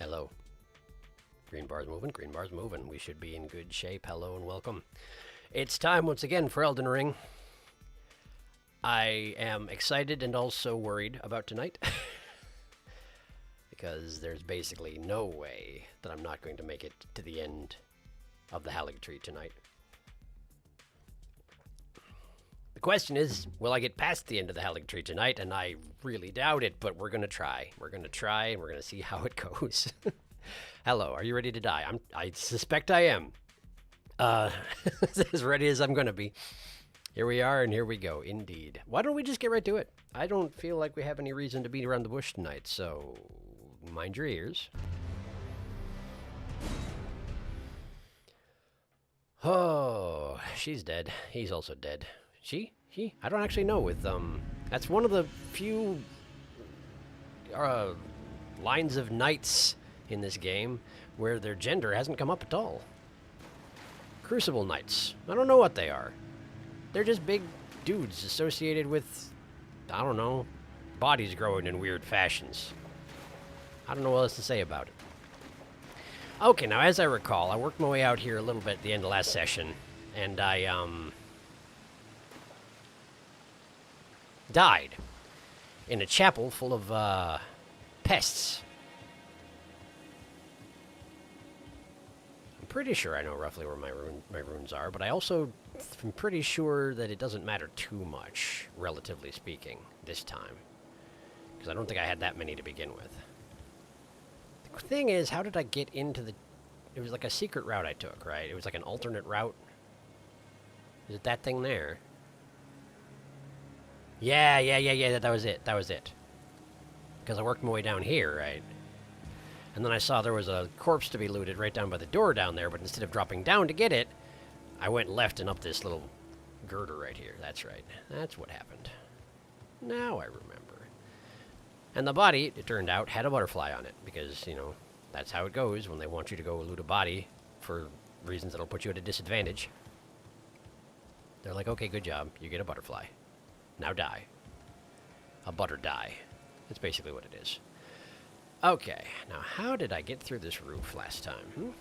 Hello. Green bar's moving, green bar's moving. We should be in good shape. Hello and welcome. It's time once again for Elden Ring. I am excited and also worried about tonight. Because there's basically no way that I'm not going to make it to the end of the Hallig Tree tonight. The question is, will I get past the end of the Hallig Tree tonight? And I really doubt it, but we're going to try. We're going to try, and we're going to see how it goes. Hello, are you ready to die? I suspect I am. As ready as I'm going to be. Here we are, and here we go, indeed. Why don't we just get right to it? I don't feel like we have any reason to beat around the bush tonight, so mind your ears. Oh, she's dead. He's also dead. She? He? I don't actually know with, that's one of the few, lines of knights in this game where their gender hasn't come up at all. Crucible knights. I don't know what they are. They're just big dudes associated with, I don't know, bodies growing in weird fashions. I don't know what else to say about it. Okay, now as I recall, I worked my way out here a little bit at the end of last session, and I, died in a chapel full of, pests. I'm pretty sure I know roughly where my runes are, but I also am pretty sure that it doesn't matter too much, relatively speaking, this time. Because I don't think I had that many to begin with. The thing is, how did I get into the... It was like a secret route I took, right? It was like an alternate route. Is it that thing there? Yeah, that was it. That was it. Because I worked my way down here, right? And then I saw there was a corpse to be looted right down by the door down there, but instead of dropping down to get it, I went left and up this little girder right here. That's right. That's what happened. Now I remember. And the body, it turned out, had a butterfly on it, because, you know, that's how it goes when they want you to go loot a body for reasons that'll put you at a disadvantage. They're like, okay, good job. You get a butterfly. Now die. A butter die. That's basically what it is. Okay, now how did I get through this roof last time?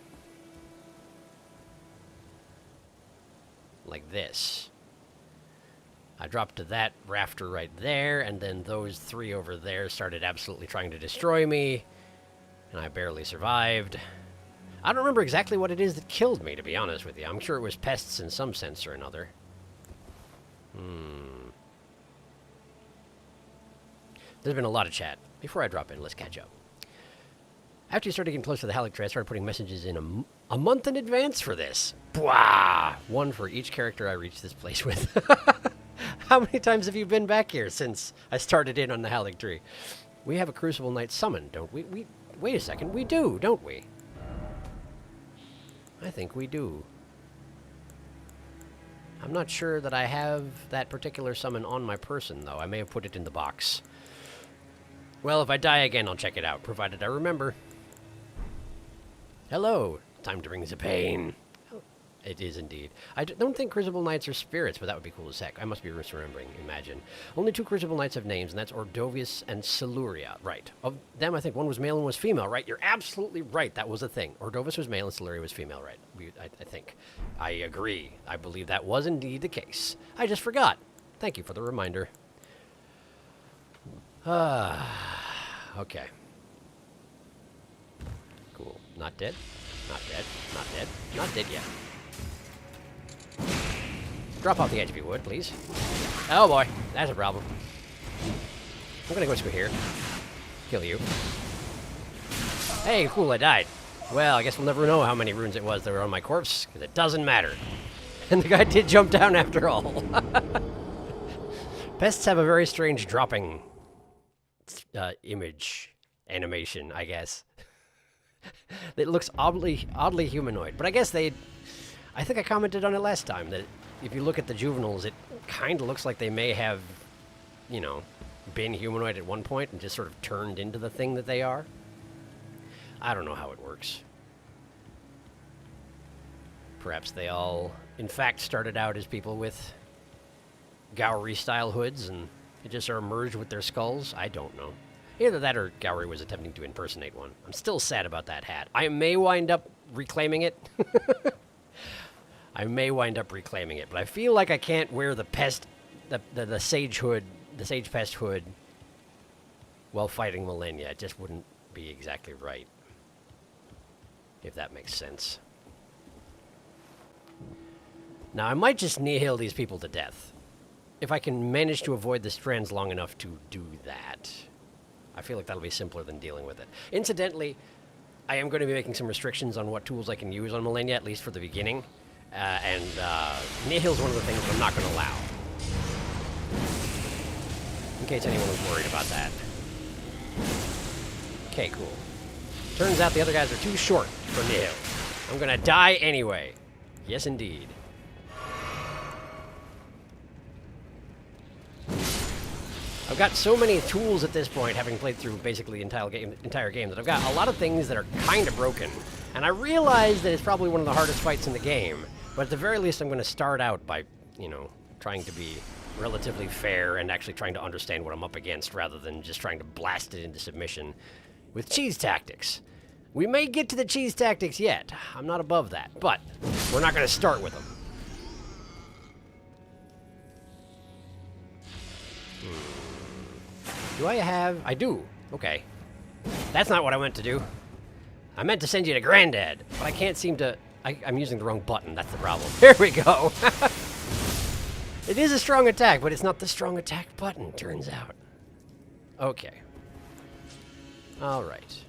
Like this. I dropped to that rafter right there, and then those three over there started absolutely trying to destroy me, and I barely survived. I don't remember exactly what it is that killed me, to be honest with you. I'm sure it was pests in some sense or another. There's been a lot of chat. Before I drop in, let's catch up. After you started getting close to the Hallig Tree, I started putting messages in a month in advance for this. Bwah! One for each character I reached this place with. How many times have you been back here since I started in on the Hallig Tree? We have a Crucible Knight summon, don't we? Wait a second, we do, don't we? I think we do. I'm not sure that I have that particular summon on my person, though. I may have put it in the box. Well, if I die again, I'll check it out, provided I remember. Hello. Time to bring the pain. Oh, it is indeed. I don't think Crucible Knights are spirits, but that would be cool as heck. I must be misremembering, imagine. Only two Crucible Knights have names, and that's Ordovius and Siluria. Right. Of them, I think one was male and was female, right? You're absolutely right. That was a thing. Ordovius was male and Siluria was female, right? I think. I agree. I believe that was indeed the case. I just forgot. Thank you for the reminder. Okay. Cool. Not dead. Not dead. Not dead. Not dead yet. Drop off the edge if you would, please. Oh boy, that's a problem. I'm gonna go through here. Kill you. Hey, cool, I died. Well, I guess we'll never know how many runes it was that were on my corpse, because it doesn't matter. And the guy did jump down after all. Pests have a very strange dropping image animation, I guess. It looks oddly humanoid, but I guess I think I commented on it last time, that if you look at the juveniles, it kind of looks like they may have, you know, been humanoid at one point and just sort of turned into the thing that they are. I don't know how it works. Perhaps they all, in fact, started out as people with Gowrie-style hoods, and it just sort of merged with their skulls. I don't know. Either that or Gowry was attempting to impersonate one. I'm still sad about that hat. I may wind up reclaiming it. I may wind up reclaiming it, but I feel like I can't wear the pest, the sage hood, the sage pest hood while fighting Malenia. It just wouldn't be exactly right. If that makes sense. Now, I might just nihil these people to death. If I can manage to avoid the strands long enough to do that. I feel like that'll be simpler than dealing with it. Incidentally, I am going to be making some restrictions on what tools I can use on Malenia, at least for the beginning. Nihil's one of the things that I'm not going to allow. In case anyone was worried about that. Okay, cool. Turns out the other guys are too short for Nihil. I'm going to die anyway. Yes, indeed. I've got so many tools at this point, having played through basically the entire game, that I've got a lot of things that are kind of broken. And I realize that it's probably one of the hardest fights in the game, but at the very least I'm going to start out by, you know, trying to be relatively fair and actually trying to understand what I'm up against rather than just trying to blast it into submission with cheese tactics. We may get to the cheese tactics yet. I'm not above that, but we're not going to start with them. Do I have... I do. Okay. That's not what I meant to do. I meant to send you to Granddad, but I can't seem to... I'm using the wrong button. That's the problem. Here we go. It is a strong attack, but it's not the strong attack button, turns out. Okay. Alright.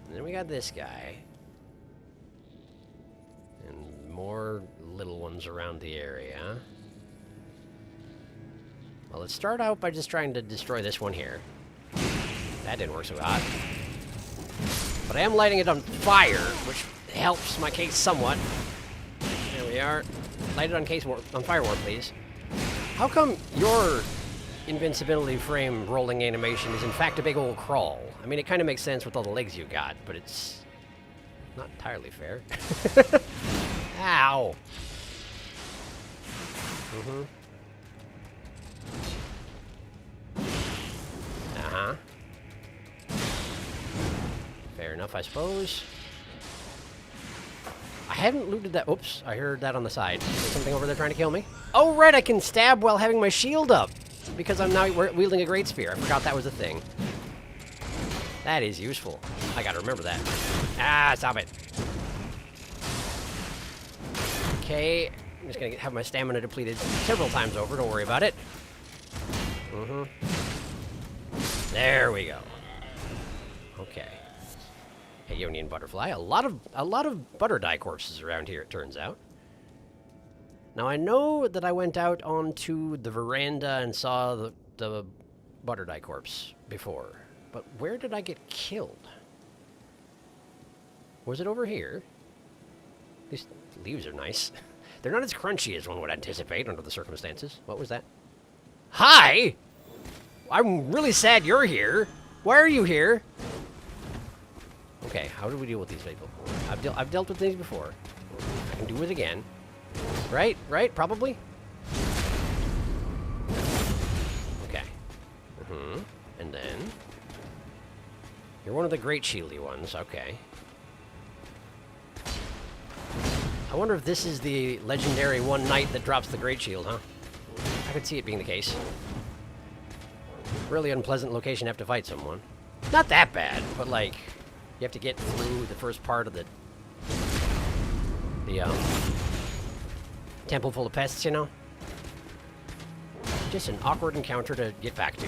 Then we got this guy. And more little ones around the area. Well, let's start out by just trying to destroy this one here. That didn't work so hot. But I am lighting it on fire, which helps my case somewhat. There we are. Light it on fire warp, please. How come your invincibility frame rolling animation is in fact a big old crawl? I mean, it kind of makes sense with all the legs you got, but it's not entirely fair. Ow! Mm-hmm. Uh-huh. Fair enough, I suppose. I haven't looted that. Oops, I heard that on the side. There's something over there trying to kill me. Oh, right, I can stab while having my shield up. Because I'm now wielding a great spear. I forgot that was a thing. That is useful. I gotta remember that. Ah, stop it. Okay, I'm just gonna have my stamina depleted several times over. Don't worry about it. Mm-hmm. There we go. Okay. Aeonian butterfly. A lot of butter dye corpses around here, it turns out. Now I know that I went out onto the veranda and saw the butter dye corpse before, but where did I get killed? Was it over here? These leaves are nice. They're not as crunchy as one would anticipate under the circumstances. What was that? Hi! I'm really sad you're here. Why are you here? Okay, how do we deal with these people? I've dealt with these before. I can do it again. Right? Right? Probably? Okay. Mm-hmm. And then... You're one of the great shieldy ones. Okay. I wonder if this is the legendary one knight that drops the great shield, huh? I could see it being the case. Really unpleasant location to have to fight someone. Not that bad, but like, you have to get through the first part of the temple full of pests, you know? Just an awkward encounter to get back to,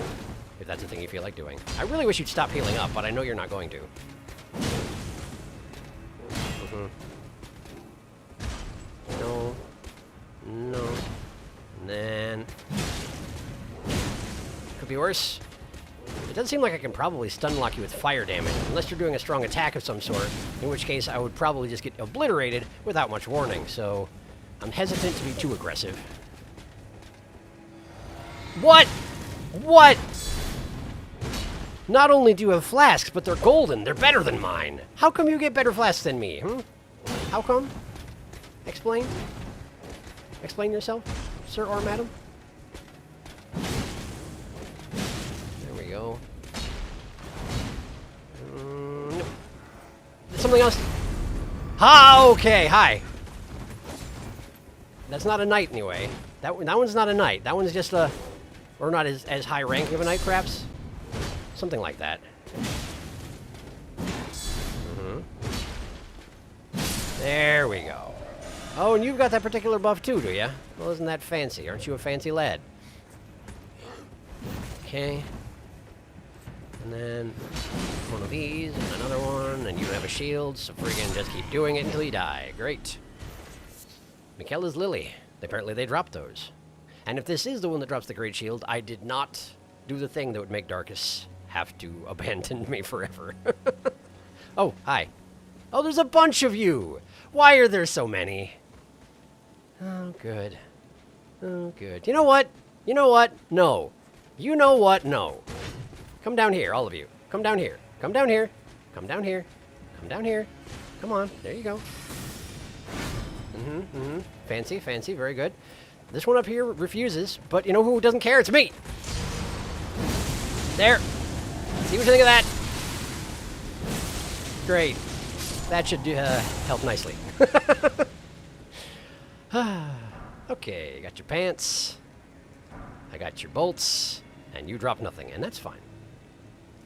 if that's the thing you feel like doing. I really wish you'd stop healing up, but I know you're not going to. Mm-hmm. No. No. And then... Could be worse. It does seem like I can probably stun lock you with fire damage, unless you're doing a strong attack of some sort, in which case I would probably just get obliterated without much warning, so I'm hesitant to be too aggressive. What? What? Not only do you have flasks, but they're golden. They're better than mine. How come you get better flasks than me, How come? Explain? Explain yourself, sir or madam? There we go. go. Nope. There's something else. Ha! Okay, hi. That's not a knight anyway. That one's not a knight. That one's just a... Or not as high ranking of a knight, perhaps? Something like that. There we go. Oh, and you've got that particular buff too, do ya? Well, isn't that fancy? Aren't you a fancy lad? Okay. And then one of these, and another one, and you have a shield, so friggin' just keep doing it until you die. Great. Michaela's Lily. Apparently they dropped those. And if this is the one that drops the Great Shield, I did not do the thing that would make Darkus have to abandon me forever. Oh, hi. Oh, there's a bunch of you! Why are there so many? Oh, good. Oh, good. You know what? You know what? No. You know what? No. Come down here, all of you. Come down here. Come down here. Come down here. Come down here. Come on. There you go. Fancy, fancy. Very good. This one up here refuses, but you know who doesn't care? It's me! There! See what you think of that? Great. That should help nicely. Okay, you got your pants. I got your bolts. And you drop nothing, and that's fine.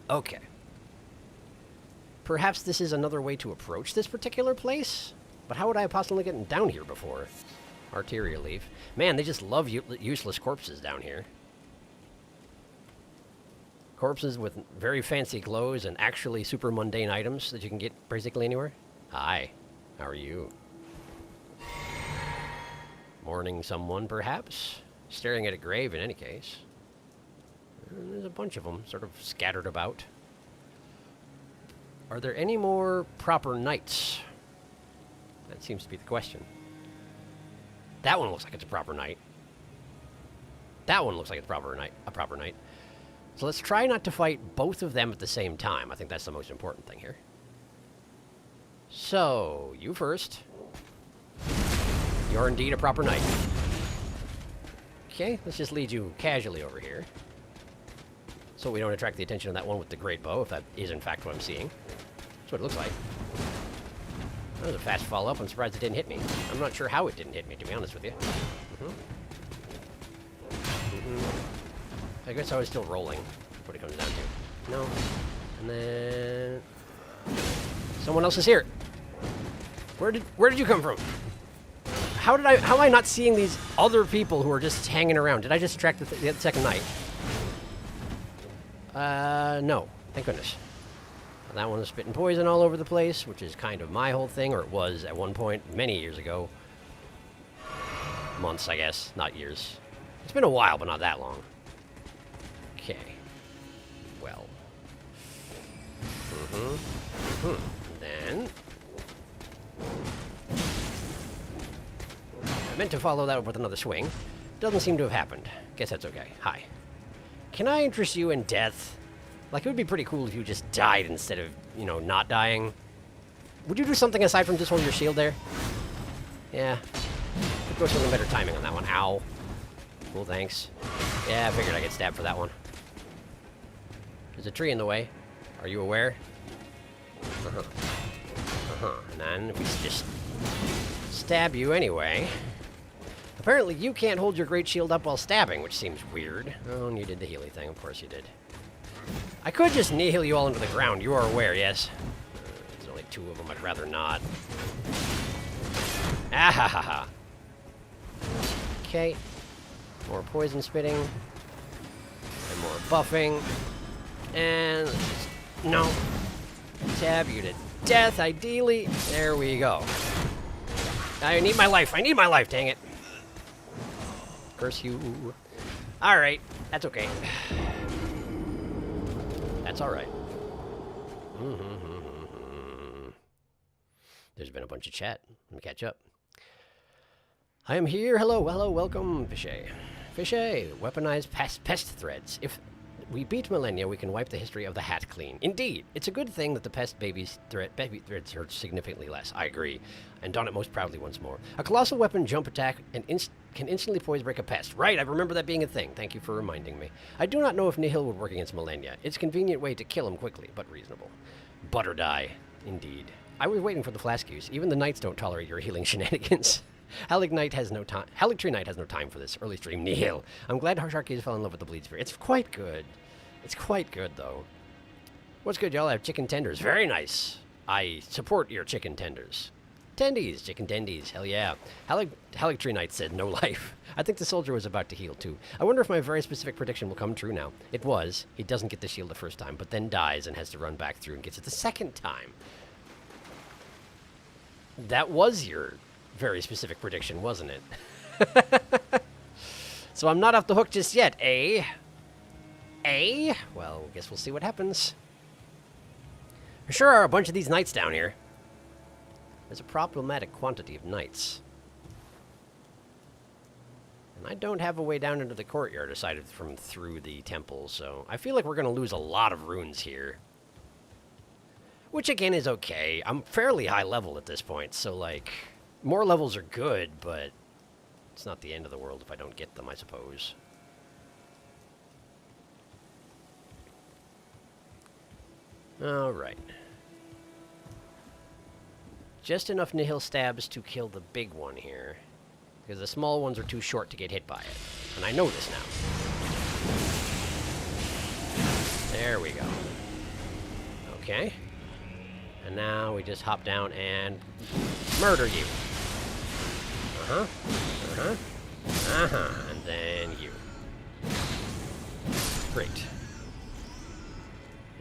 Okay. Perhaps this is another way to approach this particular place? But how would I have possibly gotten down here before? Arterial leaf. Man, they just love useless corpses down here. Corpses with very fancy clothes and actually super mundane items that you can get basically anywhere. Hi. How are you? Mourning someone, perhaps? Staring at a grave in any case. And there's a bunch of them sort of scattered about. Are there any more proper knights? That seems to be the question. That one looks like it's a proper knight. That one looks like it's a proper knight. So let's try not to fight both of them at the same time. I think that's the most important thing here. So, you first. You're indeed a proper knight. Okay, let's just lead you casually over here. So we don't attract the attention of that one with the great bow, if that is in fact what I'm seeing. That's what it looks like. That was a fast follow-up. I'm surprised it didn't hit me. I'm not sure how it didn't hit me, to be honest with you. I guess I was still rolling, what it comes down to. No. And then... Someone else is here! Where did you come from? How am I not seeing these other people who are just hanging around? Did I just attract the second knight? No. Thank goodness. That one is spitting poison all over the place, which is kind of my whole thing, or it was at one point many years ago. Months, I guess, not years. It's been a while, but not that long. Okay. Well. Then... I meant to follow that up with another swing. Doesn't seem to have happened. Guess that's okay. Hi. Can I interest you in death? Like, it would be pretty cool if you just died instead of, you know, not dying. Would you do something aside from just hold your shield there? Yeah. Could go some better timing on that one. Ow. Cool, thanks. Yeah, I figured I'd get stabbed for that one. There's a tree in the way. Are you aware? And then if we just stab you anyway. Apparently you can't hold your great shield up while stabbing, which seems weird. Oh, and you did the Healy thing. Of course you did. I could just nihil you all into the ground. You are aware, yes? There's only two of them. I'd rather not. Ah ha ha ha. Okay. More poison spitting. And more buffing. And... no. Stab you to death, ideally. There we go. I need my life. I need my life, dang it. Curse you. Alright. That's okay. That's alright. There's been a bunch of chat. Let me catch up. I am here. Hello, hello, welcome, Fishay. Fishay, weaponized pest threads. If we beat millennia, we can wipe the history of the hat clean. Indeed, it's a good thing that the pest baby threats hurt significantly less. I agree, and don it most proudly once more. A colossal weapon jump attack and can instantly poise break a pest. Right, I remember that being a thing. Thank you for reminding me. I do not know if Nihil would work against millennia. It's a convenient way to kill him quickly, but reasonable. Butter die, indeed. I was waiting for the flask use. Even the knights don't tolerate your healing shenanigans. Halig Knight has no time. Halig Tree Knight has no time for this. Early stream nihil. I'm glad Sharky fell in love with the Bleed Sphere. It's quite good. It's quite good, though. What's good, y'all? I have chicken tenders. Very nice. I support your chicken tenders. Tendies. Chicken tendies. Hell yeah. Halig Tree Knight said no life. I think the soldier was about to heal, too. I wonder if my very specific prediction will come true now. It was. He doesn't get the shield the first time, but then dies and has to run back through and gets it the second time. That was your very specific prediction, wasn't it? So I'm not off the hook just yet, eh? Eh? Well, guess we'll see what happens. There sure are a bunch of these knights down here. There's a problematic quantity of knights. And I don't have a way down into the courtyard aside from through the temple, so I feel like we're going to lose a lot of runes here. Which, again, is okay. I'm fairly high level at this point, so, like, more levels are good, but it's not the end of the world if I don't get them, I suppose. Alright. Just enough nihil stabs to kill the big one here, because the small ones are too short to get hit by it. And I know this now. There we go. Okay. And now we just hop down and murder you. Uh-huh. Uh-huh. Uh-huh. And then you. Great.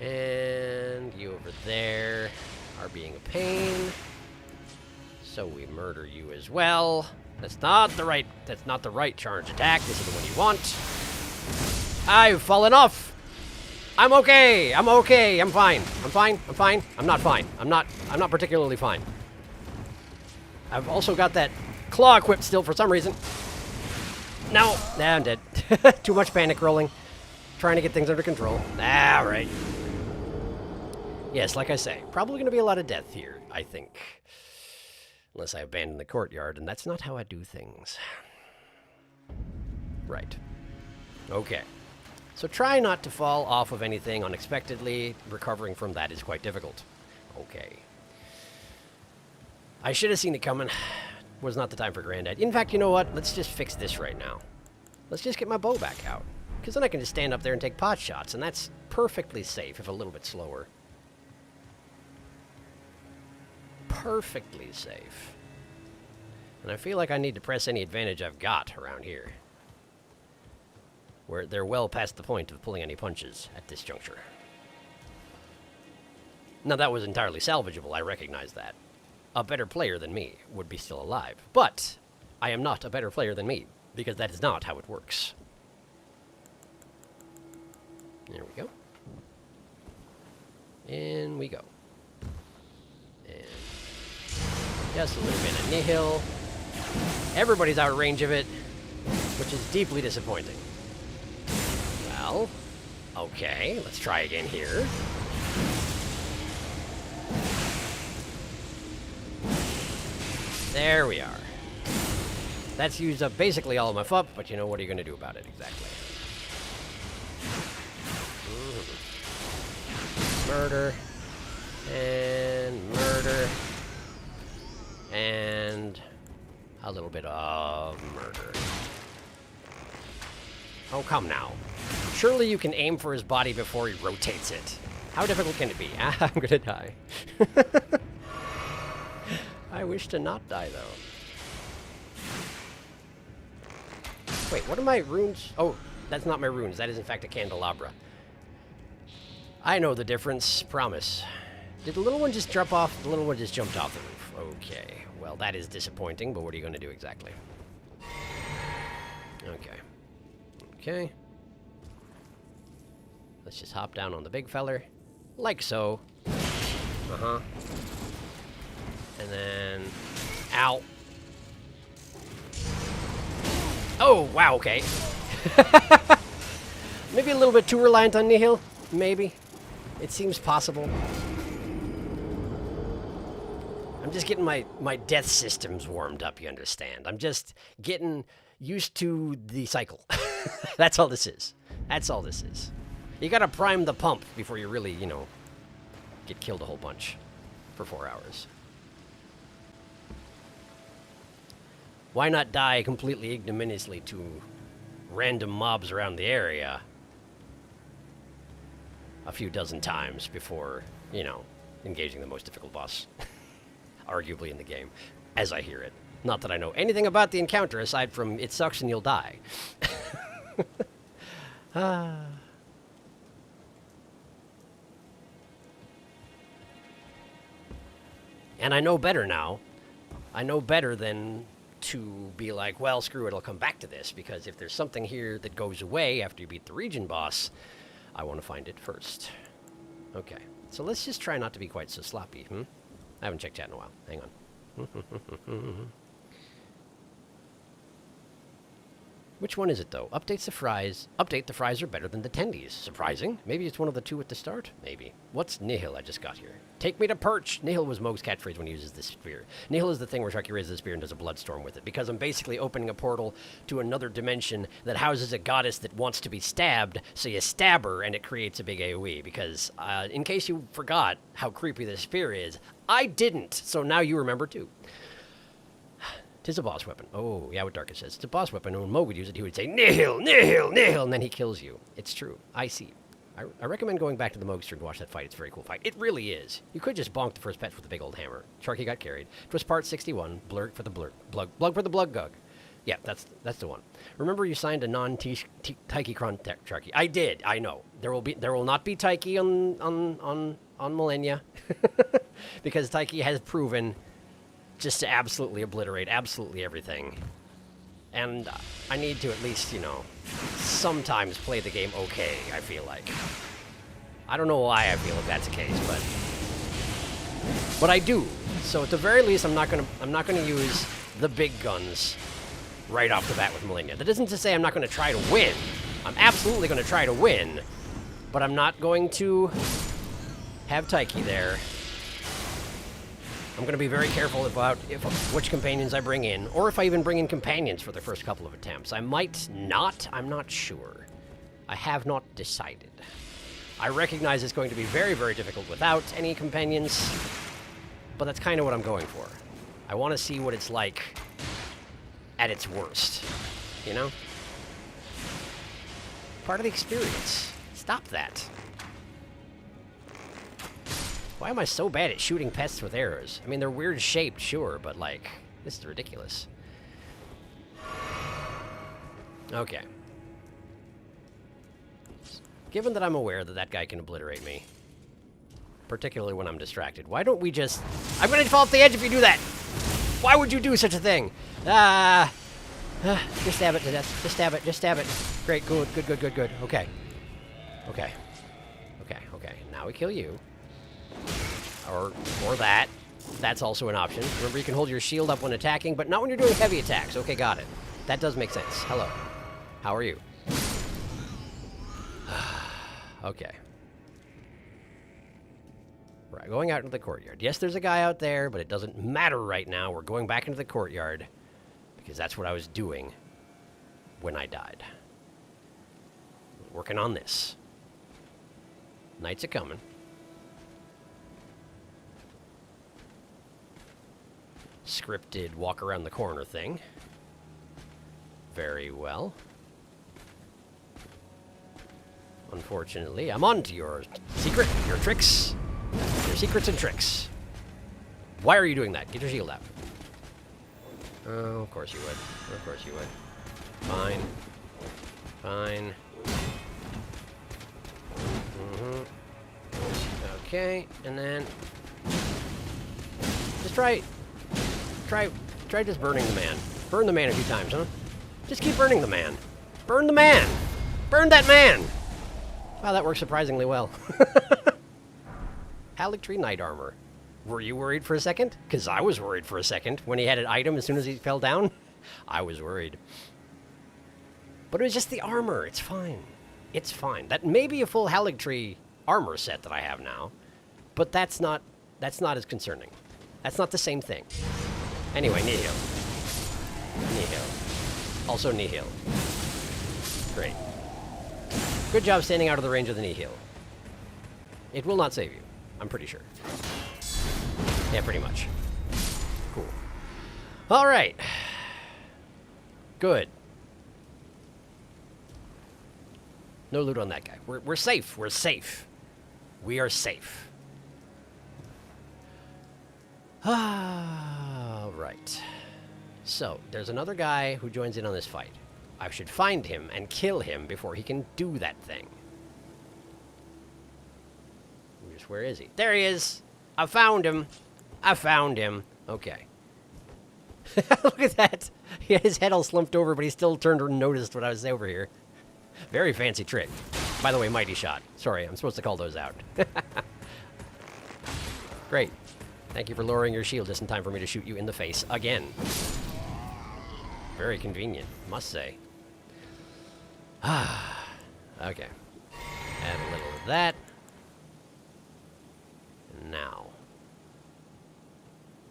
And you over there are being a pain. So we murder you as well. That's not the right charge attack. This is the one you want. I've fallen off. I'm okay. I'm okay. I'm fine. I'm fine. I'm fine. I'm not fine. I'm not particularly fine. I've also got that claw equipped still for some reason. No. Nah, I'm dead. Too much panic rolling. Trying to get things under control. All right. Yes, like I say, probably going to be a lot of death here, I think. Unless I abandon the courtyard, and that's not how I do things. Right. Okay. So try not to fall off of anything unexpectedly. Recovering from that is quite difficult. Okay. I should have seen it coming. Was not the time for Granddad. In fact, you know what? Let's just fix this right now. Let's just get my bow back out. Because then I can just stand up there and take pot shots, and that's perfectly safe, if a little bit slower. Perfectly safe. And I feel like I need to press any advantage I've got around here. Where they're well past the point of pulling any punches at this juncture. Now, that was entirely salvageable, I recognize that. A better player than me would be still alive. But I am not a better player than me, because that is not how it works. There we go. In we go. And just a little bit of nihil. Everybody's out of range of it, which is deeply disappointing. Well, okay, let's try again here. There we are. That's used up basically all of my FUP, but you know, what are you going to do about it exactly? Murder. And murder. And a little bit of murder. Oh, come now. Surely you can aim for his body before he rotates it. How difficult can it be? I'm gonna die. I wish to not die, though. Wait, what are my runes? Oh, that's not my runes. That is, in fact, a candelabra. I know the difference. Promise. Did the little one just drop off? The little one just jumped off the roof. Okay. Well, that is disappointing, but what are you going to do exactly? Okay. Okay. Let's just hop down on the big feller. Like so. Uh-huh. And then... Ow. Oh, wow, okay. Let me Maybe a little bit too reliant on Nihil. Maybe. It seems possible. I'm just getting my death systems warmed up, you understand. I'm just getting used to the cycle. That's all this is. That's all this is. You gotta prime the pump before you really, you know, get killed a whole bunch for 4 hours. Why not die completely ignominiously to random mobs around the area a few dozen times before, you know, engaging the most difficult boss, arguably in the game, as I hear it. Not that I know anything about the encounter aside from it sucks and you'll die. And I know better now. I know better than to be like, well, screw it, I'll come back to this, because if there's something here that goes away after you beat the region boss, I want to find it first. Okay, so let's just try not to be quite so sloppy, I haven't checked chat in a while. Hang on. Which one is it, though? Updates the fries. Update the fries are better than the tendies. Surprising. Maybe it's one of the two at the start? Maybe. What's Nihil I just got here? Take me to perch! Nihil was Moog's catchphrase when he uses this spear. Nihil is the thing where Sharky raises the spear and does a bloodstorm with it, because I'm basically opening a portal to another dimension that houses a goddess that wants to be stabbed, so you stab her and it creates a big AoE, because in case you forgot how creepy this spear is, I didn't, so now you remember too. Tis a boss weapon. Oh, yeah, what Darkus says. It's a boss weapon, and when Moog would use it, he would say, Nihil, Nihil, Nihil, and then he kills you. It's true. I see. I recommend going back to the Moog stream to watch that fight. It's a very cool fight. It really is. You could just bonk the first pet with a big old hammer. Sharky got carried. It was part 61. Blurg for the blurg. Blug for the blug gug. Yeah, that's the one. Remember you signed a non-Taiki contract, Sharky. I did. I know. There will not be Taiki on Millennia. Because Taiki has proven just to absolutely obliterate absolutely everything. And I need to at least, you know, sometimes play the game okay, I feel like. I don't know why I feel like that's the case, but I do. So at the very least, I'm not gonna use the big guns right off the bat with Millennia. That isn't to say I'm not gonna try to win. I'm absolutely gonna try to win, but I'm not going to have Taiki there. I'm going to be very careful about which companions I bring in, or if I even bring in companions for the first couple of attempts. I might not. I'm not sure. I have not decided. I recognize it's going to be very, very difficult without any companions, but that's kind of what I'm going for. I want to see what it's like at its worst, you know? Part of the experience. Stop that. Why am I so bad at shooting pests with arrows? I mean, they're weird shaped, sure, but, like, this is ridiculous. Okay. Given that I'm aware that that guy can obliterate me, particularly when I'm distracted, why don't we just... I'm gonna fall off the edge if you do that! Why would you do such a thing? Just stab it to death. Just stab it. Just stab it. Great, good. Okay. Okay. Now we kill you. Or that. That's also an option. Remember, you can hold your shield up when attacking, but not when you're doing heavy attacks. Okay, got it. That does make sense. Hello. How are you? Okay. We're going out into the courtyard. Yes, there's a guy out there, but it doesn't matter right now. We're going back into the courtyard, because that's what I was doing when I died. Working on this. Nights are coming. Scripted walk around the corner thing. Very well. Unfortunately, I'm on to your secret, your tricks, your secrets and tricks. Why are you doing that? Get your shield out. Oh, of course you would. Of course you would. Fine. Fine. Okay, and then just try just burning the man. Burn the man a few times, huh? Just keep burning the man. Burn the man! Burn that man! Wow, that works surprisingly well. Haligtree Knight Armor. Were you worried for a second? Because I was worried for a second. When he had an item as soon as he fell down, I was worried. But it was just the armor. It's fine. It's fine. That may be a full Haligtree armor set that I have now, but that's not as concerning. That's not the same thing. Anyway, Nihil. Nihil. Also Nihil. Great. Good job standing out of the range of the Nihil. It will not save you, I'm pretty sure. Yeah, pretty much. Cool. All right. Good. No loot on that guy. We're safe. We're safe. We are safe. All right. So, there's another guy who joins in on this fight. I should find him and kill him before he can do that thing. Where is he? There he is! I found him. I found him. Okay. Look at that. He had his head all slumped over, but he still turned and noticed what I was over here. Very fancy trick. By the way, mighty shot. Sorry, I'm supposed to call those out. Great. Thank you for lowering your shield just in time for me to shoot you in the face again. Very convenient, must say. Okay. Add a little of that. Now.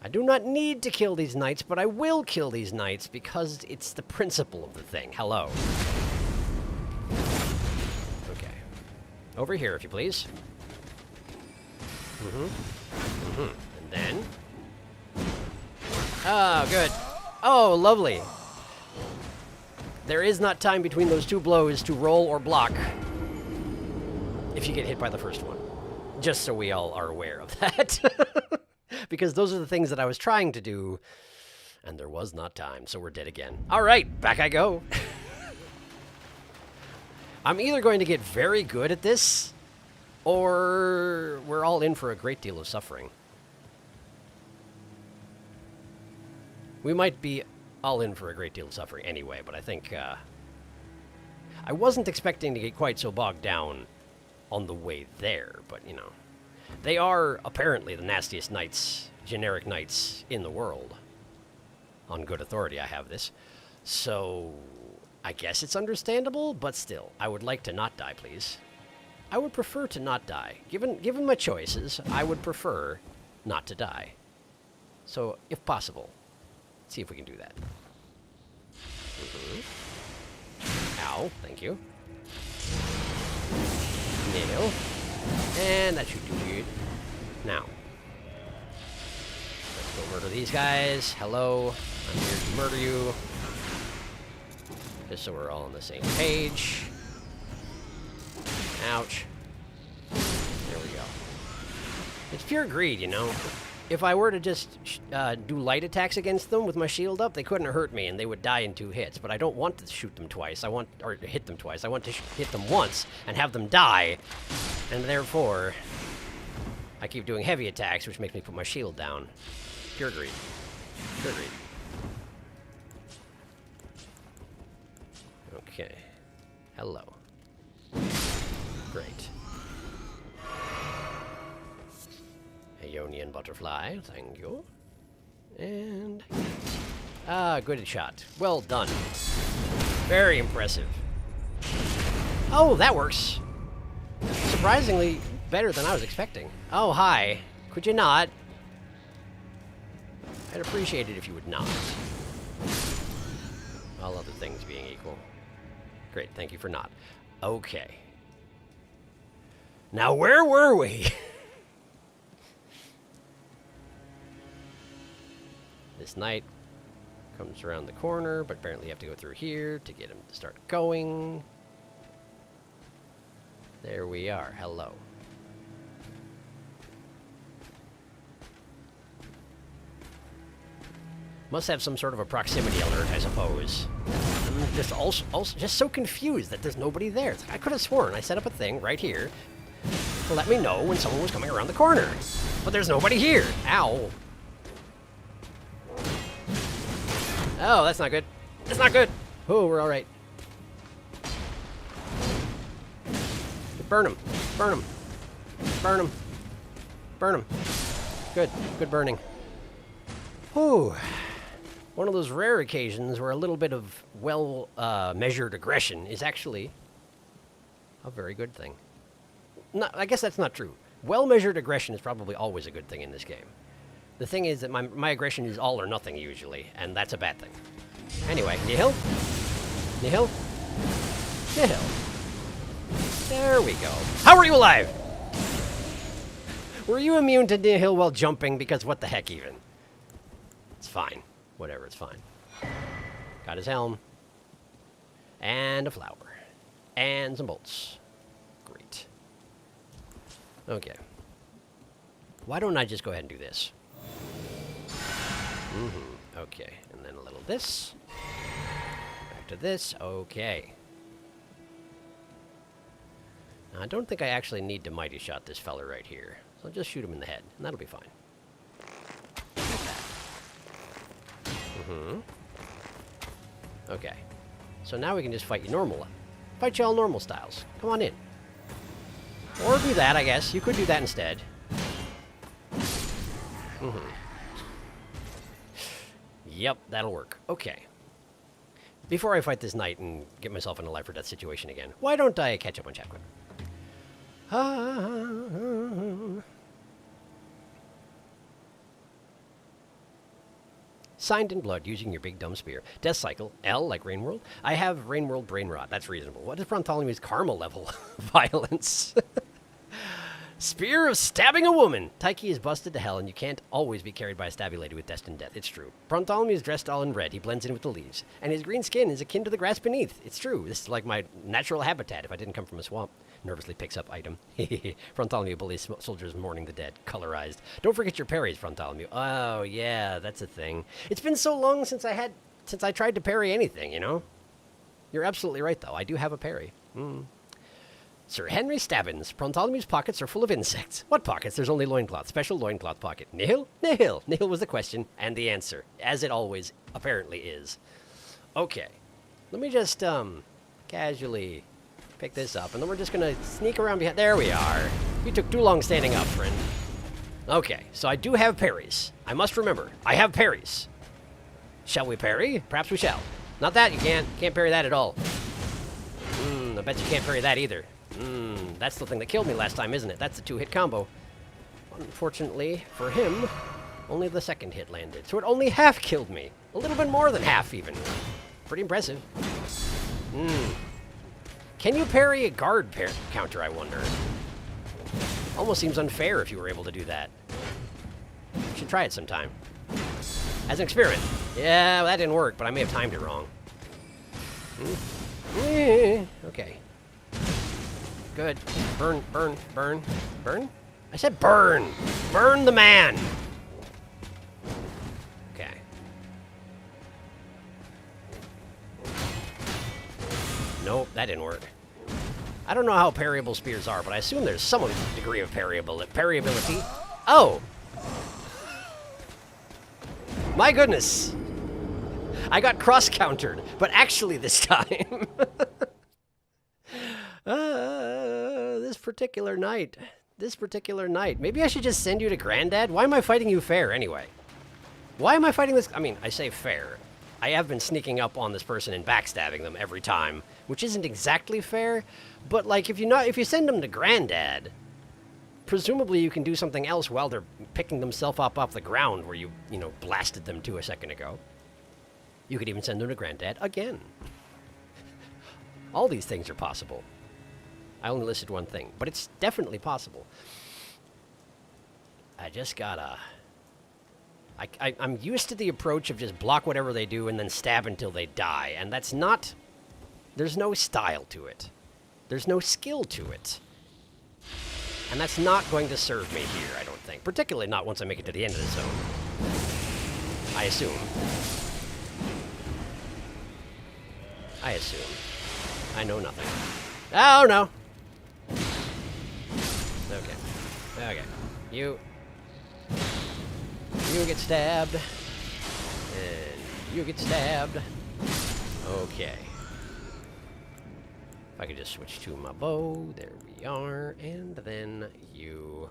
I do not need to kill these knights, but I will kill these knights because it's the principle of the thing. Hello. Okay. Over here, if you please. And then... Oh, good. Oh, lovely. There is not time between those two blows to roll or block if you get hit by the first one. Just so we all are aware of that. Because those are the things that I was trying to do, and there was not time, so we're dead again. All right, back I go. I'm either going to get very good at this, or we're all in for a great deal of suffering. We might be all in for a great deal of suffering anyway, but I think... I wasn't expecting to get quite so bogged down on the way there, but, you know. They are apparently the nastiest knights, generic knights in the world. On good authority, I have this. So, I guess it's understandable, but still, I would like to not die, please. I would prefer to not die. Given my choices, I would prefer not to die. So, if possible, let's see if we can do that. Ow, thank you. Nail. And that should do it. Now. Let's go murder these guys. Hello. I'm here to murder you. Just so we're all on the same page. Ouch. There we go. It's pure greed, you know. If I were to just do light attacks against them with my shield up, they couldn't hurt me and they would die in 2 hits. But I don't want to shoot them twice. Or hit them twice. I want to hit them once and have them die. And therefore, I keep doing heavy attacks, which makes me put my shield down. Pure greed. Pure greed. Okay. Hello. Great. Ionian butterfly, thank you. And... good shot. Well done. Very impressive. Oh, that works. Surprisingly better than I was expecting. Oh, hi. Could you not? I'd appreciate it if you would not. All other things being equal. Great, thank you for not. Okay. Now, where were we? This knight comes around the corner, but apparently you have to go through here to get him to start going. There we are. Hello. Must have some sort of a proximity alert, I suppose. I'm just so confused that there's nobody there. It's like, I could have sworn I set up a thing right here to let me know when someone was coming around the corner. But there's nobody here. Ow. Oh, that's not good. That's not good. Oh, we're all right. Burn him. Burn him. Burn him. Burn him. Good. Good burning. Whew. One of those rare occasions where a little bit of well-measured aggression is actually a very good thing. No, I guess that's not true. Well-measured aggression is probably always a good thing in this game. The thing is that my aggression is all or nothing usually, and that's a bad thing. Anyway, Nihil? Nihil? Nihil. There we go. How are you alive? Were you immune to Nihil while jumping? Because what the heck even? It's fine. Whatever, it's fine. Got his helm. And a flower. And some bolts. Great. Okay. Why don't I just go ahead and do this? Okay. And then a little this. Back to this. Okay. Now, I don't think I actually need to mighty shot this fella right here. So I'll just shoot him in the head, and that'll be fine. Okay. So now we can just fight you normal. Fight you all normal styles. Come on in. Or do that, I guess. You could do that instead. Yep, that'll work. Okay. Before I fight this knight and get myself in a life or death situation again, why don't I catch up on chat quick? Signed in blood using your big dumb spear. Death cycle, L like Rainworld. I have Rainworld brain rot. That's reasonable. What is Bartholomew's karma level? Violence. Spear of stabbing a woman. Taiki is busted to hell, and you can't always be carried by a stabby lady with destined death. It's true. Bartholomew is dressed all in red. He blends in with the leaves. And his green skin is akin to the grass beneath. It's true. This is like my natural habitat if I didn't come from a swamp. Nervously picks up item. Bartholomew bullies soldiers mourning the dead. Colorized. Don't forget your parries, Bartholomew. Oh, yeah, that's a thing. It's been so long since I tried to parry anything, you know? You're absolutely right, though. I do have a parry. Sir Henry Stabbins. Bartholomew's pockets are full of insects. What pockets? There's only loincloth. Special loincloth pocket. Nihil? Nihil. Nihil was the question and the answer, as it always apparently is. Okay. Let me just, casually pick this up, and then we're just gonna sneak around behind. There we are. You took too long standing up, friend. Okay, so I do have parries. I must remember, I have parries. Shall we parry? Perhaps we shall. Not that, you can't. Can't parry that at all. I bet you can't parry that either. That's the thing that killed me last time, isn't it? That's the 2-hit combo. Unfortunately, for him, only the second hit landed. So it only half killed me. A little bit more than half, even. Pretty impressive. Can you parry a guard counter, I wonder? Almost seems unfair if you were able to do that. Should try it sometime. As an experiment. Yeah, well, that didn't work, but I may have timed it wrong. Okay. Good. Burn, burn, burn, burn? I said burn! Burn the man! Okay. Nope, that didn't work. I don't know how parryable spears are, but I assume there's some degree of parryability. Oh! My goodness! I got cross-countered, but actually this time. This particular night. Maybe I should just send you to Granddad? Why am I fighting you fair, anyway? Why am I fighting this? I mean, I say fair. I have been sneaking up on this person and backstabbing them every time, which isn't exactly fair, but, like, if you send them to Granddad, presumably you can do something else while they're picking themselves up off the ground where you blasted them to a second ago. You could even send them to Granddad again. All these things are possible. I only listed one thing, but it's definitely possible. I just gotta... I'm used to the approach of just block whatever they do and then stab until they die, and that's not... There's no style to it. There's no skill to it. And that's not going to serve me here, I don't think. Particularly not once I make it to the end of the zone. I assume. I know nothing. Oh, no! Okay. You get stabbed. And you get stabbed. Okay. If I could just switch to my bow. There we are. And then you...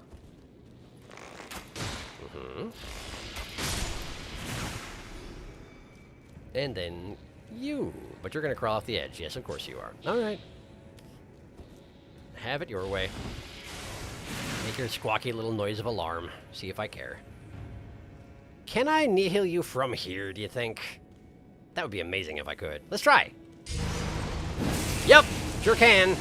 And then you. But you're going to crawl off the edge. Yes, of course you are. All right. Have it your way. Make your squawky little noise of alarm. See if I care. Can I nihil you from here, do you think? That would be amazing if I could. Let's try. Yep, sure can.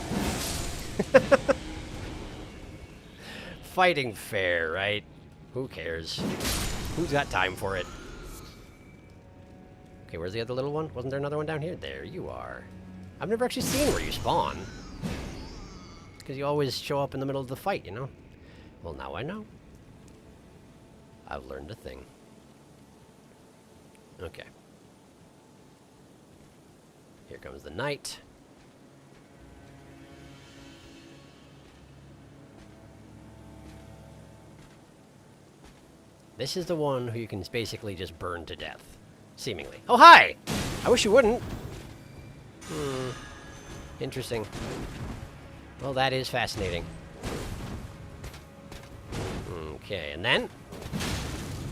Fighting fair, right? Who cares? Who's got time for it? Okay, where's the other little one? Wasn't there another one down here? There you are. I've never actually seen where you spawn. Because you always show up in the middle of the fight, you know? Well, now I know. I've learned a thing. Okay. Here comes the knight. This is the one who you can basically just burn to death. Seemingly. Oh, hi! I wish you wouldn't. Interesting. Well, that is fascinating. Okay, and then?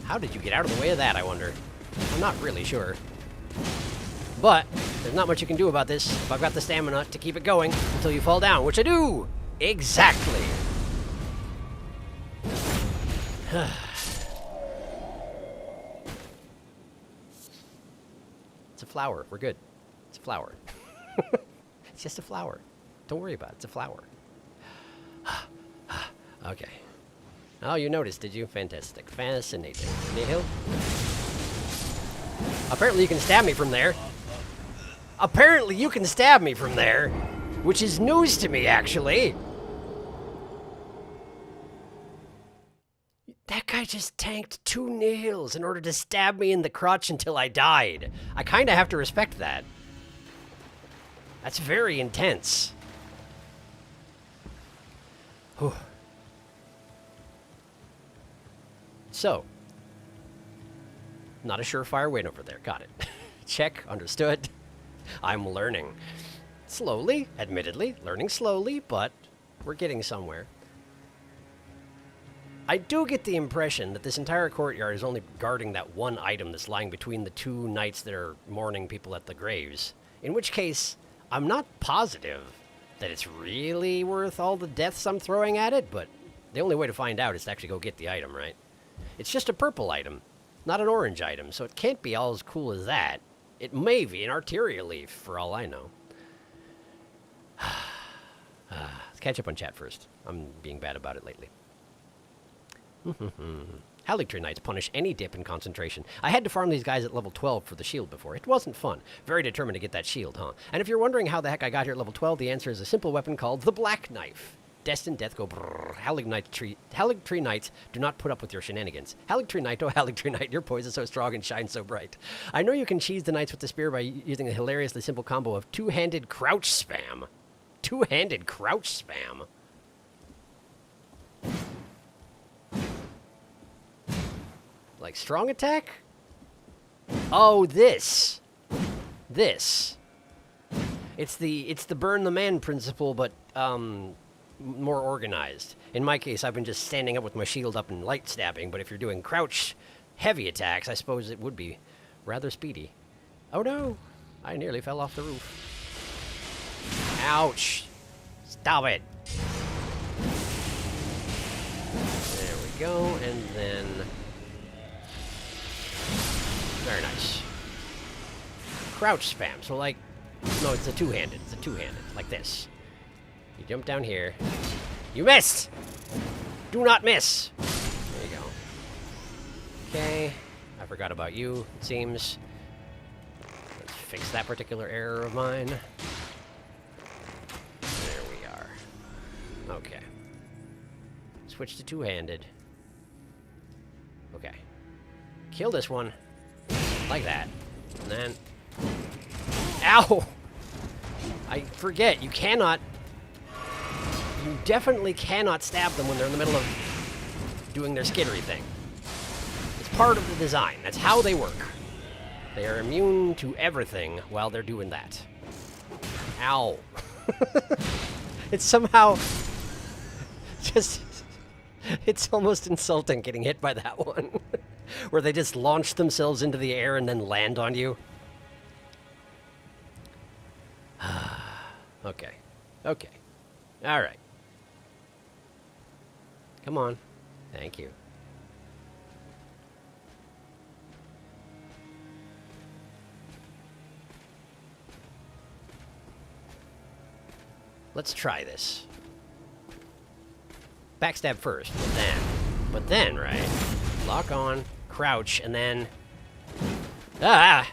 How did you get out of the way of that, I wonder? I'm not really sure. But, there's not much you can do about this if I've got the stamina to keep it going until you fall down, which I do! Exactly! It's a flower. We're good. It's a flower. It's just a flower. Don't worry about it. It's a flower. Okay. Oh, you noticed, did you? Fantastic. Fascinating. Nihil? Apparently you can stab me from there. Apparently you can stab me from there. Which is news to me, actually. That guy just tanked 2 nihils in order to stab me in the crotch until I died. I kind of have to respect that. That's very intense. Whew. So, not a surefire win over there. Got it. Check. Understood. I'm learning. Slowly, admittedly. Learning slowly, but we're getting somewhere. I do get the impression that this entire courtyard is only guarding that one item that's lying between the 2 knights that are mourning people at the graves. In which case, I'm not positive that it's really worth all the deaths I'm throwing at it, but the only way to find out is to actually go get the item, right? It's just a purple item, not an orange item, so it can't be all as cool as that. It may be an arterial leaf, for all I know. Let's catch up on chat first. I'm being bad about it lately. Haligtree Knights punish any dip in concentration. I had to farm these guys at level 12 for the shield before. It wasn't fun. Very determined to get that shield, huh? And if you're wondering how the heck I got here at level 12, the answer is a simple weapon called the Black Knife. Destined death go brrrr. Haligtree Knights do not put up with your shenanigans. Haligtree Knight, oh Haligtree Knight, your poise is so strong and shines so bright. I know you can cheese the knights with the spear by using a hilariously simple combo of two-handed crouch spam. Two-handed crouch spam. Like strong attack? Oh, this. This. It's the burn the man principle, but more organized. In my case, I've been just standing up with my shield up and light stabbing, but if you're doing crouch heavy attacks, I suppose it would be rather speedy. Oh no! I nearly fell off the roof. Ouch! Stop it! There we go, and then... Very nice. Crouch spam. So like, no, it's a two-handed. It's a two-handed, like this. You jump down here. You missed! Do not miss! There you go. Okay. I forgot about you, it seems. Let's fix that particular error of mine. There we are. Okay. Switch to two-handed. Okay. Kill this one. Like that. And then... Ow! I forget, you cannot... You definitely cannot stab them when they're in the middle of doing their skittery thing. It's part of the design. That's how they work. They are immune to everything while they're doing that. Ow. It's somehow... just... It's almost insulting getting hit by that one. Where they just launch themselves into the air and then land on you. Okay. Okay. Alright. Come on. Thank you. Let's try this. Backstab first, but then, right? Lock on, crouch, and then... Ah!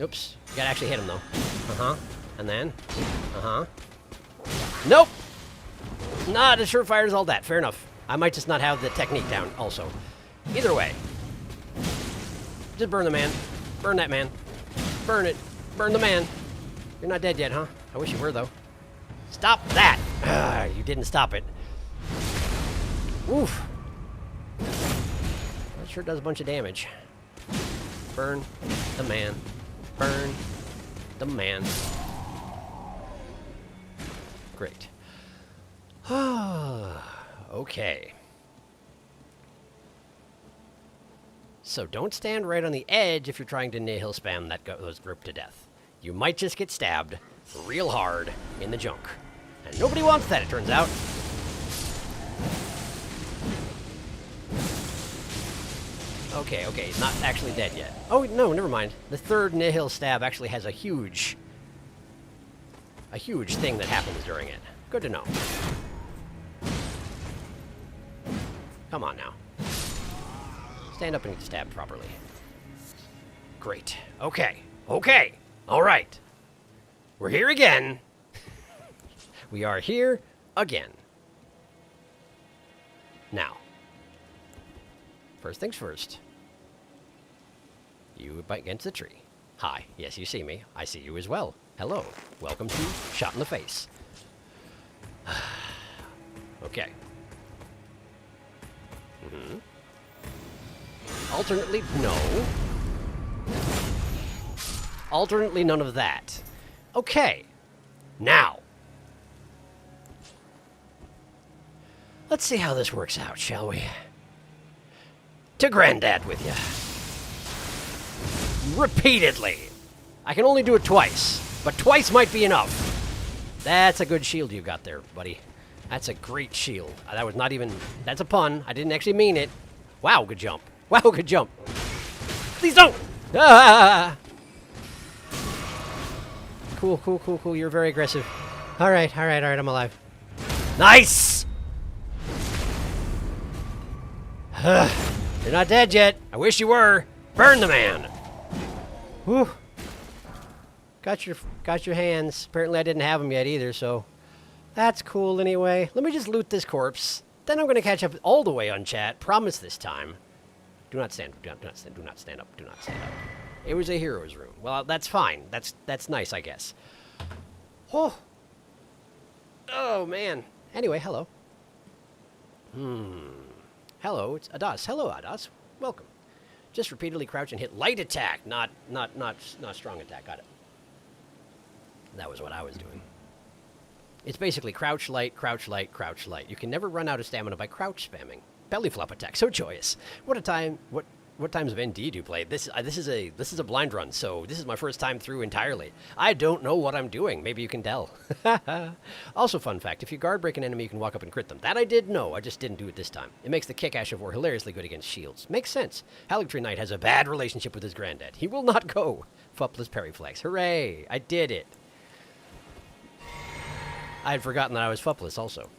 Oops. You gotta actually hit him, though. Uh-huh. And then... Uh-huh. Nope! Nah, the surefire is all that. Fair enough. I might just not have the technique down, also. Either way. Just burn the man. Burn that man. Burn it. Burn the man. You're not dead yet, huh? I wish you were, though. Stop that! You didn't stop it. Oof. That sure does a bunch of damage. Burn the man. Burn the man. Great. Okay. So don't stand right on the edge if you're trying to nihil spam that goes group to death. You might just get stabbed real hard in the junk. And nobody wants that, it turns out. Okay, he's not actually dead yet. Oh, no, never mind. The third nihil stab actually has a huge thing that happens during it. Good to know. Come on now. Stand up and get stabbed properly. Great. Okay. All right. We're here again. We are here again. Now, first things first. You bite against the tree. Hi. Yes, you see me. I see you as well. Hello. Welcome to Shot in the Face. Okay. Alternately, no. Alternately, none of that. Okay. Now. Let's see how this works out, shall we? To Granddad with you. Repeatedly. I can only do it twice, but twice might be enough. That's a good shield you got there, buddy. That's a great shield. That was not even... That's a pun. I didn't actually mean it. Wow, good jump. Wow, good jump. Please don't! Ah! Cool. You're very aggressive. All right. I'm alive. Nice! You're not dead yet. I wish you were. Burn the man. Whew. Got your hands. Apparently I didn't have them yet either, so that's cool anyway. Let me just loot this corpse. Then I'm going to catch up all the way on chat. Promise this time. Do not stand. Do not stand up. Do not stand up. It was a hero's room. Well, that's fine. That's nice, I guess. Oh man. Anyway, hello. Hello, it's Adas. Hello, Adas. Welcome. Just repeatedly crouch and hit light attack, not strong attack. Got it. That was what I was doing. It's basically crouch light, crouch light, crouch light. You can never run out of stamina by crouch spamming. Belly flop attack, so joyous. What a time! What times of ND do you play? This is a blind run, so this is my first time through entirely. I don't know what I'm doing. Maybe you can tell. Also, fun fact: if you guard break an enemy, you can walk up and crit them. That I did know. I just didn't do it this time. It makes the kick Ash of War hilariously good against shields. Makes sense. Haligtree Knight has a bad relationship with his granddad. He will not go. Fupless parry flex. Hooray! I did it. I had forgotten that I was fupless also.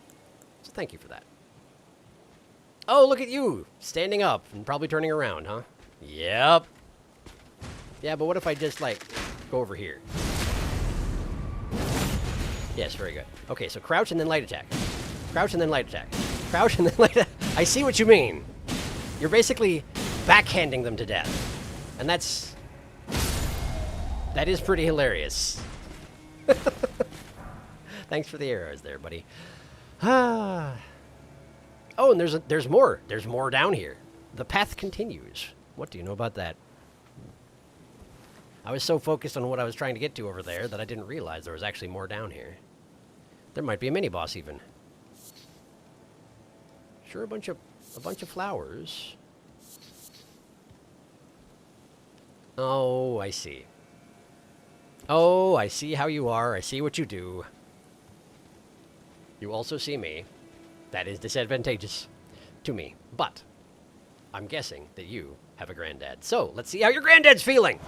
So thank you for that. Oh, look at you! Standing up and probably turning around, huh? Yep. Yeah, but what if I just, like, go over here? Yes, very good. Okay, so crouch and then light attack. Crouch and then light attack. Crouch and then light attack. I see what you mean. You're basically backhanding them to death. And that is pretty hilarious. Thanks for the arrows there, buddy. Ah. Oh, and there's more. There's more down here. The path continues. What do you know about that? I was so focused on what I was trying to get to over there that I didn't realize there was actually more down here. There might be a mini boss even. Sure, a bunch of flowers. Oh, I see. Oh, I see how you are. I see what you do. You also see me. That is disadvantageous to me. But I'm guessing that you have a granddad. So let's see how your granddad's feeling.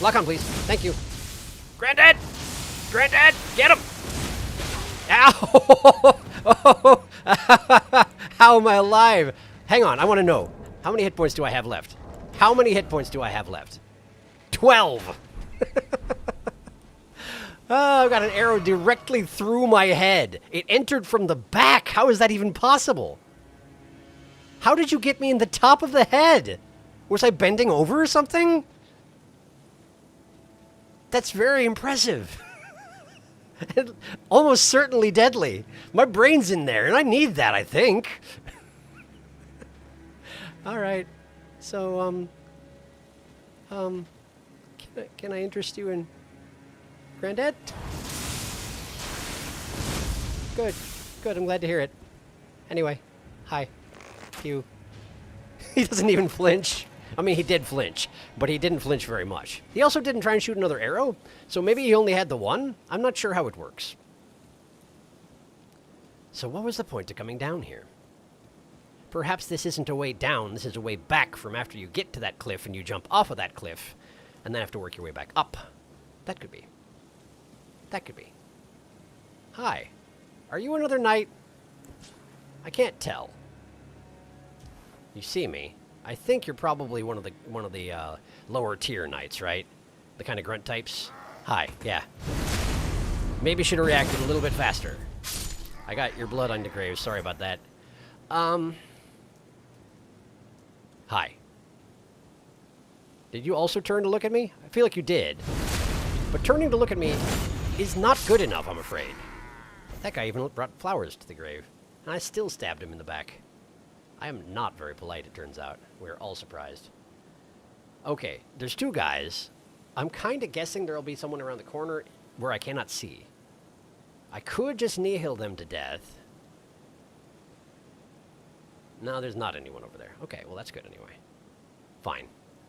Lock on, please. Thank you. Granddad! Granddad! Get him! Ow! How am I alive? Hang on, I want to know. How many hit points do I have left? How many hit points do I have left? 12! Oh, I've got an arrow directly through my head. It entered from the back. How is that even possible? How did you get me in the top of the head? Was I bending over or something? That's very impressive. Almost certainly deadly. My brain's in there, and I need that, I think. All right. So, can I interest you in Granddad? Good. Good. I'm glad to hear it. Anyway, hi. You. He doesn't even flinch. I mean, he did flinch, but he didn't flinch very much. He also didn't try and shoot another arrow, so maybe he only had the one? I'm not sure how it works. So what was the point of coming down here? Perhaps this isn't a way down, this is a way back from after you get to that cliff and you jump off of that cliff, and then have to work your way back up. That could be. That could be. Hi. Are you another knight? I can't tell. You see me. I think you're probably one of the lower tier knights, right? The kind of grunt types. Hi, yeah. Maybe should have reacted a little bit faster. I got your blood on the grave. Sorry about that. Hi. Did you also turn to look at me? I feel like you did. But turning to look at me is not good enough, I'm afraid. That guy even brought flowers to the grave, and I still stabbed him in the back. I am not very polite, it turns out. We're all surprised. Okay, there's two guys. I'm kind of guessing there'll be someone around the corner where I cannot see. I could just nihil them to death. No, there's not anyone over there. Okay, well, that's good anyway. Fine.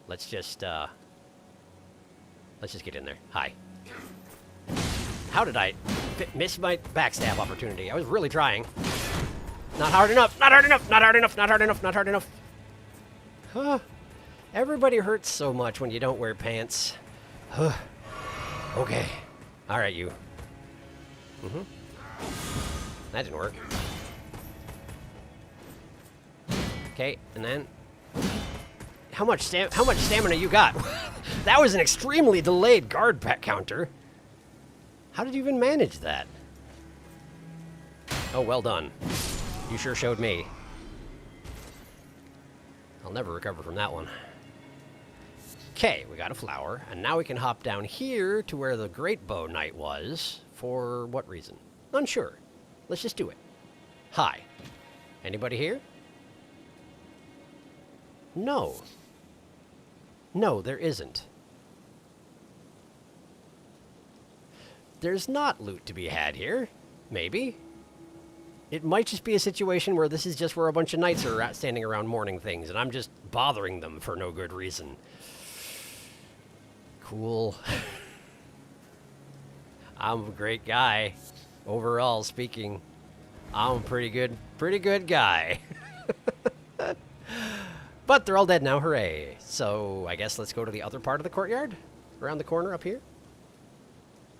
Let's just get in there. Hi. How did I miss my backstab opportunity? I was really trying. Not hard enough, not hard enough, not hard enough, not hard enough, not hard enough. Huh. Everybody hurts so much when you don't wear pants. Huh. Okay. All right, you. That didn't work. Okay, and then... How much stamina you got? That was an extremely delayed guard pack counter. How did you even manage that? Oh, well done. You sure showed me. I'll never recover from that one. Okay, we got a flower, and now we can hop down here to where the Great Bow Knight was. For what reason? Unsure. Let's just do it. Hi. Anybody here? No. No, there isn't. There's not loot to be had here. Maybe. It might just be a situation where this is just where a bunch of knights are standing around mourning things, and I'm just bothering them for no good reason. Cool. I'm a great guy. Overall speaking, I'm a pretty good guy. But they're all dead now, hooray. So I guess let's go to the other part of the courtyard? Around the corner up here?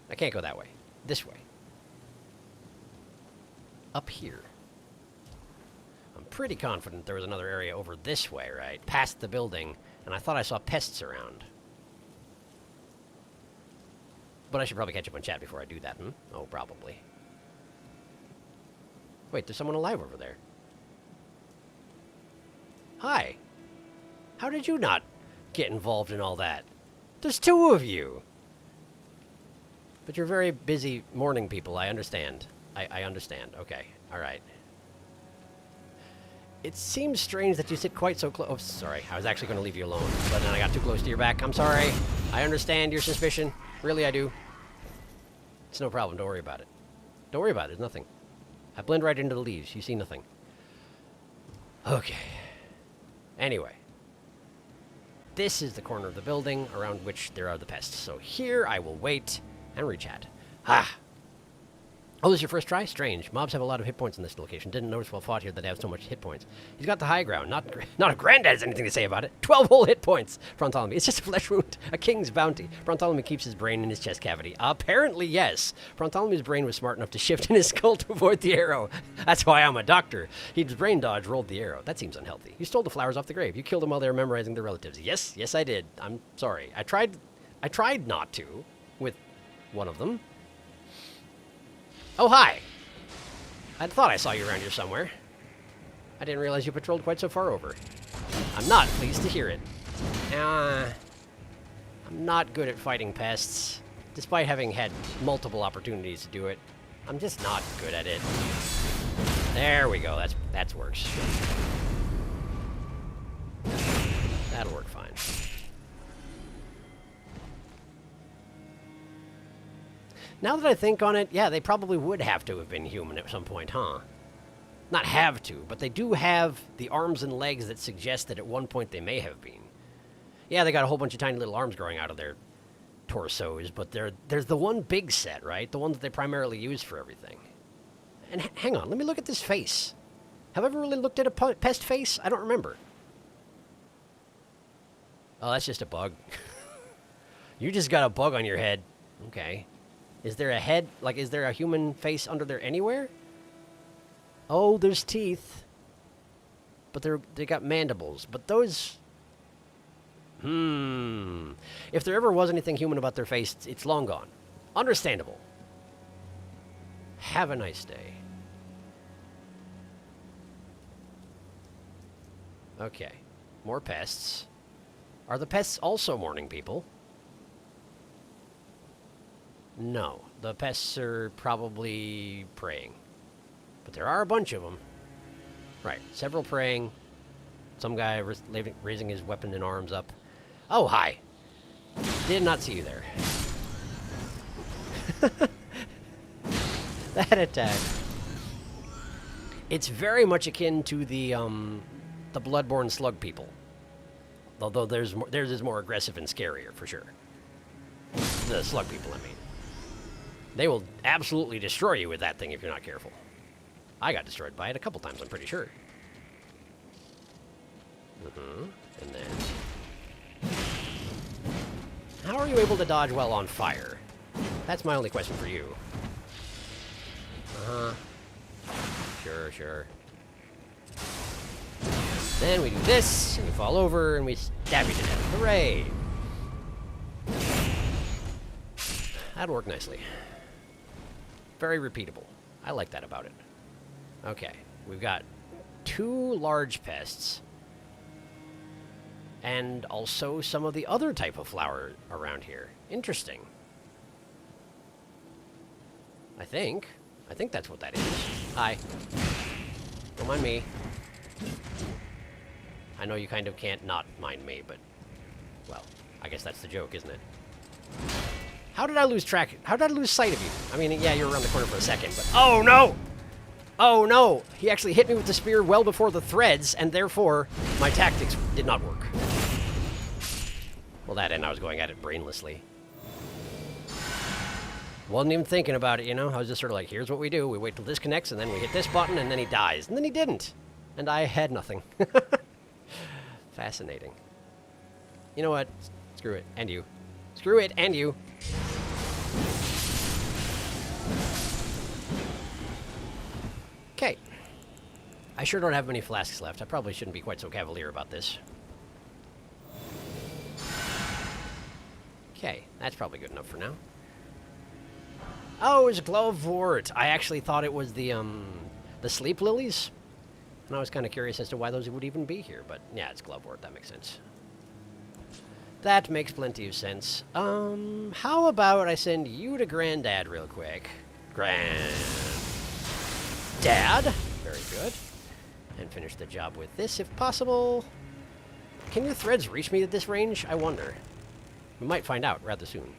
I can't go that way. This way. Up here. I'm pretty confident there was another area over this way, right? Past the building, and I thought I saw pests around. But I should probably catch up on chat before I do that, hmm? Oh, probably. Wait, there's someone alive over there. Hi. How did you not get involved in all that? There's two of you. But you're very busy mourning people, I understand. I understand. Okay. All right. It seems strange that you sit quite so close. Oh, sorry. I was actually going to leave you alone, but then I got too close to your back. I'm sorry. I understand your suspicion. Really, I do. It's no problem. Don't worry about it. Don't worry about it. There's nothing. I blend right into the leaves. You see nothing. Okay. Anyway. This is the corner of the building around which there are the pests. So here I will wait and rechat. Ah. Oh, this is your first try? Strange. Mobs have a lot of hit points in this location. Didn't notice while fought here that they have so much hit points. He's got the high ground. Not if Granddad has anything to say about it. 12 whole hit points, Frontolemy. It's just a flesh wound. A king's bounty. Frontolemy keeps his brain in his chest cavity. Apparently, yes. Frontolemy's brain was smart enough to shift in his skull to avoid the arrow. That's why I'm a doctor. His brain dodge rolled the arrow. That seems unhealthy. You stole the flowers off the grave. You killed them while they were memorizing their relatives. Yes, I did. I'm sorry. I tried not to with one of them. Oh, hi. I thought I saw you around here somewhere. I didn't realize you patrolled quite so far over. I'm not pleased to hear it. I'm not good at fighting pests, despite having had multiple opportunities to do it. I'm just not good at it. There we go. That works. That'll work fine. Now that I think on it, yeah, they probably would have to have been human at some point, huh? Not have to, but they do have the arms and legs that suggest that at one point they may have been. Yeah, they got a whole bunch of tiny little arms growing out of their torsos, but there's the one big set, right? The one that they primarily use for everything. And hang on, let me look at this face. Have I ever really looked at a pest face? I don't remember. Oh, that's just a bug. You just got a bug on your head. Okay. Is there a head? Like, is there a human face under there anywhere? Oh, there's teeth. But they got mandibles. But those... If there ever was anything human about their face, it's long gone. Understandable. Have a nice day. Okay. More pests. Are the pests also morning people? No, the pests are probably praying. But there are a bunch of them. Right, several praying. Some guy raising his weapon and arms up. Oh, hi. Did not see you there. That attack. It's very much akin to the bloodborne slug people. Although theirs is more aggressive and scarier, for sure. The slug people, I mean. They will absolutely destroy you with that thing if you're not careful. I got destroyed by it a couple times, I'm pretty sure. And then... How are you able to dodge while on fire? That's my only question for you. Sure. Then we do this, and you fall over, and we stab you to death. Hooray! That'll work nicely. Very repeatable. I like that about it. Okay, we've got 2 large pests. And also some of the other type of flower around here. Interesting. I think that's what that is. Hi. Don't mind me. I know you kind of can't not mind me, but... Well, I guess that's the joke, isn't it? How did I lose track? How did I lose sight of you? I mean, yeah, you were around the corner for a second, but... Oh, no! Oh, no! He actually hit me with the spear well before the threads, and therefore, my tactics did not work. Well, that and I was going at it brainlessly. Wasn't even thinking about it, you know? I was just sort of like, here's what we do. We wait till this connects, and then we hit this button, and then he dies. And then he didn't. And I had nothing. Fascinating. You know what? Screw it. And you. Screw it, and you. Okay. I sure don't have many flasks left. I probably shouldn't be quite so cavalier about this. Okay, that's probably good enough for now. Oh, it's Glovewort. I actually thought it was the sleep lilies. And I was kind of curious as to why those would even be here, but yeah, it's Glovewort. That makes sense. That makes plenty of sense. How about I send you to Granddad real quick? Granddad. Very good. And finish the job with this if possible. Can your threads reach me at this range? I wonder. We might find out rather soon.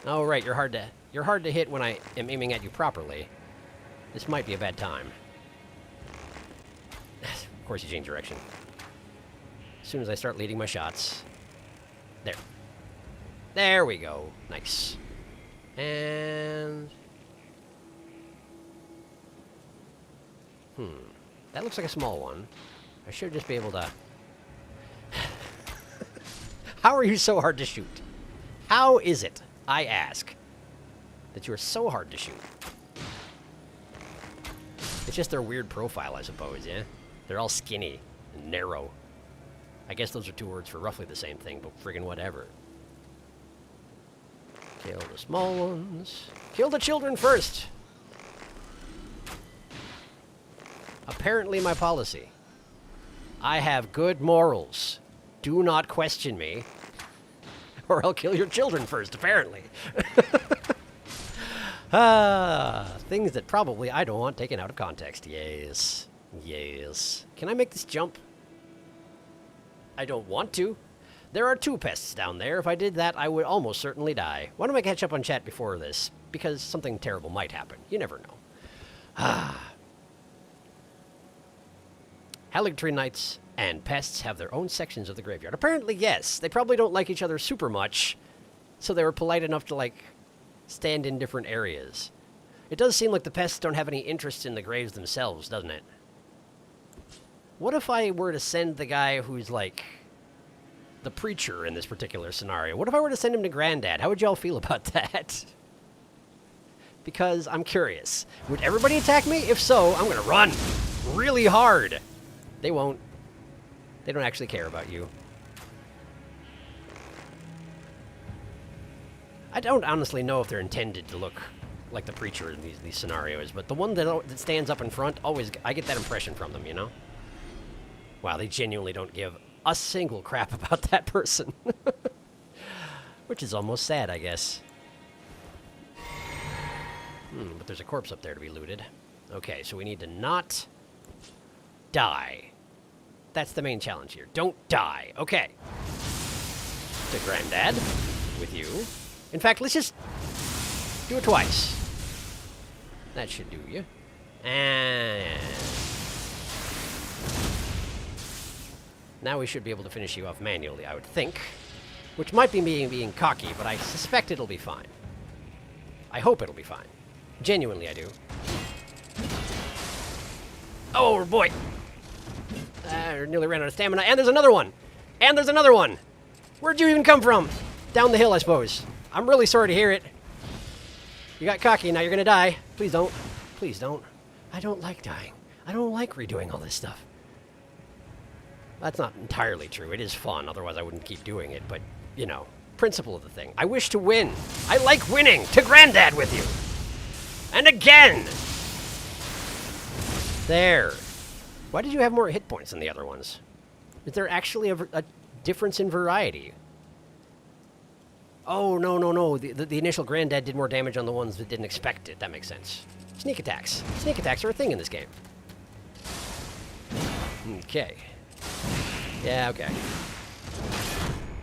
Oh, right, you're hard to hit when I am aiming at you properly. This might be a bad time. Of course you change direction. As soon as I start leading my shots. There. There we go. Nice. And... That looks like a small one. I should just be able to... How are you so hard to shoot? How is it, I ask, that you are so hard to shoot? It's just their weird profile, I suppose, yeah? They're all skinny and narrow. I guess those are two words for roughly the same thing, but friggin' whatever. Kill the small ones. Kill the children first! Apparently my policy. I have good morals. Do not question me, or I'll kill your children first, apparently. Things that probably I don't want taken out of context. Yes. Yes. Can I make this jump? I don't want to. There are 2 pests down there. If I did that, I would almost certainly die. Why don't I catch up on chat before this? Because something terrible might happen. You never know. Haligtree Knights and pests have their own sections of the graveyard. Apparently, yes. They probably don't like each other super much, so they were polite enough to, like, stand in different areas. It does seem like the pests don't have any interest in the graves themselves, doesn't it? What if I were to send the guy who's, like, the preacher in this particular scenario? What if I were to send him to Granddad? How would y'all feel about that? Because I'm curious. Would everybody attack me? If so, I'm going to run really hard. They won't. They don't actually care about you. I don't honestly know if they're intended to look like the preacher in these scenarios, but the one that stands up in front, always, I get that impression from them, you know? Wow, they genuinely don't give a single crap about that person. Which is almost sad, I guess. But there's a corpse up there to be looted. Okay, so we need to not die. That's the main challenge here. Don't die. Okay. To Granddad with you. In fact, let's just do it twice. That should do you. And now we should be able to finish you off manually, I would think. Which might be me being cocky, but I suspect it'll be fine. I hope it'll be fine. Genuinely, I do. Oh, boy. I nearly ran out of stamina. And there's another one. And there's another one. Where'd you even come from? Down the hill, I suppose. I'm really sorry to hear it. You got cocky, now you're gonna die. Please don't. Please don't. I don't like dying. I don't like redoing all this stuff. That's not entirely true. It is fun, otherwise I wouldn't keep doing it, but, you know, principle of the thing. I wish to win. I like winning. To Granddad with you. And again! There. Why did you have more hit points than the other ones? Is there actually a difference in variety? Oh, no, no, no. The initial Granddad did more damage on the ones that didn't expect it. That makes sense. Sneak attacks. Sneak attacks are a thing in this game. Okay. Yeah, okay.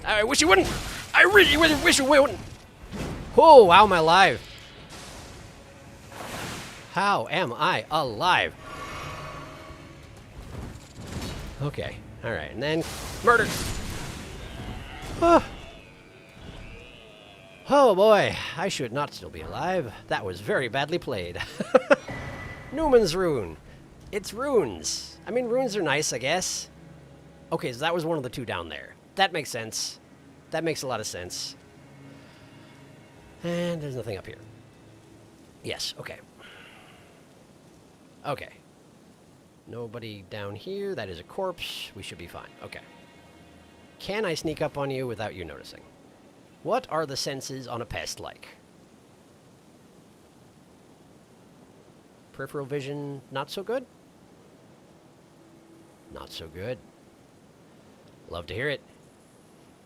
I wish you wouldn't! I really wish you wouldn't! Oh, how am I alive? How am I alive? Okay, alright, and then murder! Oh boy, I should not still be alive. That was very badly played. Newman's Rune. It's runes. I mean, runes are nice, I guess. Okay, so that was one of the 2 down there. That makes sense. That makes a lot of sense. And there's nothing up here. Yes, okay. Okay. Nobody down here. That is a corpse. We should be fine. Okay. Can I sneak up on you without you noticing? What are the senses on a pest like? Peripheral vision, not so good? Not so good. Love to hear it.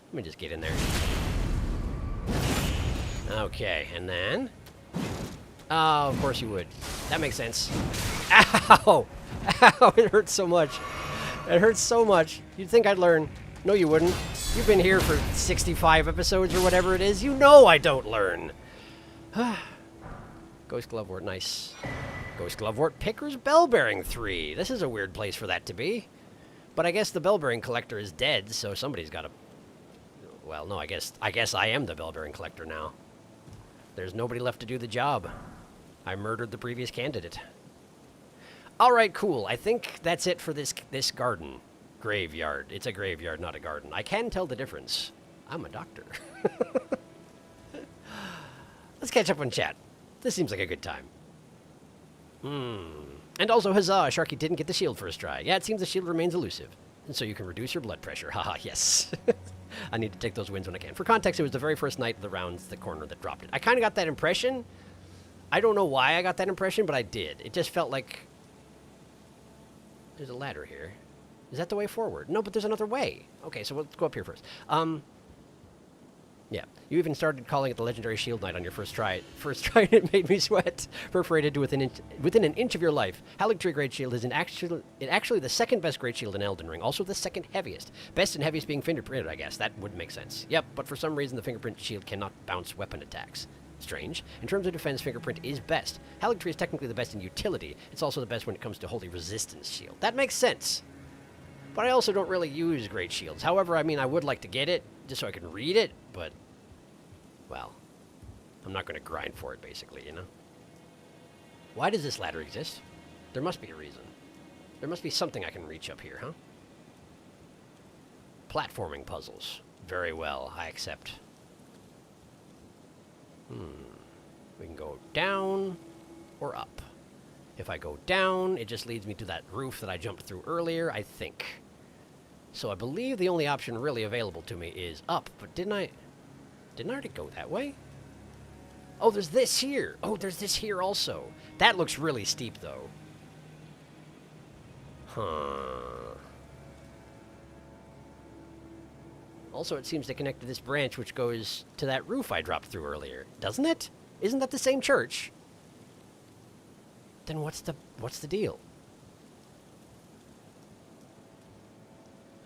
Let me just get in there. Okay, and then... Oh, of course you would. That makes sense. Ow! Ow, it hurts so much. It hurts so much. You'd think I'd learn. No, you wouldn't. You've been here for 65 episodes or whatever it is. You know I don't learn. Ghost Glovewort, nice. Ghost Glovewort, Picker's Bell-Bearing 3. This is a weird place for that to be. But I guess the Bell-Bearing Collector is dead, so somebody's got to... Well, no, I guess I am the Bell-Bearing Collector now. There's nobody left to do the job. I murdered the previous candidate. All right, cool. I think that's it for this garden. Graveyard. It's a graveyard, not a garden. I can tell the difference. I'm a doctor. Let's catch up on chat. This seems like a good time. And also, huzzah, Sharky didn't get the shield first try. Yeah, it seems the shield remains elusive. And so you can reduce your blood pressure. Haha, yes. I need to take those wins when I can. For context, it was the very first night of the rounds, the corner that dropped it. I kind of got that impression. I don't know why I got that impression, but I did. It just felt like... There's a ladder here. Is that the way forward? No, but there's another way. Okay, so let's go up here first. Yeah. You even started calling it the Legendary Shield Knight on your first try. First try, it made me sweat. Perforated to within an inch of your life. Haligtree Great Shield is actually the second best Great Shield in Elden Ring. Also the second heaviest. Best and heaviest being fingerprinted, I guess. That would make sense. Yep, but for some reason the fingerprint shield cannot bounce weapon attacks. Strange. In terms of defense, fingerprint is best. Haligtree is technically the best in utility. It's also the best when it comes to holy resistance shield. That makes sense. But I also don't really use Great Shields. However, I mean, I would like to get it, just so I can read it, but... Well, I'm not going to grind for it, basically, you know? Why does this ladder exist? There must be a reason. There must be something I can reach up here, huh? Platforming puzzles. Very well, I accept. We can go down or up. If I go down, it just leads me to that roof that I jumped through earlier, I think. So I believe the only option really available to me is up, but didn't I already go that way? Oh, there's this here. Oh, there's this here also. That looks really steep, though. Huh. Also, it seems to connect to this branch which goes to that roof I dropped through earlier. Doesn't it? Isn't that the same church? Then what's the deal?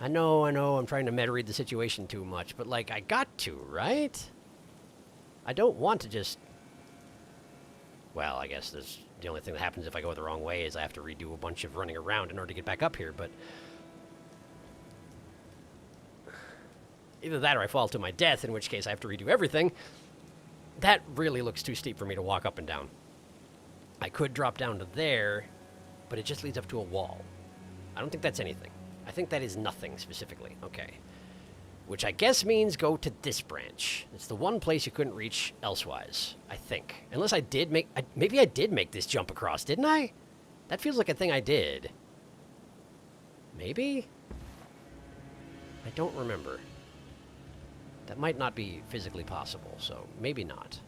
I know, I'm trying to meta-read the situation too much, but, like, I got to, right? I don't want to just... Well, I guess the only thing that happens if I go the wrong way is I have to redo a bunch of running around in order to get back up here, but... Either that or I fall to my death, in which case I have to redo everything. That really looks too steep for me to walk up and down. I could drop down to there, but it just leads up to a wall. I don't think that's anything. I think that is nothing specifically. Okay. Which I guess means go to this branch. It's the one place you couldn't reach elsewise, I think. Unless I did make... maybe I did make this jump across, didn't I? That feels like a thing I did. Maybe? I don't remember. That might not be physically possible, so maybe not.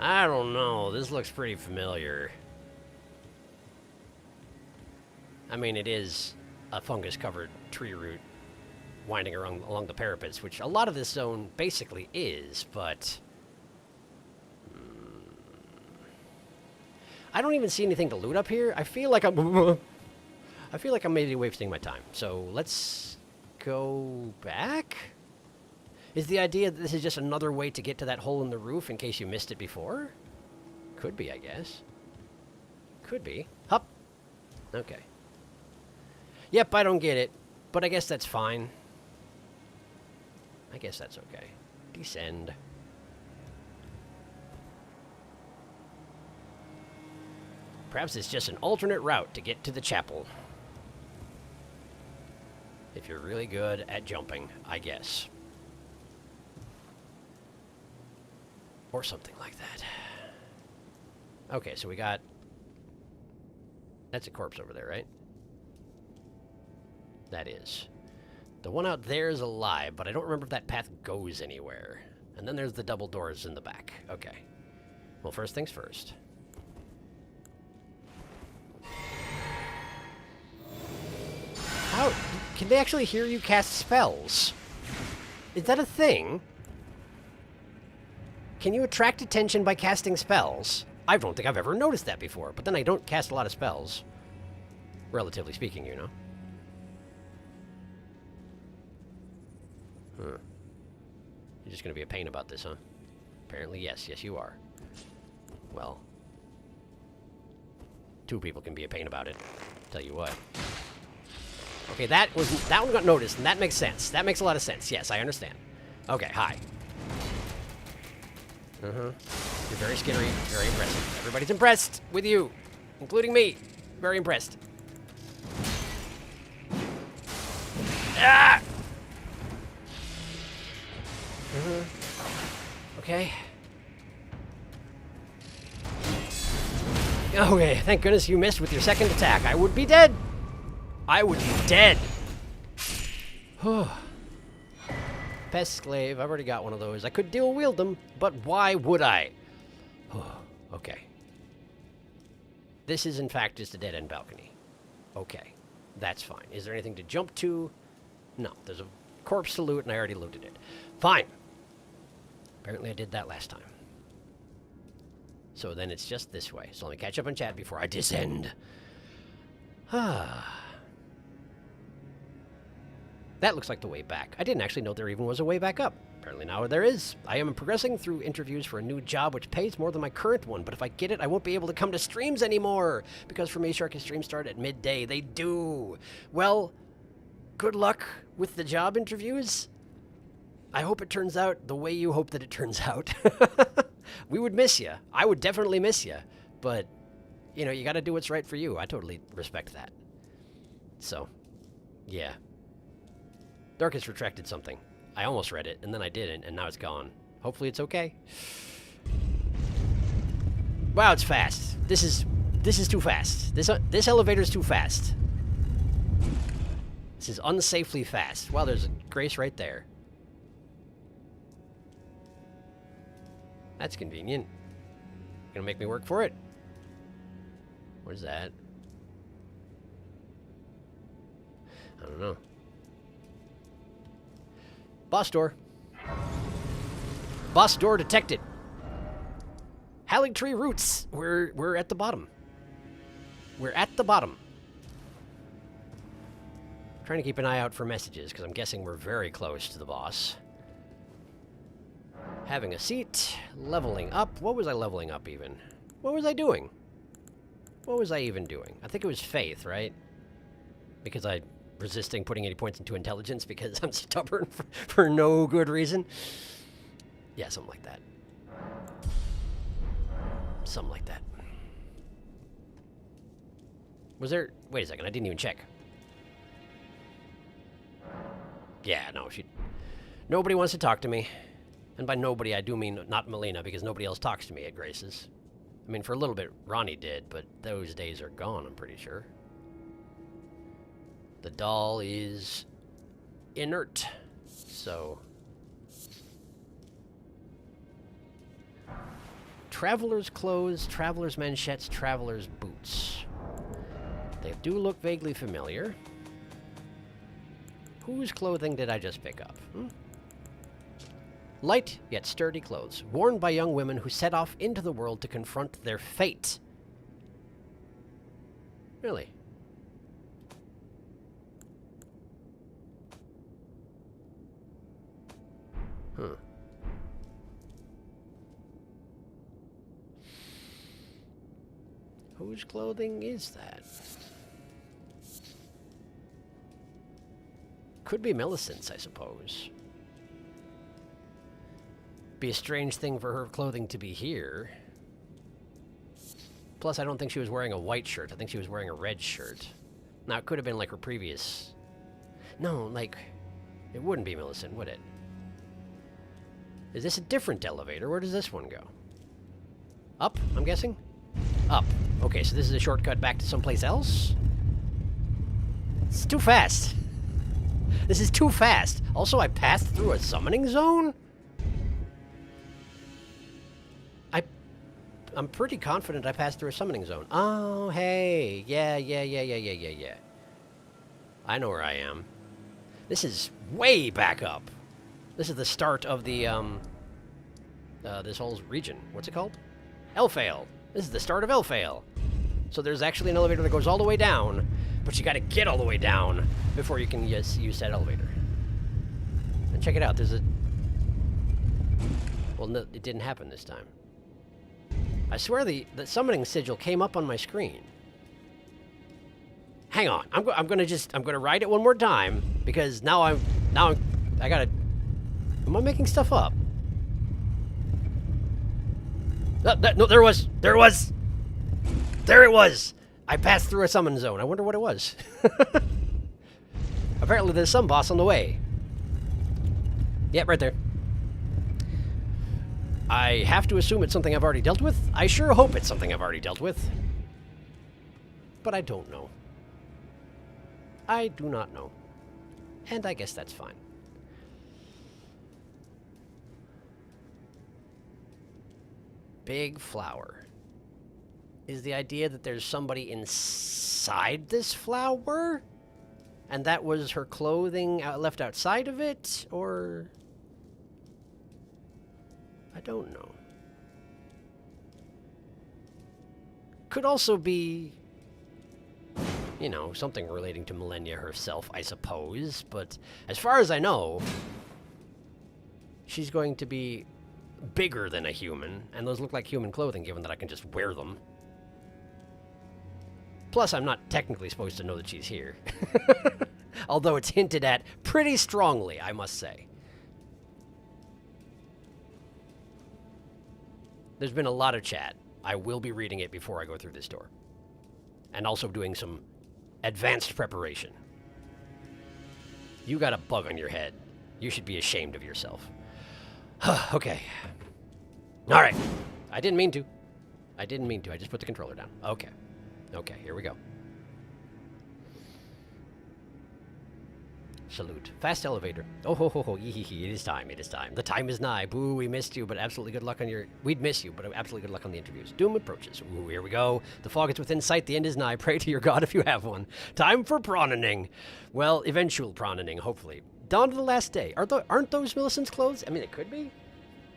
I don't know. This looks pretty familiar. I mean, it is a fungus-covered tree root winding along the parapets, which a lot of this zone basically is, but... I don't even see anything to loot up here. I feel like I'm maybe wasting my time. So let's go back? Is the idea that this is just another way to get to that hole in the roof in case you missed it before? Could be, I guess. Could be. Hup. Okay. Yep, I don't get it. But I guess that's fine. I guess that's okay. Descend. Perhaps it's just an alternate route to get to the chapel. If you're really good at jumping, I guess. Or something like that. Okay, so we got... That's a corpse over there, right? That is. The one out there is alive, but I don't remember if that path goes anywhere. And then there's the double doors in the back. Okay. Well, first things first. How... Can they actually hear you cast spells? Is that a thing? Can you attract attention by casting spells? I don't think I've ever noticed that before, but then I don't cast a lot of spells. Relatively speaking, you know. Huh. You're just gonna be a pain about this, huh? Apparently, yes. Yes, you are. Well. 2 people can be a pain about it. Tell you what. Okay, that one got noticed, and that makes sense. That makes a lot of sense. Yes, I understand. Okay, hi. You're very scary, very impressive. Everybody's impressed with you, including me. Very impressed. Ah! Okay. Okay, thank goodness you missed with your second attack. I would be dead. I would be dead. Pest Glaive, I've already got one of those. I could dual wield them, but why would I? Okay. This is, in fact, just a dead-end balcony. Okay, that's fine. Is there anything to jump to? No, there's a corpse to loot, and I already looted it. Fine. Apparently I did that last time. So then it's just this way. So let me catch up on chat before I descend. That looks like the way back. I didn't actually know there even was a way back up. Apparently now there is. I am progressing through interviews for a new job which pays more than my current one, but if I get it, I won't be able to come to streams anymore. Because for me, Sharky streams start at midday. They do. Well, good luck with the job interviews. I hope it turns out the way you hope that it turns out. We would miss you. I would definitely miss you. But, you know, you got to do what's right for you. I totally respect that. So, yeah. Darkus retracted something. I almost read it, and then I didn't, and now it's gone. Hopefully it's okay. Wow, it's fast. This is too fast. This elevator's too fast. This is unsafely fast. Wow, there's a Grace right there. That's convenient. Gonna make me work for it? What is that? I don't know. Boss door. Boss door detected. Haligtree roots. We're at the bottom. We're at the bottom. Trying to keep an eye out for messages, because I'm guessing we're very close to the boss. Having a seat. Leveling up. What was I leveling up even? What was I doing? What was I even doing? I think it was faith, right? Because I resisting putting any points into intelligence because I'm stubborn for no good reason. Yeah, something like that. Something like that. Was there... Wait a second, I didn't even check. Yeah, no, nobody wants to talk to me. And by nobody, I do mean not Melina, because nobody else talks to me at Grace's. I mean, for a little bit, Ronnie did, but those days are gone, I'm pretty sure. The doll is inert, so... Traveler's clothes, traveler's manchettes, traveler's boots. They do look vaguely familiar. Whose clothing did I just pick up? Light, yet sturdy clothes, worn by young women who set off into the world to confront their fate. Really? Huh. Whose clothing is that? Could be Millicent's, I suppose. Be a strange thing for her clothing to be here. Plus, I don't think she was wearing a white shirt. I think she was wearing a red shirt. Now, it could have been like her previous... No, like... It wouldn't be Millicent, would it? Is this a different elevator? Where does this one go? Up, I'm guessing? Up. Okay, so this is a shortcut back to someplace else? It's too fast. This is too fast. Also, I passed through a summoning zone? I'm pretty confident I passed through a summoning zone. Oh, hey. Yeah. I know where I am. This is way back up. This is the start of the, this whole region. What's it called? Elfale. This is the start of Elfale. So there's actually an elevator that goes all the way down, but you gotta get all the way down before you can use that elevator. And check it out, there's a... Well, no, it didn't happen this time. I swear the summoning sigil came up on my screen. Hang on. I'm gonna write it one more time because I gotta. Am I making stuff up? No, there it was. I passed through a summon zone. I wonder what it was. Apparently, there's some boss on the way. Yep, right there. I have to assume it's something I've already dealt with. I sure hope it's something I've already dealt with. But I don't know. I do not know. And I guess that's fine. Big flower. Is the idea that there's somebody inside this flower? And that was her clothing left outside of it? Or... I don't know. Could also be, you know, something relating to Millennia herself, I suppose. But as far as I know, she's going to be bigger than a human. And those look like human clothing, given that I can just wear them. Plus, I'm not technically supposed to know that she's here. Although it's hinted at pretty strongly, I must say. There's been a lot of chat. I will be reading it before I go through this door. And also doing some advanced preparation. You got a bug on your head. You should be ashamed of yourself. Okay. Alright. I didn't mean to. I just put the controller down. Okay. Okay, here we go. Salute. Fast elevator. Oh ho ho ho, it is time, it is time. The time is nigh. Boo, we missed you, but absolutely good luck on your... We'd miss you, but absolutely good luck on the interviews. Doom approaches. Ooh, here we go. The fog is within sight, the end is nigh. Pray to your god if you have one. Time for pronaning. Well, eventual pronaning, hopefully. Dawn of the last day. Aren't those Millicent's clothes? I mean, it could be.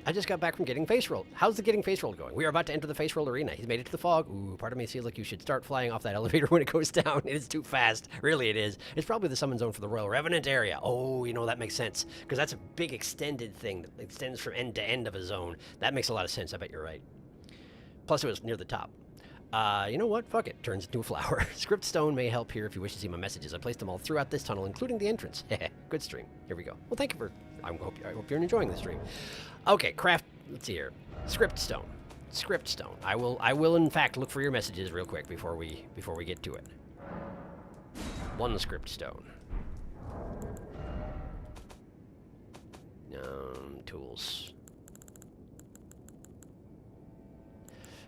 I just got back from getting Facerolled. How's the getting Facerolled going? We are about to enter the Facerolled arena. He's made it to the fog. Ooh, part of me feels like you should start flying off that elevator when it goes down. It is too fast. Really, it is. It's probably the summon zone for the Royal Revenant area. Oh, you know, that makes sense. Because that's a big extended thing that extends from end to end of a zone. That makes a lot of sense. I bet you're right. Plus, it was near the top. You know what? Fuck it. Turns into a flower. Script stone may help here if you wish to see my messages. I placed them all throughout this tunnel, including the entrance. Good stream. Here we go. Well, thank you for... I hope you're enjoying the stream. Okay, craft... Let's see here. Script stone. Script stone. I will in fact look for your messages real quick before we get to it. One script stone. Tools.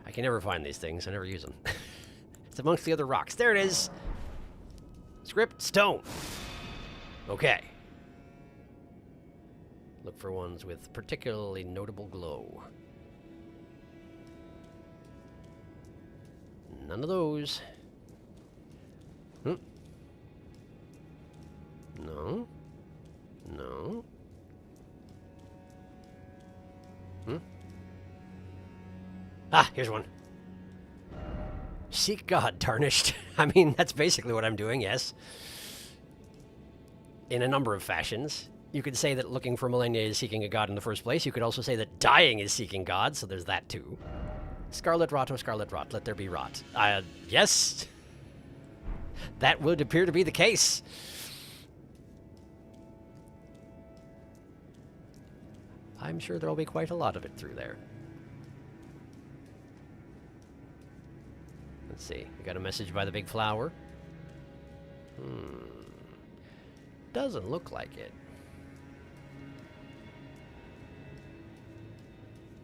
I can never find these things. I never use them. It's amongst the other rocks. There it is. Script stone. Okay. Look for ones with particularly notable glow. None of those. No. No. Ah, here's one. Seek God, tarnished. I mean, that's basically what I'm doing, yes. In a number of fashions. You could say that looking for Millennia is seeking a god in the first place. You could also say that dying is seeking God, so there's that too. Scarlet rot, oh scarlet rot, let there be rot. Yes. That would appear to be the case. I'm sure there'll be quite a lot of it through there. Let's see. We got a message by the big flower. Doesn't look like it.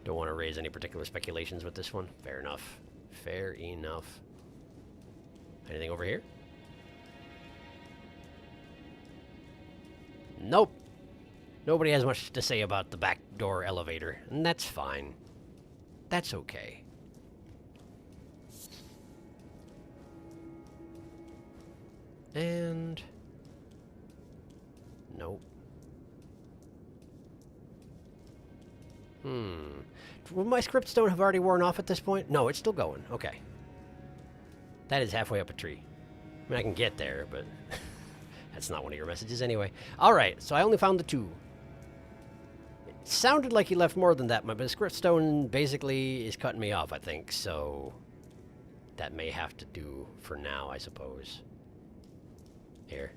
Don't want to raise any particular speculations with this one. Fair enough. Fair enough. Anything over here? Nope. Nobody has much to say about the back door elevator, and that's fine. That's okay. And... nope. Will my script stone have already worn off at this point? No, it's still going. Okay. That is halfway up a tree. I mean, I can get there, but... that's not one of your messages anyway. Alright, so I only found the two. It sounded like he left more than that, but the script stone basically is cutting me off, I think, so... that may have to do for now, I suppose. Here.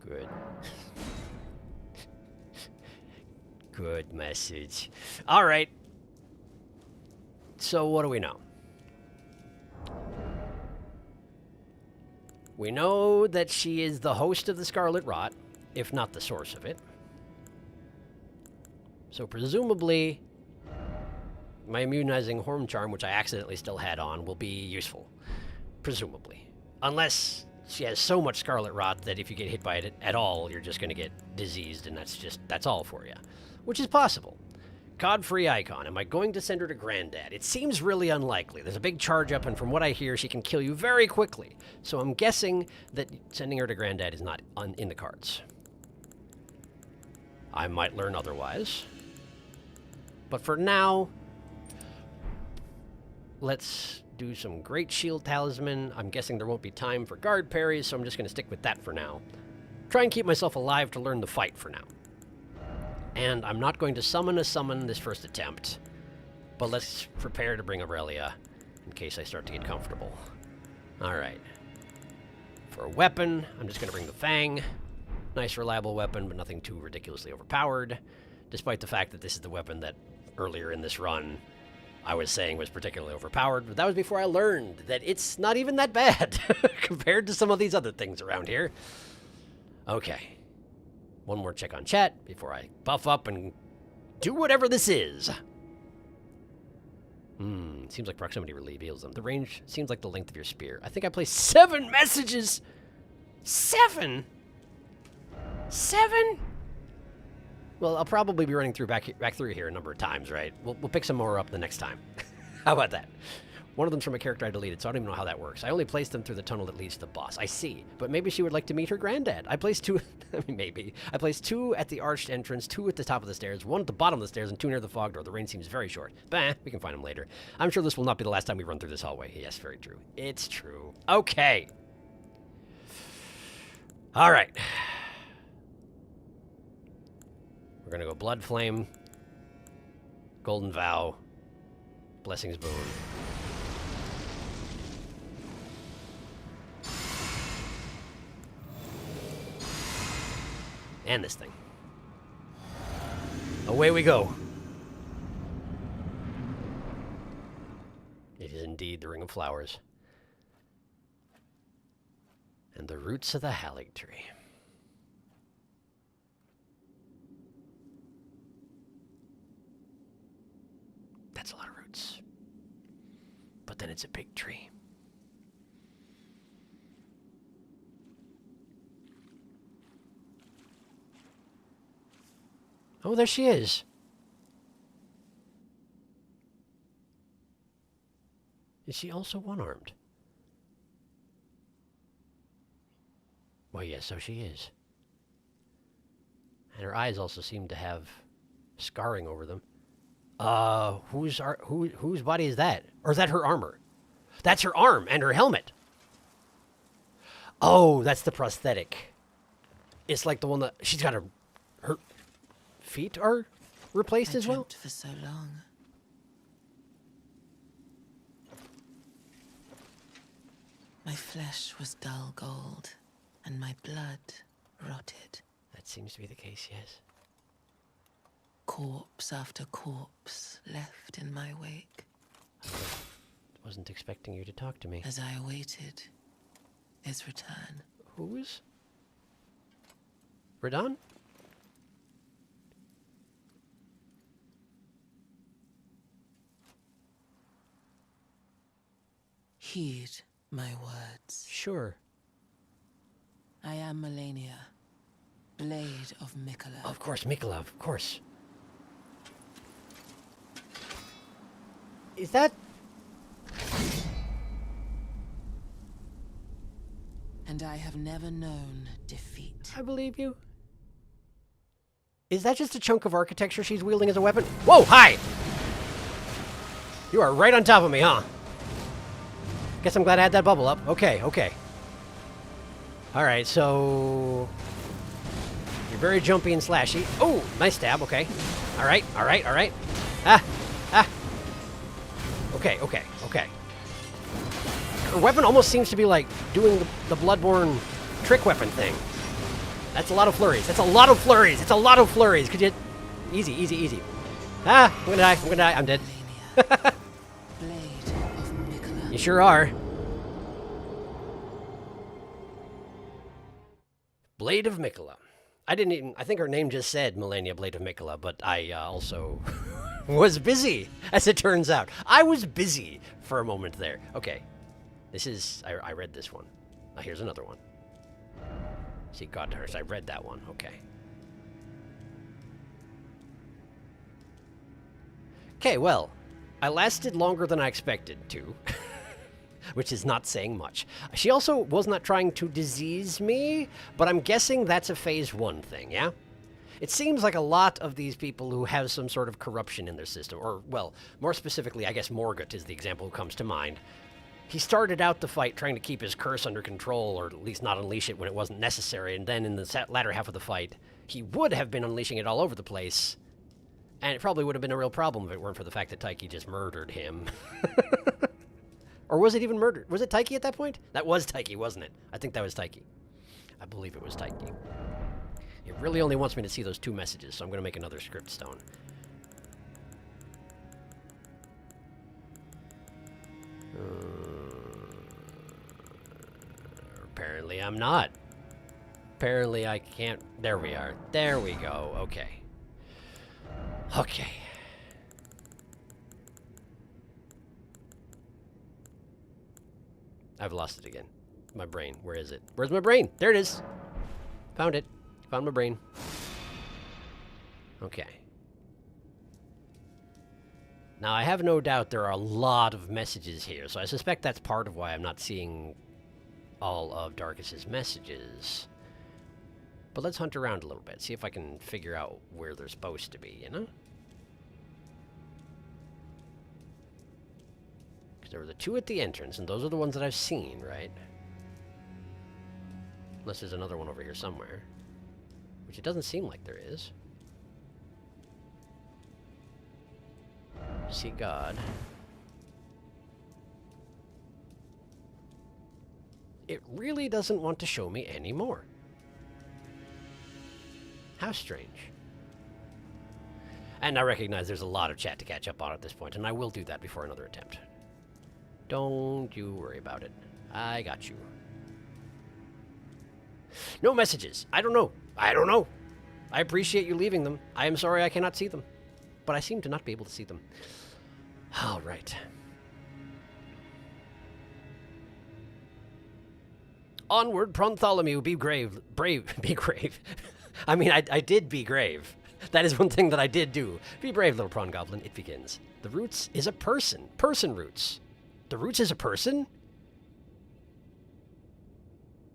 Good. Good message. All right. So what do we know? We know that she is the host of the Scarlet Rot, if not the source of it. So presumably, my immunizing Horn Charm, which I accidentally still had on, will be useful. Presumably. Unless she has so much Scarlet Rot that if you get hit by it at all, you're just going to get diseased, and that's all for you. Which is possible. Cod-free icon. Am I going to send her to Granddad? It seems really unlikely. There's a big charge up, and from what I hear, she can kill you very quickly. So I'm guessing that sending her to Granddad is not in the cards. I might learn otherwise. But for now, let's do some Great Shield Talisman. I'm guessing there won't be time for guard parries, so I'm just going to stick with that for now. Try and keep myself alive to learn the fight for now. And I'm not going to summon this first attempt, but let's prepare to bring Aurelia in case I start to get comfortable. Alright. For a weapon, I'm just going to bring the Fang. Nice, reliable weapon, but nothing too ridiculously overpowered, despite the fact that this is the weapon that earlier in this run I was saying was particularly overpowered, but that was before I learned that it's not even that bad compared to some of these other things around here. Okay. One more check on chat before I buff up and do whatever this is. Seems like proximity reveals them. The range seems like the length of your spear. I think I placed 7 messages. 7? 7? Well, I'll probably be running back through here a number of times, right? We'll pick some more up the next time. How about that? One of them's from a character I deleted, so I don't even know how that works. I only placed them through the tunnel that leads to the boss. I see. But maybe she would like to meet her granddad. I placed 2... I mean, maybe. I placed 2 at the arched entrance, 2 at the top of the stairs, 1 at the bottom of the stairs, and 2 near the fog door. The range seems very short. Bah, we can find them later. I'm sure this will not be the last time we run through this hallway. Yes, very true. It's true. Okay. All right. We're going to go Blood Flame, Golden Vow, Blessing's Boon. And this thing. Away we go. It is indeed the Ring of Flowers. And the roots of the Halig Tree. That's a lot of roots. But then it's a big tree. Oh, there she is. Is she also one-armed? Well, yes, so she is. And her eyes also seem to have scarring over them. Whose body is that? Or is that her armor? That's her arm and her helmet. Oh, that's the prosthetic. It's like the one that she's got her feet are replaced as well. For so long. My flesh was dull gold, and my blood rotted. That seems to be the case, yes. Corpse after corpse left in my wake. I wasn't expecting you to talk to me. As I awaited his return. Who's? Radon? Heed my words. Sure. I am Melania, Blade of MacLeod. Of course, MacLeod, of course. Is that... And I have never known defeat. I believe you. Is that just a chunk of architecture she's wielding as a weapon? Whoa, hi! You are right on top of me, huh? Guess I'm glad I had that bubble up. Okay, okay. Alright, so... You're very jumpy and slashy. Oh, nice stab, okay. Alright, alright, alright. Ah, ah. Okay, okay, okay. Her weapon almost seems to be like doing the Bloodborne trick weapon thing. That's a lot of flurries. That's a lot of flurries. It's a lot of flurries. Could you... Easy, easy, easy. Ah, I'm gonna die. I'm gonna die. I'm dead. Blade of MacLeod. You sure are. Blade of MacLeod. I didn't even... I think her name just said Malenia Blade of MacLeod, but I also was busy, as it turns out. I was busy for a moment there. Okay. This is... I read this one. Here's another one. See, God knows, I read that one. Okay. Okay, well, I lasted longer than I expected to, which is not saying much. She also was not trying to disease me, but I'm guessing that's a phase 1 thing, yeah? It seems like a lot of these people who have some sort of corruption in their system, or, well, more specifically, I guess Morgut is the example who comes to mind. He started out the fight trying to keep his curse under control, or at least not unleash it when it wasn't necessary, and then in the latter half of the fight, he would have been unleashing it all over the place, and it probably would have been a real problem if it weren't for the fact that Taiki just murdered him. Or was it even murdered? Was it Taiki at that point? That was Taiki, wasn't it? I think that was Taiki. I believe it was Taiki. It really only wants me to see those 2 messages, so I'm going to make another script stone. Apparently I'm not. Apparently I can't... There we are. There we go. Okay. Okay. I've lost it again. My brain. Where is it? Where's my brain? There it is. Found it. Found my brain. Okay. Now, I have no doubt there are a lot of messages here, so I suspect that's part of why I'm not seeing all of Darkus's messages. But let's hunt around a little bit, see if I can figure out where they're supposed to be, you know? Because there were the 2 at the entrance, and those are the ones that I've seen, right? Unless there's another one over here somewhere. Which it doesn't seem like there is. See God. It really doesn't want to show me anymore. How strange. And I recognize there's a lot of chat to catch up on at this point, and I will do that before another attempt. Don't you worry about it. I got you. No messages. I don't know. I don't know. I appreciate you leaving them. I am sorry I cannot see them. But I seem to not be able to see them. All right. Onward, Bartholomew, be brave. Be grave. I mean, I did be grave. That is one thing that I did do. Be brave, little prawn goblin. It begins. The roots is a person. Person roots. The roots is a person?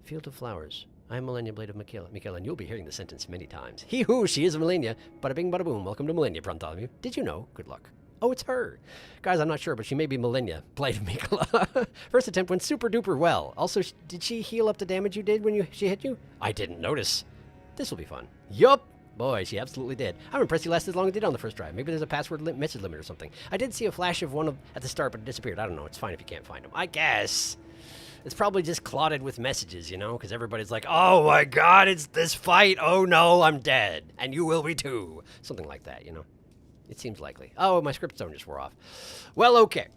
Field of flowers. I am Malenia Blade of MacLeod, and you'll be hearing the sentence many times. He who, she is a Malenia. Bada bing, bada boom. Welcome to Malenia, Bartholomew. Did you know? Good luck. Oh, it's her. Guys, I'm not sure, but she may be Malenia Blade of MacLeod. First attempt went super duper well. Also, did she heal up the damage you did when she hit you? I didn't notice. This will be fun. Yup. Boy, she absolutely did. I'm impressed you lasted as long as it did on the first try. Maybe there's a password message limit or something. I did see a flash of one at the start, but it disappeared. I don't know. It's fine if you can't find them. I guess. It's probably just clotted with messages, you know? Because everybody's like, oh my god, it's this fight. Oh no, I'm dead. And you will be too. Something like that, you know? It seems likely. Oh, my script stone just wore off. Well, okay.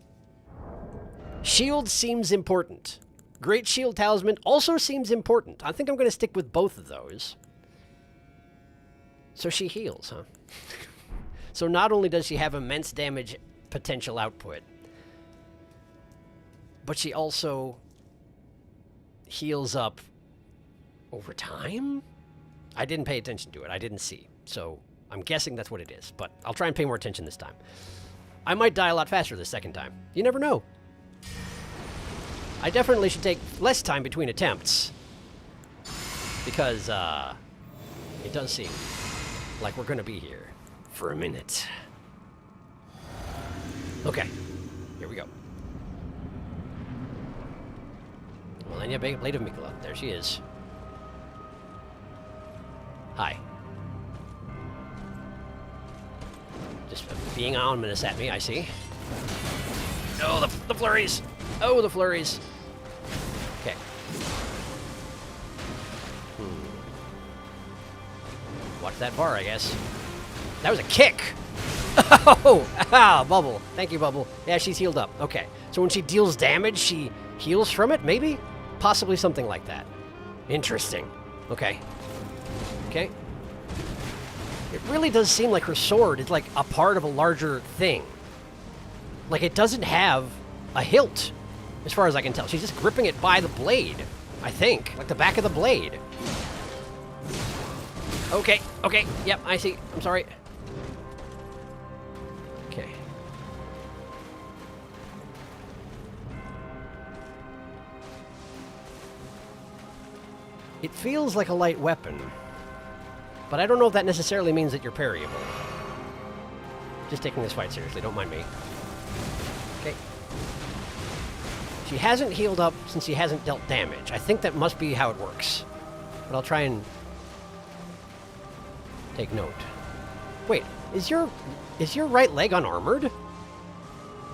Shield seems important. Great Shield Talisman also seems important. I think I'm going to stick with both of those. So she heals, huh? So not only does she have immense damage potential output, but she also heals up over time? I didn't pay attention to it. I didn't see. So I'm guessing that's what it is, but I'll try and pay more attention this time. I might die a lot faster the second time. You never know. I definitely should take less time between attempts, because it does seem like we're going to be here for a minute. Okay, here we go. Malenia Blade of MacLeod. There she is. Hi. Just being ominous at me, I see. Oh, the flurries! Oh, the flurries! Watch that bar, I guess. That was a kick! Oh! Ah, Bubble. Thank you, Bubble. Yeah, she's healed up. Okay. So when she deals damage, she heals from it, maybe? Possibly something like that. Interesting. Okay. Okay. It really does seem like her sword is like a part of a larger thing. Like it doesn't have a hilt, as far as I can tell. She's just gripping it by the blade, I think. Like the back of the blade. Okay, okay, yep, I see. I'm sorry. Okay. It feels like a light weapon, but I don't know if that necessarily means that you're parryable. Just taking this fight seriously, don't mind me. Okay. She hasn't healed up since she hasn't dealt damage. I think that must be how it works. But I'll try and take note. Wait, is your right leg unarmored?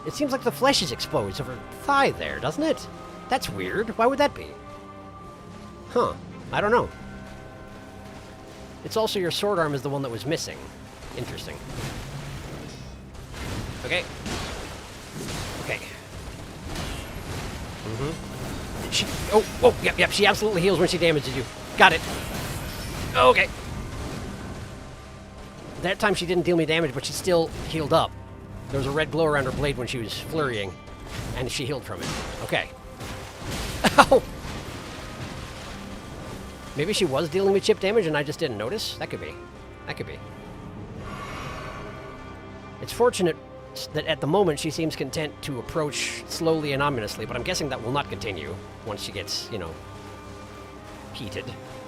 It seems like the flesh is exposed of her thigh there, doesn't it? That's weird. Why would that be? Huh. I don't know. It's also your sword arm is the one that was missing. Interesting. Okay. Okay. Mm-hmm. She... Oh, yep, she absolutely heals when she damages you. Got it. Okay. That time she didn't deal me damage, but she still healed up. There was a red glow around her blade when she was flurrying, and she healed from it. Okay. Ow! Maybe she was dealing me chip damage and I just didn't notice? That could be. That could be. It's fortunate that at the moment she seems content to approach slowly and ominously, but I'm guessing that will not continue once she gets, you know, heated.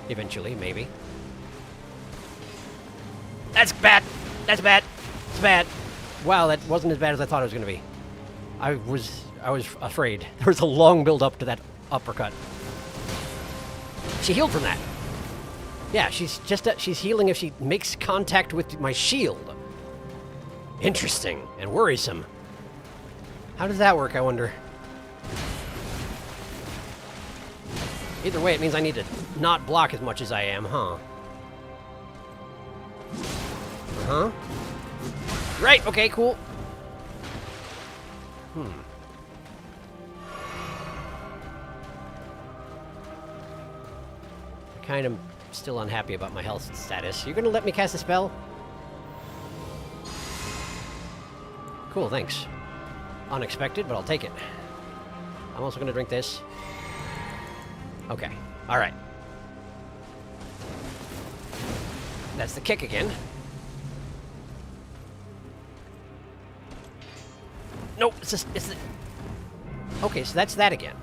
Eventually, maybe. That's bad! That's bad! It's bad! Wow, that wasn't as bad as I thought it was going to be. I was afraid. There was a long build up to that uppercut. She healed from that. Yeah, she's healing if she makes contact with my shield. Interesting and worrisome. How does that work, I wonder? Either way, it means I need to not block as much as I am, huh? Uh-huh. Right, okay, cool. Kind of still unhappy about my health status. You're gonna let me cast a spell? Cool, thanks. Unexpected, but I'll take it. I'm also gonna drink this. Okay, alright. That's the kick again. Nope, it's the... Okay, so that's that again.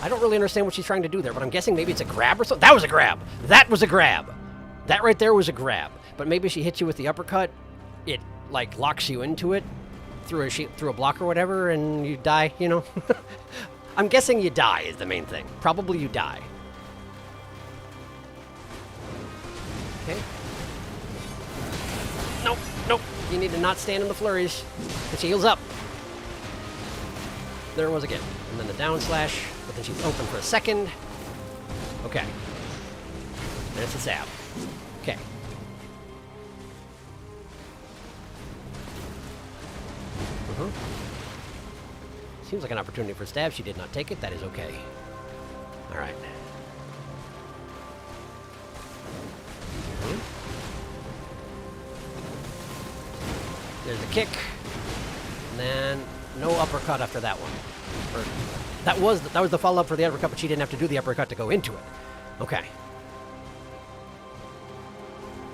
I don't really understand what she's trying to do there, but I'm guessing maybe it's a grab or something. That was a grab! That was a grab! That right there was a grab. But maybe she hits you with the uppercut, it, like, locks you into it through a block or whatever, and you die, you know? I'm guessing you die is the main thing. Probably you die. Okay. Nope, nope. You need to not stand in the flurries. And she heals up. There it was again. And then the down slash, but then she's open for a second. Okay. There's the stab. Okay. Seems like an opportunity for a stab. She did not take it. That is okay. Alright. There's a kick. And then no uppercut after that one. Or, that was the follow-up for the uppercut, but she didn't have to do the uppercut to go into it. Okay.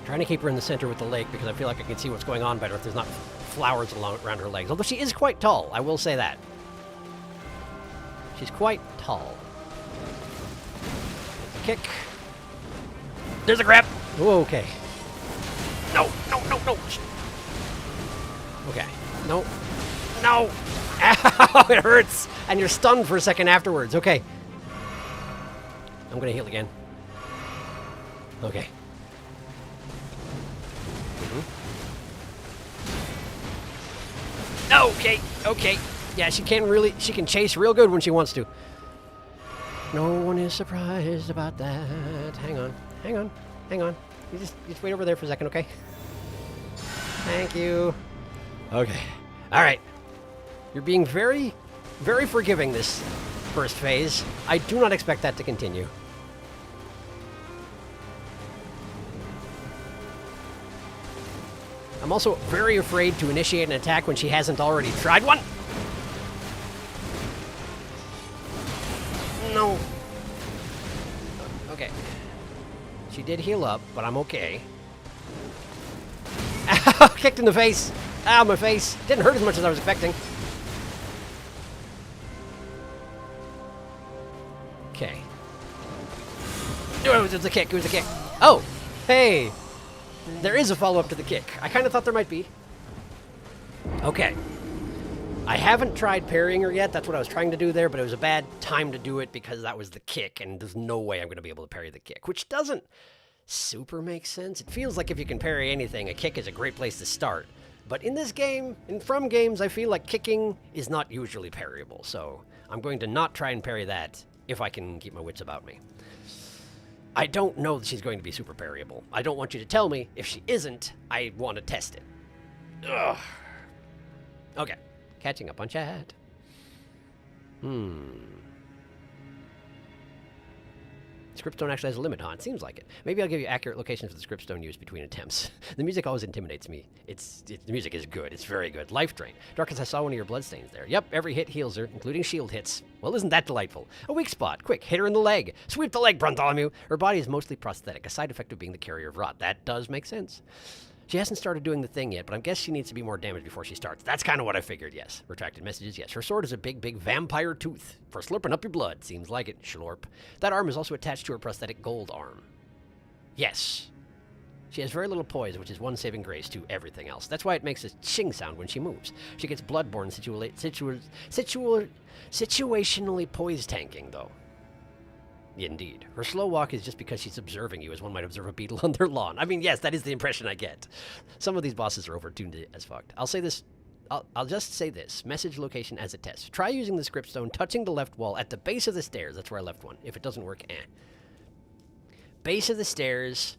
Trying to keep her in the center with the leg because I feel like I can see what's going on better if there's not flowers around her legs. Although she is quite tall, I will say that. She's quite tall. Kick. There's a grab. Ooh, okay. No, no, no, no. Okay. No. No. Ow, it hurts. And you're stunned for a second afterwards. Okay. I'm going to heal again. Okay. Okay, okay. Yeah, she can chase real good when she wants to. No one is surprised about that. Hang on, hang on, hang on. You just wait over there for a second, okay? Thank you. Okay. All right. You're being very, very forgiving this first phase. I do not expect that to continue. I'm also very afraid to initiate an attack when she hasn't already tried one. No. Okay. She did heal up, but I'm okay. Ow, kicked in the face. Ow, my face. Didn't hurt as much as I was expecting. Okay. Oh, it was a kick. It was a kick. Oh, hey. There is a follow-up to the kick. I kind of thought there might be. Okay. I haven't tried parrying her yet. That's what I was trying to do there, but it was a bad time to do it because that was the kick, and there's no way I'm going to be able to parry the kick, which doesn't super make sense. It feels like if you can parry anything, a kick is a great place to start. But in this game, and from games, I feel like kicking is not usually parryable, so I'm going to not try and parry that if I can keep my wits about me. I don't know that she's going to be super parryable. I don't want you to tell me. If she isn't, I want to test it. Ugh. Okay. Catching up on chat. Scriptstone actually has a limit, huh? It seems like it. Maybe I'll give you accurate locations for the Scriptstone used between attempts. The music always intimidates me. The music is good. It's very good. Life Drain. Darkness, I saw one of your bloodstains there. Yep, every hit heals her, including shield hits. Well, isn't that delightful? A weak spot. Quick, hit her in the leg. Sweep the leg, Bartholomew. Her body is mostly prosthetic, a side effect of being the carrier of rot. That does make sense. She hasn't started doing the thing yet, but I guess she needs to be more damaged before she starts. That's kind of what I figured, yes. Retracted messages, yes. Her sword is a big, big vampire tooth for slurping up your blood. Seems like it, Schlorp. That arm is also attached to her prosthetic gold arm. Yes. She has very little poise, which is one saving grace to everything else. That's why it makes a ching sound when she moves. She gets bloodborne situationally poise tanking, though. Indeed. Her slow walk is just because she's observing you, as one might observe a beetle on their lawn. I mean, yes, that is the impression I get. Some of these bosses are overtuned as fucked. I'll say this. I'll just say this. Message location as a test. Try using the Scriptstone, touching the left wall at the base of the stairs. That's where I left one. If it doesn't work, Base of the stairs,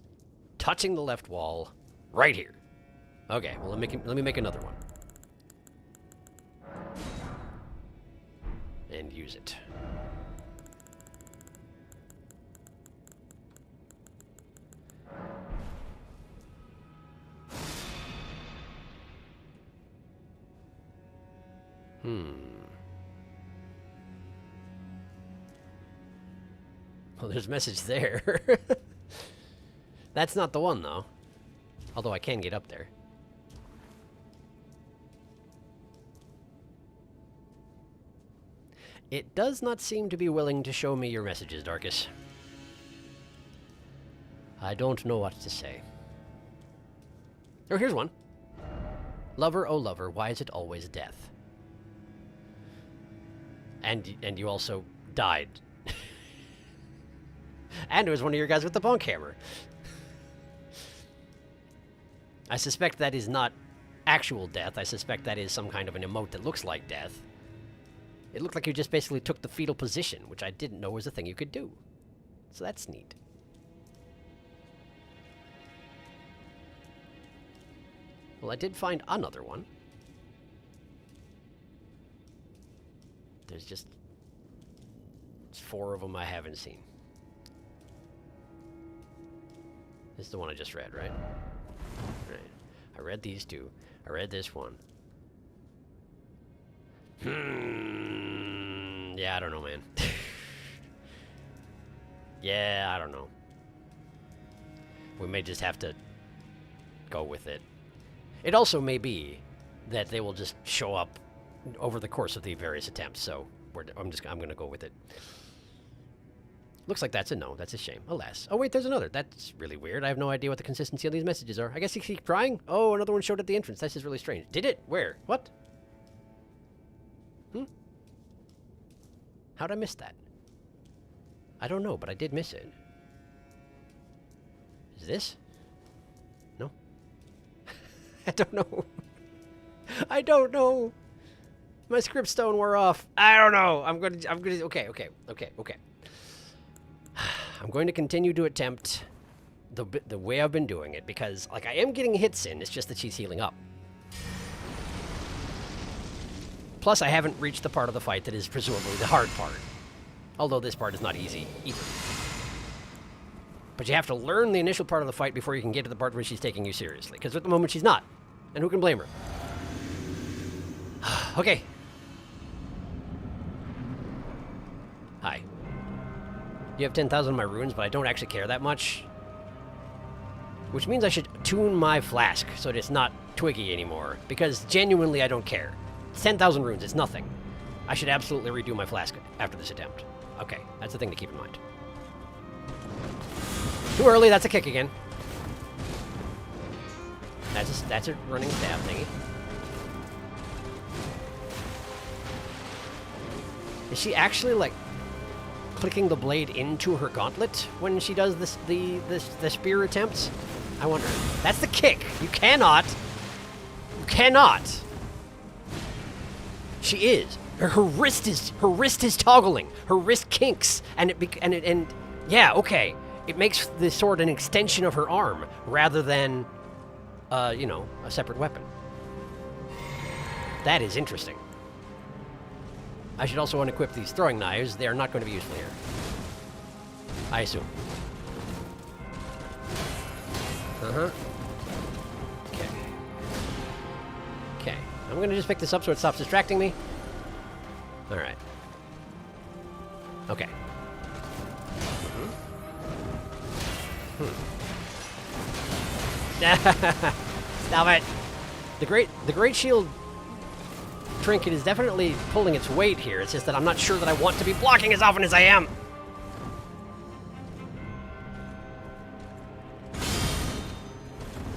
touching the left wall, right here. Okay, well, let me make another one. And use it. Well, there's a message there. That's not the one, though. Although I can get up there. It does not seem to be willing to show me your messages, Darkus. I don't know what to say. Oh, here's one. Lover, oh lover, why is it always death? And you also died. And it was one of your guys with the bunk hammer. I suspect that is not actual death. I suspect that is some kind of an emote that looks like death. It looked like you just basically took the fetal position, which I didn't know was a thing you could do. So that's neat. Well, I did find another one. There's just 4 of them I haven't seen. This is the one I just read, right? Right. I read these 2. I read this one. Yeah, I don't know, man. Yeah, I don't know. We may just have to go with it. It also may be that they will just show up over the course of the various attempts, so I'm going to go with it. Looks like that's a no. That's a shame. Alas. Oh, wait, there's another. That's really weird. I have no idea what the consistency of these messages are. I guess you keep trying? Oh, another one showed at the entrance. That's just really strange. Did it? Where? What? How'd I miss that? I don't know, but I did miss it. Is this? No? I don't know. I don't know. My Scriptstone wore off. I don't know. Okay. I'm going to continue to attempt the way I've been doing it, because like I am getting hits in, it's just that she's healing up. Plus, I haven't reached the part of the fight that is presumably the hard part. Although this part is not easy either. But you have to learn the initial part of the fight before you can get to the part where she's taking you seriously. Because at the moment she's not. And who can blame her? Okay. Hi. You have 10,000 of my runes, but I don't actually care that much. Which means I should tune my flask so that it's not twiggy anymore. Because genuinely I don't care. It's 10,000 runes, it's nothing. I should absolutely redo my flask after this attempt. Okay, that's the thing to keep in mind. Too early, that's a kick again. That's a running stab thingy. Is she actually, like, clicking the blade into her gauntlet when she does the spear attempts? I wonder. That's the kick. You cannot. You cannot. She is. Her wrist is toggling. Her wrist kinks, and yeah, okay. It makes the sword an extension of her arm rather than, you know, a separate weapon. That is interesting. I should also unequip these throwing knives. They are not going to be useful here. I assume. Uh-huh. Okay. Okay. I'm going to just pick this up so it stops distracting me. All right. Okay. Stop it. The great shield trinket is definitely pulling its weight here. It's just that I'm not sure that I want to be blocking as often as I am.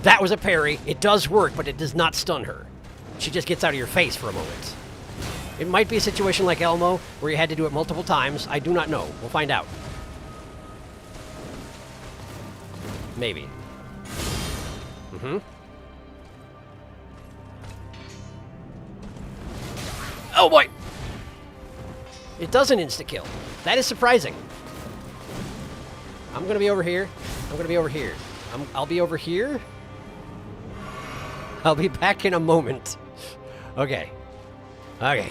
That was a parry. It does work, but it does not stun her. She just gets out of your face for a moment. It might be a situation like Elmo, where you had to do it multiple times. I do not know. We'll find out. Maybe. Mm-hmm. Oh boy! It does an insta-kill. That is surprising. I'm gonna be over here. I'm gonna be over here. I'll be over here. I'll be back in a moment. Okay. Okay.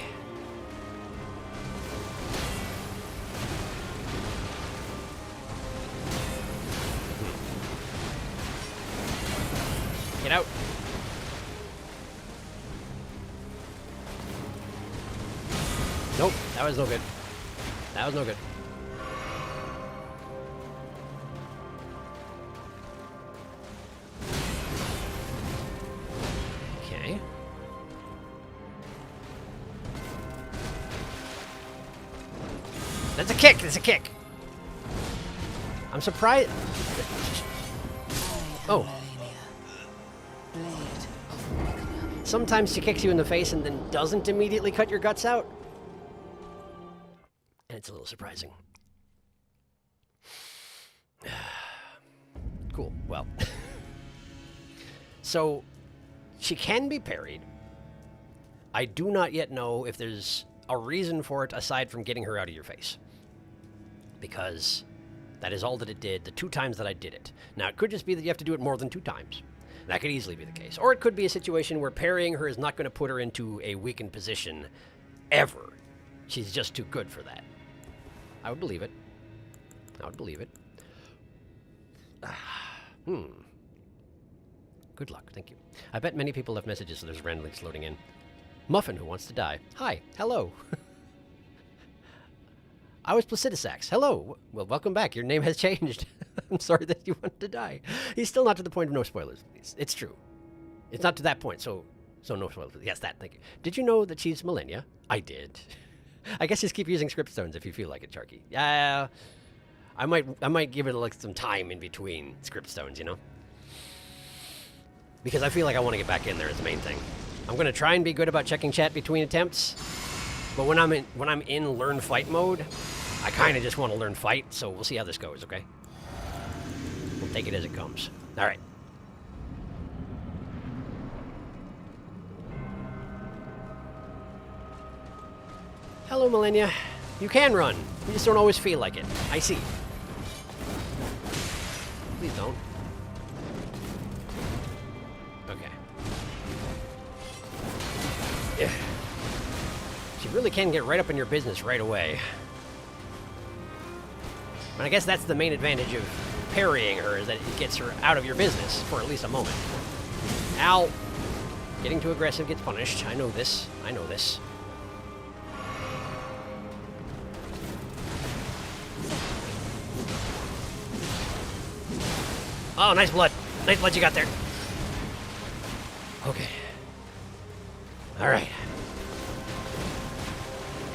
Get out. Nope, that was no good. That was no good. Okay. That's a kick! That's a kick! I'm surprised... Oh. Sometimes she kicks you in the face and then doesn't immediately cut your guts out. And it's a little surprising. Cool. Well. So, she can be parried. I do not yet know if there's a reason for it aside from getting her out of your face. Because that is all that it did the 2 times that I did it. Now, it could just be that you have to do it more than 2 times. That could easily be the case. Or it could be a situation where parrying her is not going to put her into a weakened position ever. She's just too good for that. I would believe it. I would believe it. Good luck. Thank you. I bet many people left messages so there's random links loading in. Muffin who wants to die. Hi. Hello. I was Placidusax. Hello. Well, welcome back. Your name has changed. I'm sorry that you want to die. He's still not to the point of no spoilers, please. It's true. It's not to that point, so no spoilers. Yes, that. Thank you. Did you know that she's Millennia? I did. I guess just keep using script stones if you feel like it, Sharky. Yeah. I might give it like some time in between script stones, you know? Because I feel like I want to get back in there is the main thing. I'm going to try and be good about checking chat between attempts. But when I'm in learn fight mode, I kind of just want to learn fight, so we'll see how this goes, okay? We'll take it as it comes. All right. Hello, Millennia. You can run. You just don't always feel like it. I see. Please don't. really can get right up in your business right away. And I guess that's the main advantage of parrying her, is that it gets her out of your business for at least a moment. Ow! Getting too aggressive gets punished. I know this. I know this. Oh, nice blood. Nice blood you got there. Okay. Alright.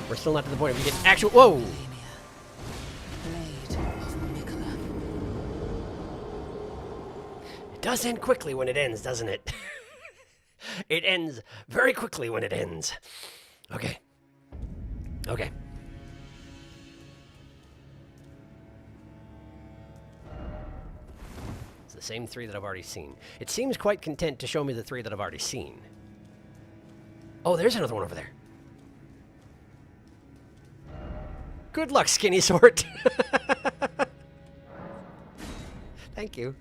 We're still not to the point of you get actual... Whoa! It does end quickly when it ends, doesn't it? It ends very quickly when it ends. Okay. Okay. It's the same 3 that I've already seen. It seems quite content to show me the 3 that I've already seen. Oh, there's another one over there. Good luck, skinny sort. Thank you.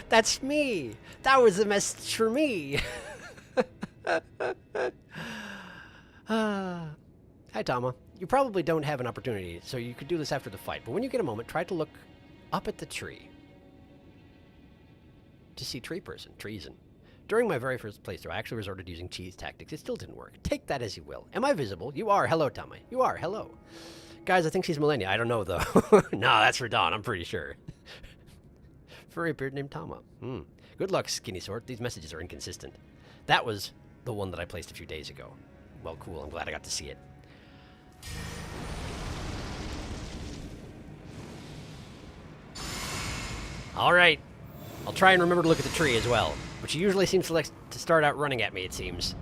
That's me. That was a message for me. Hi, Tama. You probably don't have an opportunity, so you could do this after the fight. But when you get a moment, try to look up at the tree to see tree person, treason. During my very first playthrough, I actually resorted to using cheese tactics. It still didn't work. Take that as you will. Am I visible? You are. Hello, Tama. You are. Hello. Guys, I think she's Millennia. I don't know, though. No, that's for Dawn. I'm pretty sure. Furry beard named Tama. Good luck, skinny sort. These messages are inconsistent. That was the one that I placed a few days ago. Well, cool. I'm glad I got to see it. All right. I'll try and remember to look at the tree as well, which usually seems to start out running at me, it seems.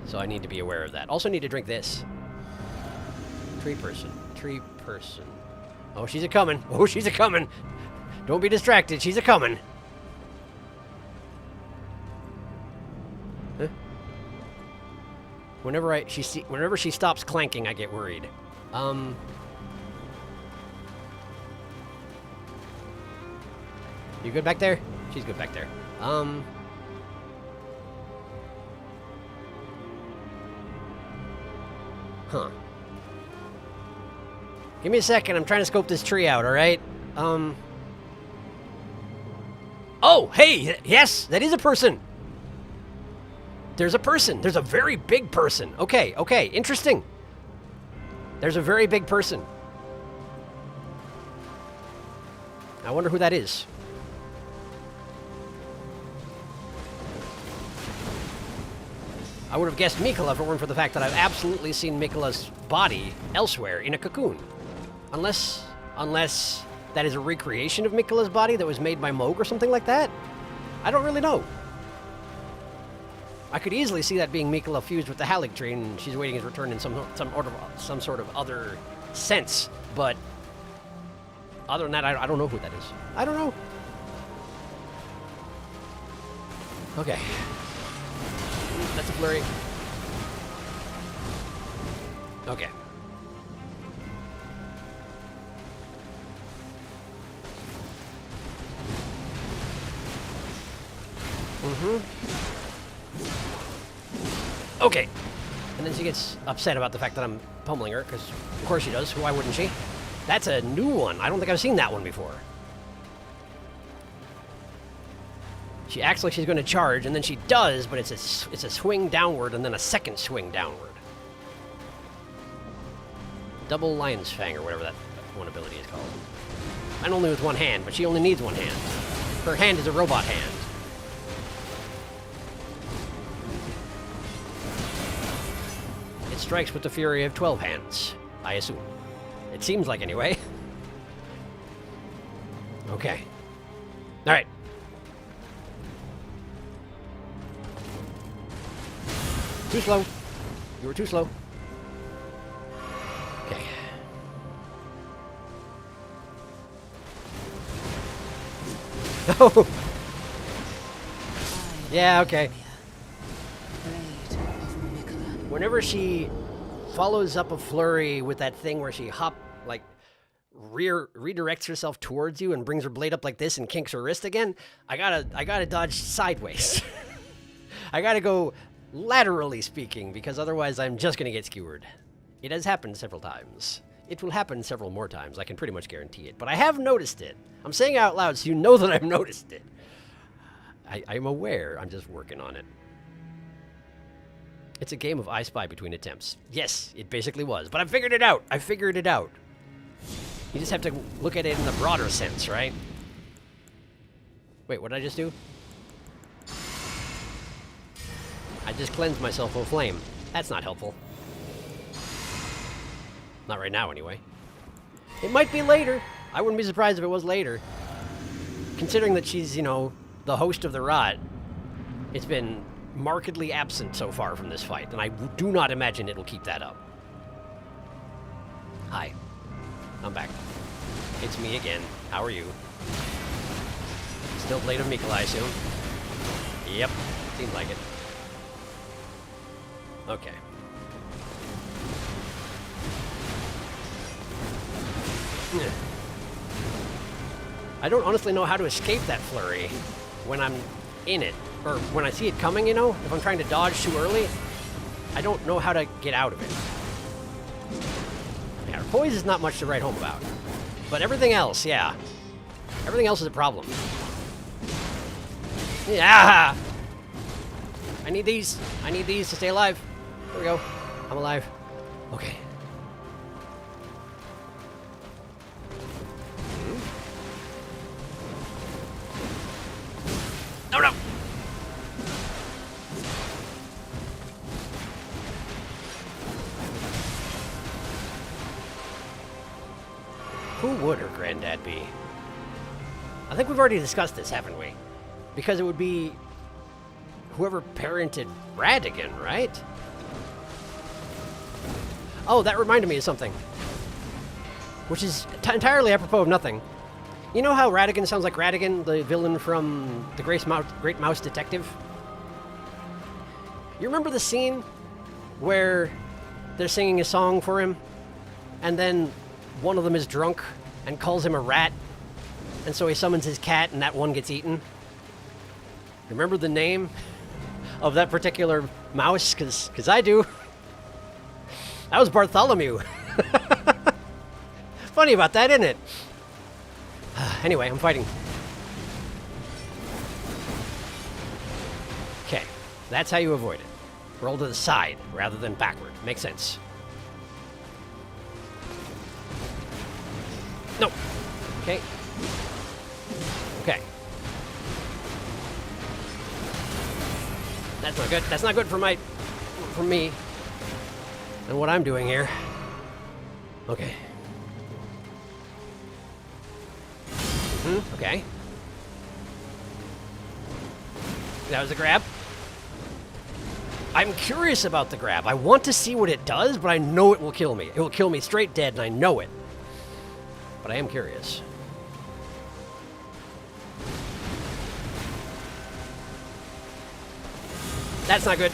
So I need to be aware of that. Also need to drink this. Tree person. Tree person. Oh, she's a-coming. Oh, she's a-coming. Don't be distracted. She's a-coming. Huh? Whenever she stops clanking, I get worried. You good back there? She's good back there. Huh. Give me a second. I'm trying to scope this tree out, all right? Oh, hey! Yes, that is a person! There's a person. There's a very big person. Okay, okay. Interesting. There's a very big person. I wonder who that is. I would have guessed Mikola if it weren't for the fact that I've absolutely seen Mikola's body elsewhere in a cocoon. Unless that is a recreation of Mikola's body that was made by Moog or something like that. I don't really know. I could easily see that being Mikola fused with the Halig tree and she's awaiting his return in some sort of other sense. But other than that, I don't know who that is. I don't know. Okay. That's a flurry. Okay. Okay. And then she gets upset about the fact that I'm pummeling her, because of course she does. Why wouldn't she? That's a new one. I don't think I've seen that one before. She acts like she's going to charge, and then she does, but it's a swing downward and then a second swing downward. Double Lion's Fang, or whatever that one ability is called. And only with one hand, but she only needs one hand. Her hand is a robot hand. It strikes with the fury of 12 hands, I assume. It seems like, anyway. Okay. All right. Too slow. You were too slow. Okay. Oh. Yeah, okay. Whenever she follows up a flurry with that thing where she redirects herself towards you and brings her blade up like this and kinks her wrist again, I gotta dodge sideways. I gotta go Laterally speaking, because otherwise I'm just going to get skewered. It has happened several times. It will happen several more times. I can pretty much guarantee it. But I have noticed it. I'm saying it out loud so you know that I've noticed it. I'm aware. I'm just working on it. It's a game of I Spy between attempts. Yes, it basically was. But I figured it out. I figured it out. You just have to look at it in the broader sense, right? Wait, what did I just do? I just cleansed myself of flame. That's not helpful. Not right now, anyway. It might be later. I wouldn't be surprised if it was later. Considering that she's, you know, the host of the rot, it's been markedly absent so far from this fight, and I do not imagine it'll keep that up. Hi. I'm back. It's me again. How are you? Still Blade of Mikkel, I assume? Yep. Seems like it. Okay. I don't honestly know how to escape that flurry when I'm in it. Or when I see it coming, you know? If I'm trying to dodge too early, I don't know how to get out of it. Yeah, poise is not much to write home about. But everything else, yeah. Everything else is a problem. Yeah! I need these. I need these to stay alive. There we go. I'm alive. Okay. No, no! Who would her granddad be? I think we've already discussed this, haven't we? Because it would be whoever parented Radigan, right? Oh, that reminded me of something. Which is entirely apropos of nothing. You know how Radigan sounds like Radigan, the villain from The Great Mouse Detective? You remember the scene where they're singing a song for him, and then one of them is drunk and calls him a rat, and so he summons his cat, and that one gets eaten? Remember the name of that particular mouse? Because I do. That was Bartholomew. Funny about that, isn't it? Anyway, I'm fighting. Okay, that's how you avoid it. Roll to the side rather than backward. Makes sense. No. Okay. Okay. That's not good. That's not good for me. And what I'm doing here. Okay. Okay. That was a grab. I'm curious about the grab. I want to see what it does, but I know it will kill me. It will kill me straight dead, and I know it. But I am curious. That's not good.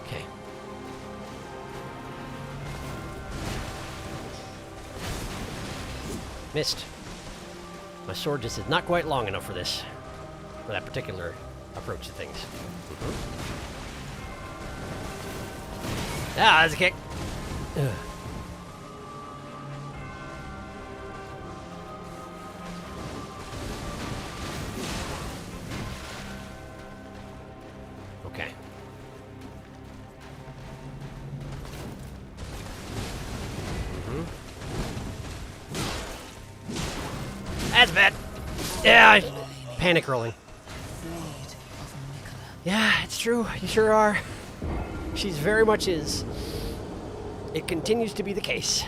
Okay. Missed. My sword just is not quite long enough for this. For that particular approach to things. Ah, that's a kick. Ugh. Okay. That's bad. Yeah, panic rolling. Yeah, it's true. You sure are. She's very much is. It continues to be the case.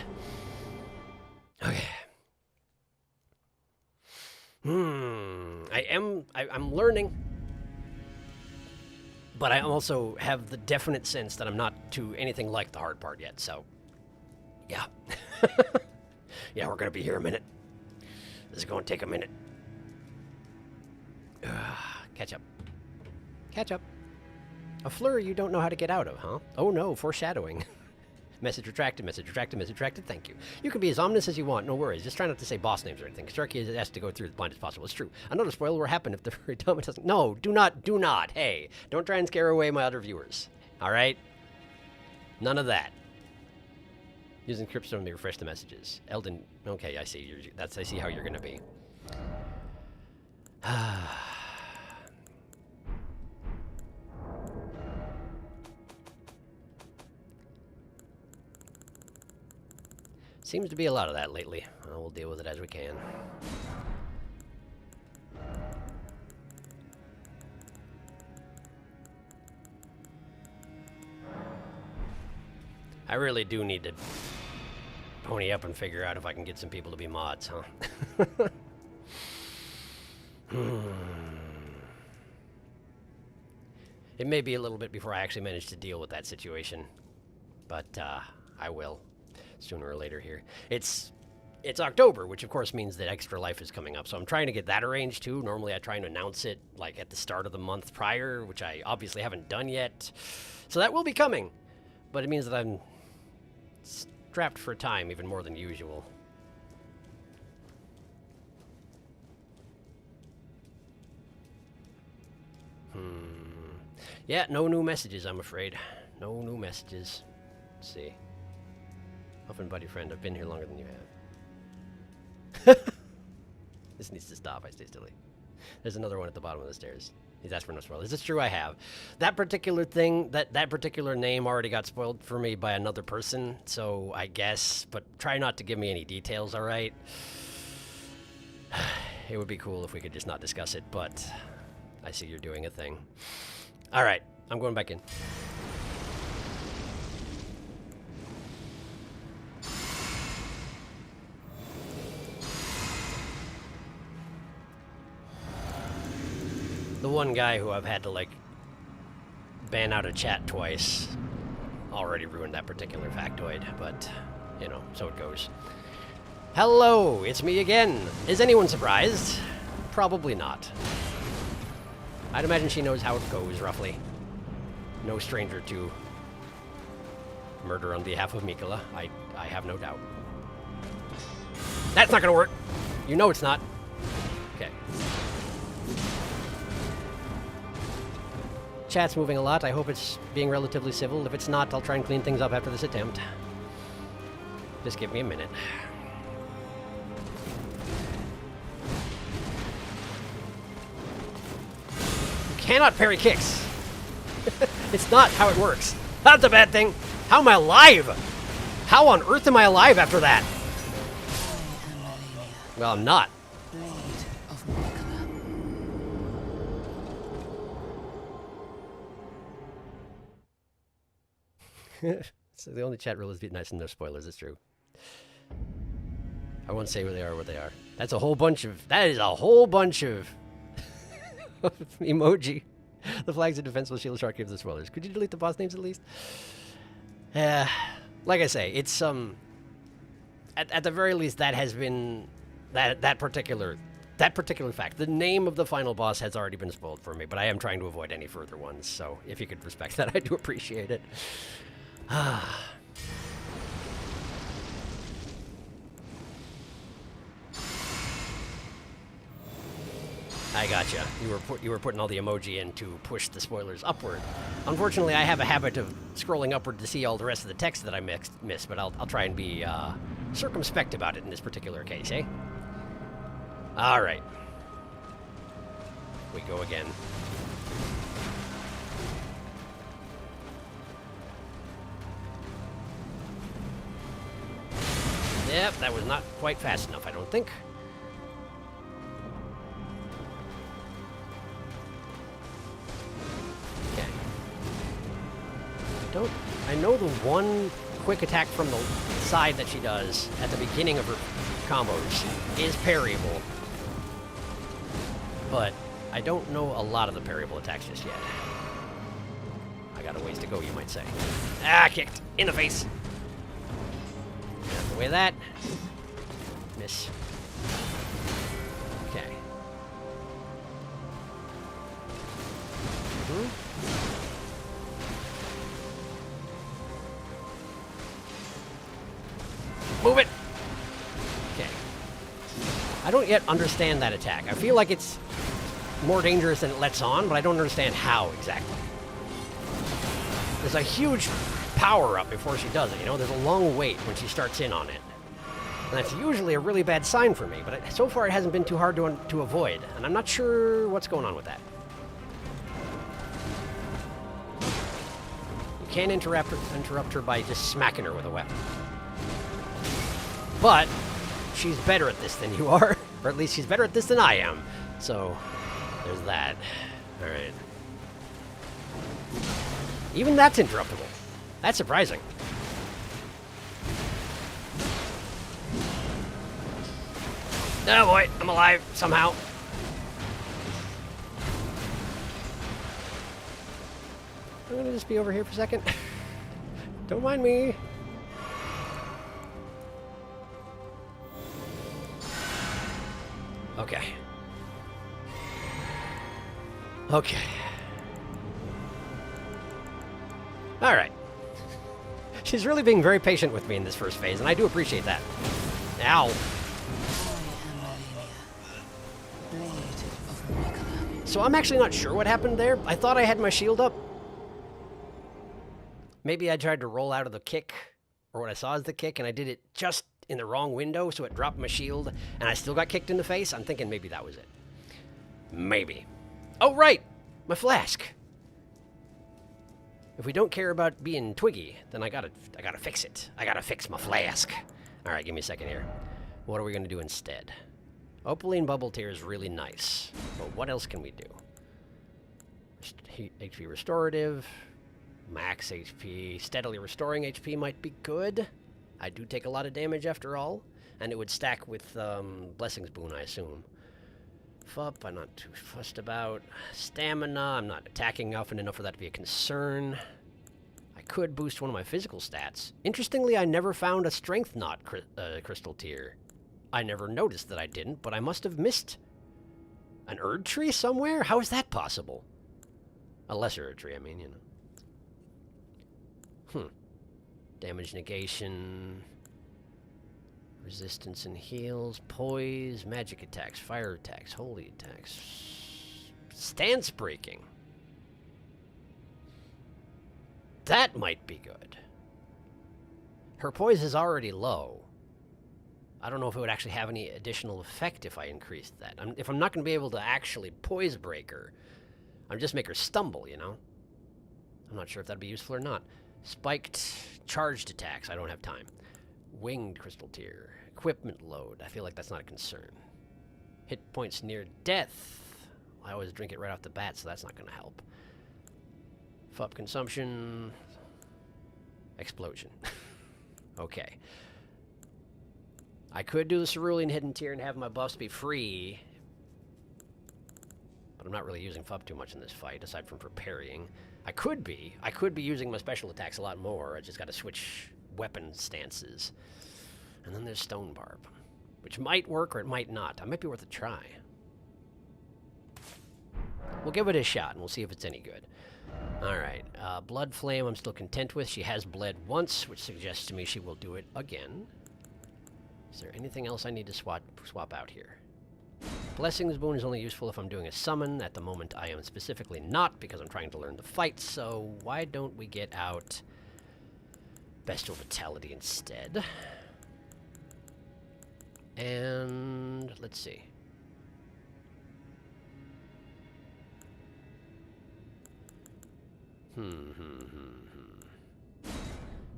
Okay. I'm learning. But I also have the definite sense that I'm not to anything like the hard part yet, so. Yeah. Yeah, we're gonna be here a minute. This is gonna take a minute. Catch up. Catch up. A flurry you don't know how to get out of, huh? Oh no, foreshadowing. Message retracted, message retracted, message retracted. Thank you. You can be as ominous as you want. No worries. Just try not to say boss names or anything. Sharky has to go through as blind as possible. It's true. Another spoiler will happen if the very dumb it doesn't. No, do not. Hey, don't try and scare away my other viewers. All right? None of that. Using Cryptstone to refresh the messages. Elden. Okay, I see. I see how you're gonna be. Seems to be a lot of that lately. We'll deal with it as we can. I really do need to pony up and figure out if I can get some people to be mods, huh? It may be a little bit before I actually manage to deal with that situation, but I will. Sooner or later here. It's October, which of course means that Extra Life is coming up, so I'm trying to get that arranged too. Normally I try and announce it like at the start of the month prior, which I obviously haven't done yet. So that will be coming, but it means that I'm strapped for time even more than usual. Yeah, no new messages, I'm afraid. No new messages. Let's see. Often buddy friend, I've been here longer than you have. This needs to stop, I stay silly. There's another one at the bottom of the stairs. He's asked for no spoilers. It's true, I have. That particular thing, that particular name already got spoiled for me by another person, so I guess, but try not to give me any details, alright? It would be cool if we could just not discuss it, but I see you're doing a thing. Alright, I'm going back in. The one guy who I've had to, like, ban out of chat twice already ruined that particular factoid, but, you know, so it goes. Hello, it's me again. Is anyone surprised? Probably not. I'd imagine she knows how it goes, roughly. No stranger to murder on behalf of Mikola. I have no doubt. That's not gonna work! You know it's not. Okay. Chat's moving a lot. I hope it's being relatively civil. If it's not, I'll try and clean things up after this attempt. Just give me a minute. You cannot parry kicks. It's not how it works. That's a bad thing. How am I alive? How on earth am I alive after that? Well, I'm not. So the only chat rule is be nice and no spoilers. It's true. I won't say where they are. That's a whole bunch of. That is a whole bunch of emoji. The flag's a defensible shield. Sharky of the spoilers. Could you delete the boss names at least? Like I say, it's at the very least that has been that particular fact. The name of the final boss has already been spoiled for me, but I am trying to avoid any further ones. So if you could respect that, I do appreciate it. I gotcha. You were putting all the emoji in to push the spoilers upward. Unfortunately, I have a habit of scrolling upward to see all the rest of the text that I missed, but I'll try and be circumspect about it in this particular case, eh? All right. We go again. Yep, that was not quite fast enough, I don't think. Okay. I know the one quick attack from the side that she does at the beginning of her combos is parryable. But I don't know a lot of the parryable attacks just yet. I got a ways to go, you might say. Ah, kicked in the face. Out the way of that. Miss. Okay. I don't yet understand that attack. I feel like it's more dangerous than it lets on, but I don't understand how exactly. There's a huge power-up before she does it, you know? There's a long wait when she starts in on it. And that's usually a really bad sign for me, but so far it hasn't been too hard to avoid, and I'm not sure what's going on with that. You can't interrupt her by just smacking her with a weapon. But she's better at this than you are, or at least she's better at this than I am. So, there's that. Alright. Even that's interruptible. That's surprising. Oh boy, I'm alive somehow. I'm gonna just be over here for a second. Don't mind me. Okay. Okay. All right. She's really being very patient with me in this first phase, and I do appreciate that. Ow. So I'm actually not sure what happened there. I thought I had my shield up. Maybe I tried to roll out of the kick, or what I saw as the kick, and I did it just in the wrong window, so it dropped my shield, and I still got kicked in the face. I'm thinking maybe that was it. Maybe. Oh, right! My flask! If we don't care about being twiggy, then I gotta fix it. I gotta fix my flask. Alright, give me a second here. What are we gonna do instead? Opaline Bubble Tear is really nice, but what else can we do? HP Restorative, Max HP, Steadily Restoring HP might be good. I do take a lot of damage after all, and it would stack with Blessing's Boon, I assume. Fup, I'm not too fussed about. Stamina, I'm not attacking often enough for that to be a concern. I could boost one of my physical stats. Interestingly, I never found a Strength Knot Crystal Tier. I never noticed that I didn't, but I must have missed an Erd Tree somewhere? How is that possible? A lesser Erd Tree, I mean, you know. Damage negation, resistance and heals, poise, magic attacks, fire attacks, holy attacks, stance breaking. That might be good. Her poise is already low. I don't know if it would actually have any additional effect if I increased that. If I'm not going to be able to actually poise break her, I'll just make her stumble, you know? I'm not sure if that'd be useful or not. Spiked charged attacks, I don't have time. Winged Crystal Tier. Equipment load, I feel like that's not a concern. Hit points near death. I always drink it right off the bat, so that's not going to help. FUP consumption. Explosion. Okay. I could do the Cerulean Hidden Tier and have my buffs be free. But I'm not really using FUP too much in this fight, aside from for parrying. I could be using my special attacks a lot more. I just got to switch weapon stances. And then there's Stone Barb, which might work or it might not. It might be worth a try. We'll give it a shot and we'll see if it's any good. Alright, Blood Flame I'm still content with. She has bled once, which suggests to me she will do it again. Is there anything else I need to swap out here? Blessing's Boon is only useful if I'm doing a summon. At the moment I am specifically not, because I'm trying to learn the fight, so why don't we get out Bestial Vitality instead? And let's see.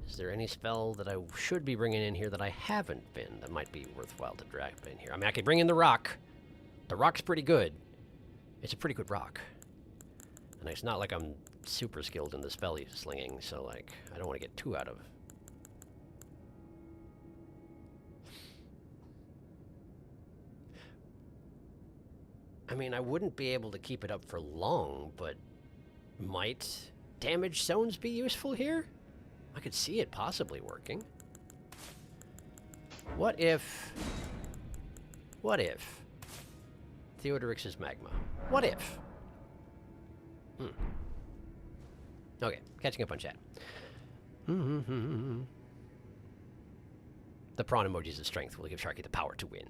Is there any spell that I should be bringing in here that I haven't been that might be worthwhile to drag in here? I mean, I could bring in the rock. The rock's pretty good. It's a pretty good rock. And it's not like I'm super skilled in the spell slinging, so, like, I don't want to get too out of. I mean, I wouldn't be able to keep it up for long, but might damage zones be useful here? I could see it possibly working. What if Theodorix's Magma? What if? Okay, catching up on chat. The The prawn emojis of strength will give Sharky the power to win.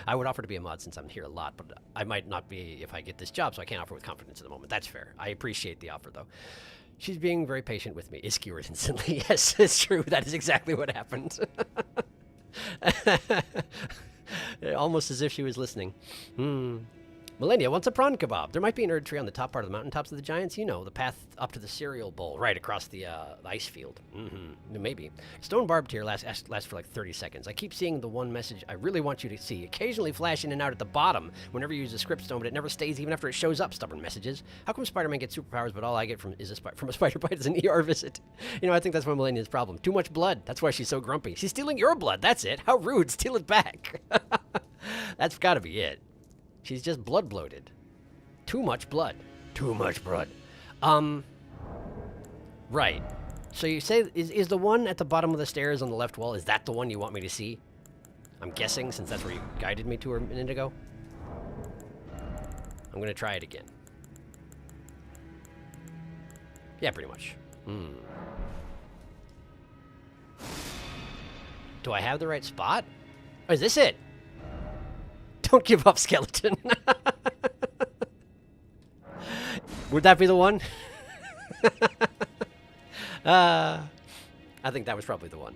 I would offer to be a mod since I'm here a lot, but I might not be if I get this job, so I can't offer with confidence at the moment. That's fair. I appreciate the offer, though. She's being very patient with me. Is cured instantly. Yes, it's true. That is exactly what happened. Almost as if she was listening. Millennia wants a prawn kebab. There might be an Erd tree on the top part of the mountaintops of the giants. You know, the path up to the cereal bowl, right across the ice field. Maybe. Stone barbed here lasts for like 30 seconds. I keep seeing the one message I really want you to see. Occasionally flash in and out at the bottom whenever you use a script stone, but it never stays even after it shows up. Stubborn messages. How come Spider-Man gets superpowers, but all I get from a spider bite is an ER visit? You know, I think that's one Millennia's problem. Too much blood. That's why she's so grumpy. She's stealing your blood. That's it. How rude. Steal it back. That's got to be it. She's just blood bloated. Too much blood. Too much blood. Right. So you say, is the one at the bottom of the stairs on the left wall, is that the one you want me to see? I'm guessing, since that's where you guided me to a minute ago. I'm going to try it again. Yeah, pretty much. Do I have the right spot? Oh, is this it? Don't give up, skeleton. Would that be the one? I think that was probably the one.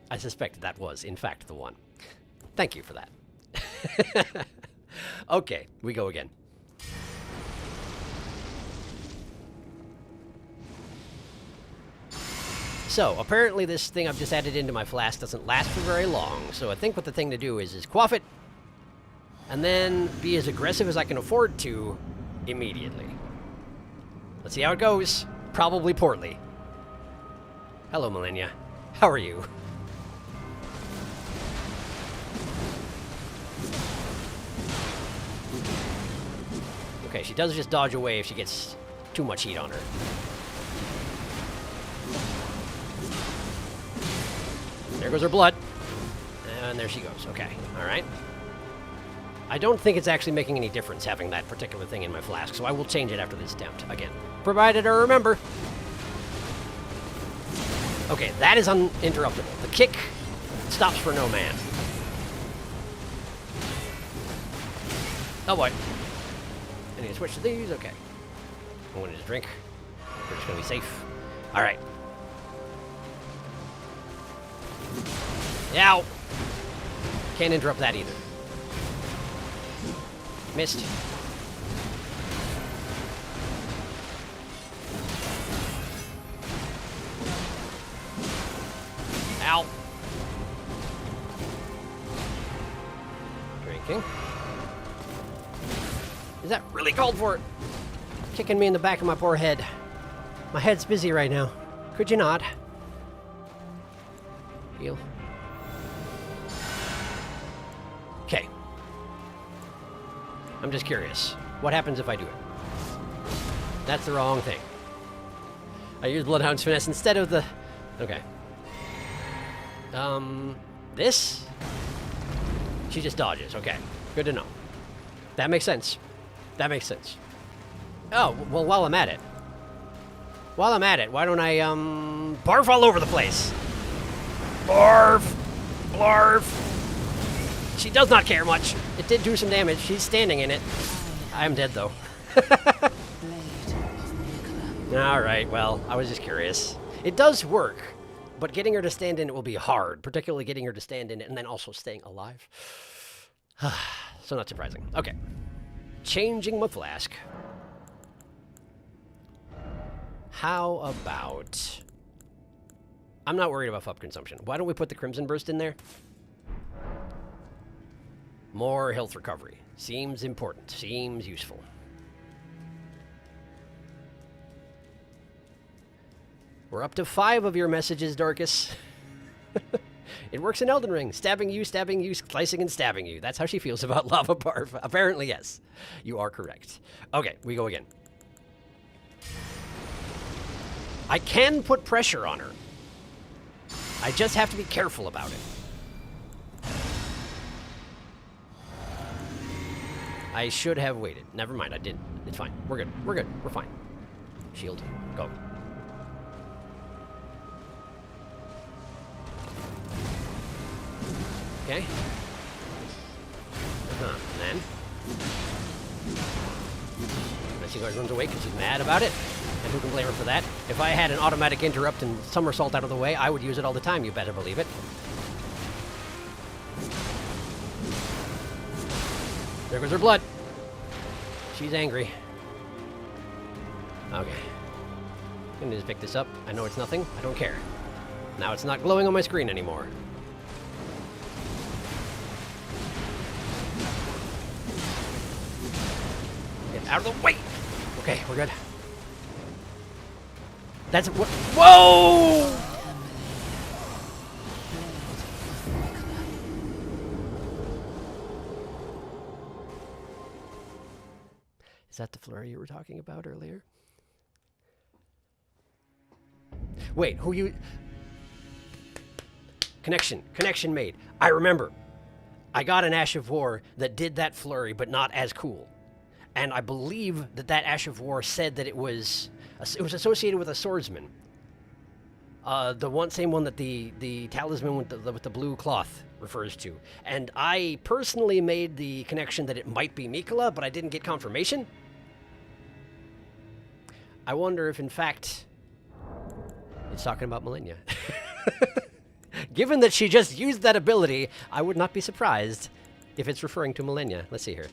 I suspect that was, in fact, the one. Thank you for that. Okay, we go again. So, apparently this thing I've just added into my flask doesn't last for very long, so I think what the thing to do is quaff it, and then be as aggressive as I can afford to immediately. Let's see how it goes. Probably poorly. Hello, Millennia. How are you? Okay, she does just dodge away if she gets too much heat on her. There goes her blood. And there she goes. Okay, alright. I don't think it's actually making any difference having that particular thing in my flask, so I will change it after this attempt again. Provided I remember. Okay, that is uninterruptible. The kick stops for no man. Oh boy. I need to switch to these. Okay. I'm going to drink. We're just going to be safe. Alright. Ow! Can't interrupt that either. Missed. Ow. Drinking. Is that really called for? Kicking me in the back of my poor head. My head's busy right now. Could you not? Heal. Okay. I'm just curious. What happens if I do it? That's the wrong thing. I use Bloodhound's Finesse instead of the... Okay. This? She just dodges. Okay. Good to know. That makes sense. That makes sense. Oh, well, while I'm at it. Why don't I, barf all over the place? Barf! Blarf! She does not care much. It did do some damage. She's standing in it. I'm dead, though. Alright, well, I was just curious. It does work, but getting her to stand in it will be hard, particularly getting her to stand in it and then also staying alive. So not surprising. Okay. Changing my flask. How about... I'm not worried about FUP consumption. Why don't we put the Crimson Burst in there? More health recovery. Seems important. Seems useful. We're up to 5 of your messages, Dorcas. It works in Elden Ring. Stabbing you, slicing and stabbing you. That's how she feels about Lava Barf. Apparently, yes. You are correct. Okay, we go again. I can put pressure on her. I just have to be careful about it. I should have waited. Never mind, I didn't. It's fine. We're good. We're good. We're fine. Shield. Go. Okay. And then... She runs away because she's mad about it. And who can blame her for that? If I had an automatic interrupt and somersault out of the way, I would use it all the time, you better believe it. There goes her blood. She's angry. Okay. I'm gonna just pick this up. I know it's nothing. I don't care. Now it's not glowing on my screen anymore. Get out of the way! Okay, we're good. That's what. Whoa! Is that the flurry you were talking about earlier? Wait, who you... Connection made. I remember. I got an Ash of War that did that flurry, but not as cool. And I believe that that Ash of War said that it was associated with a swordsman. The same one that the talisman with the blue cloth refers to. And I personally made the connection that it might be Mikola, but I didn't get confirmation. I wonder if, in fact, it's talking about Malenia. Given that she just used that ability, I would not be surprised if it's referring to Malenia. Let's see here.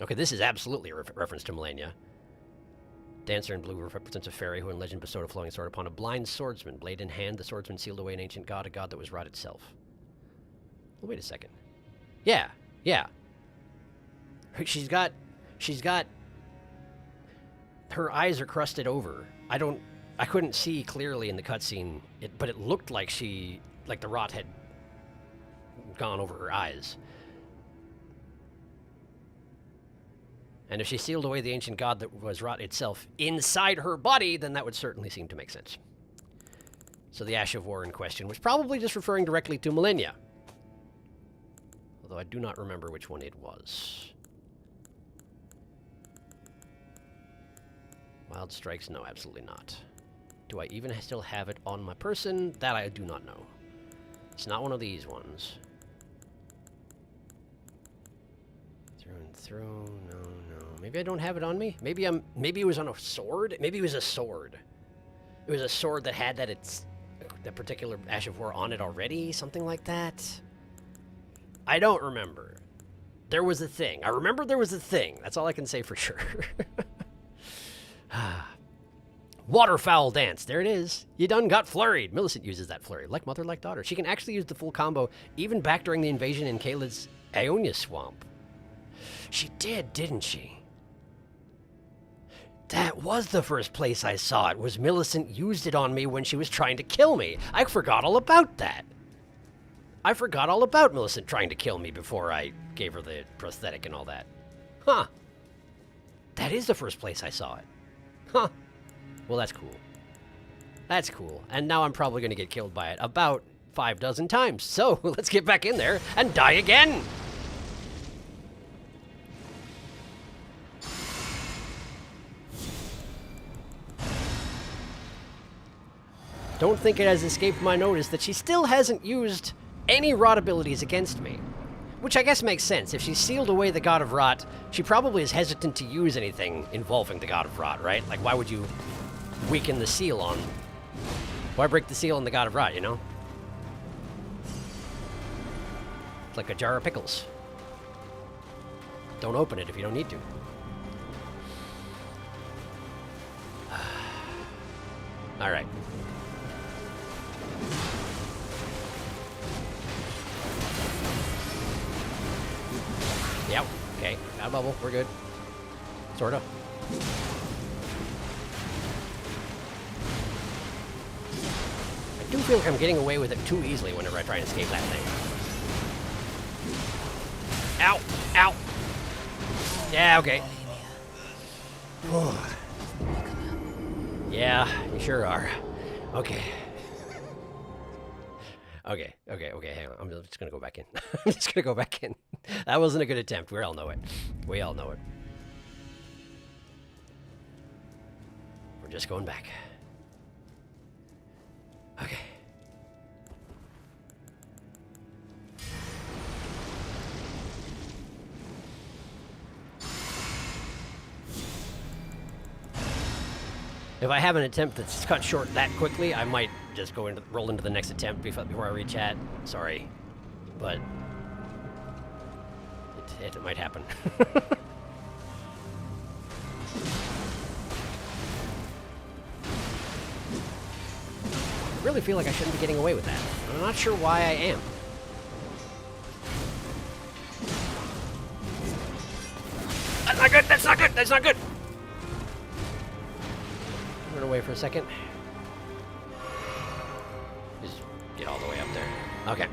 Okay, this is absolutely a reference to Malenia. Dancer in blue represents a fairy who in legend bestowed a flowing sword upon a blind swordsman. Blade in hand, the swordsman sealed away an ancient god, a god that was rot itself. Well, wait a second. Yeah. She's got... Her eyes are crusted over. I couldn't see clearly in the cutscene, but it looked like like the rot had gone over her eyes. And if she sealed away the ancient god that was rot itself inside her body, then that would certainly seem to make sense. So the Ash of War in question was probably just referring directly to Malenia. Although I do not remember which one it was. Wild Strikes? No, absolutely not. Do I even still have it on my person? That I do not know. It's not one of these ones. Through and through, no. Maybe I don't have it on me? Maybe it was on a sword? Maybe it was a sword. It was a sword that had that particular Ash of War on it already? Something like that? I don't remember. There was a thing. I remember there was a thing. That's all I can say for sure. Waterfowl dance. There it is. You done got flurried. Millicent uses that flurry. Like mother, like daughter. She can actually use the full combo even back during the invasion in Caelid's Aeonia swamp. She did, didn't she? That was the first place I saw it, was Millicent used it on me when she was trying to kill me. I forgot all about that. I forgot all about Millicent trying to kill me before I gave her the prosthetic and all that. Huh. That is the first place I saw it. Huh. Well, that's cool. That's cool. And now I'm probably going to get killed by it about 5 dozen times. So let's get back in there and die again. Don't think it has escaped my notice that she still hasn't used any rot abilities against me. Which I guess makes sense. If she sealed away the God of Rot, she probably is hesitant to use anything involving the God of Rot, right? Like, why would you weaken the seal on... Why break the seal on the God of Rot, you know? It's like a jar of pickles. Don't open it if you don't need to. Alright. Yep. Okay. Got a bubble. We're good. Sort of. I do feel like I'm getting away with it too easily whenever I try and escape that thing. Ow! Ow! Yeah, okay. Yeah, you sure are. Okay. Okay, hang on. I'm just gonna go back in. I'm just gonna go back in. That wasn't a good attempt. We all know it. We all know it. We're just going back. If I have an attempt that's cut short that quickly, I might just roll into the next attempt before I read chat. Sorry, but it might happen. I really feel like I shouldn't be getting away with that. I'm not sure why I am. That's not good! That's not good! That's not good! Run away for a second. Just get all the way up there. Okay.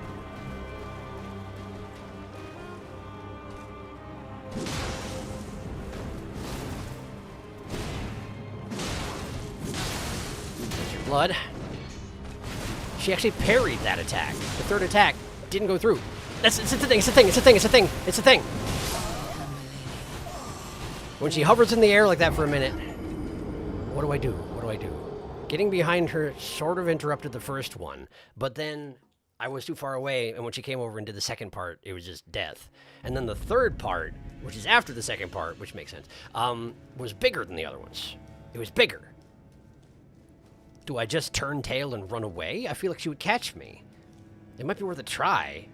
There's your blood. She actually parried that attack. The third attack didn't go through. It's a thing, it's a thing, it's a thing, it's a thing, it's a thing. When she hovers in the air like that for a minute, what do I do? What do I do? Getting behind her sort of interrupted the first one, but then I was too far away, and when she came over and did the second part, it was just death. And then the third part, which is after the second part, which makes sense, was bigger than the other ones. It was bigger. Do I just turn tail and run away? I feel like she would catch me. It might be worth a try.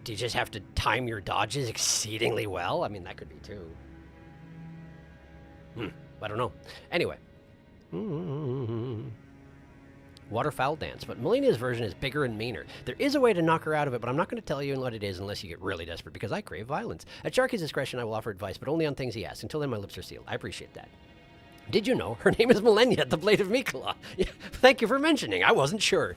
Do you just have to time your dodges exceedingly well? I mean, that could be too. I don't know. Anyway. Waterfowl dance, but Melinia's version is bigger and meaner. There is a way to knock her out of it, but I'm not going to tell you what it is unless you get really desperate, because I crave violence. At Sharky's discretion, I will offer advice, but only on things he asks. Until then, my lips are sealed. I appreciate that. Did you know her name is Malenia, the Blade of MacLeod? Yeah, thank you for mentioning. I wasn't sure.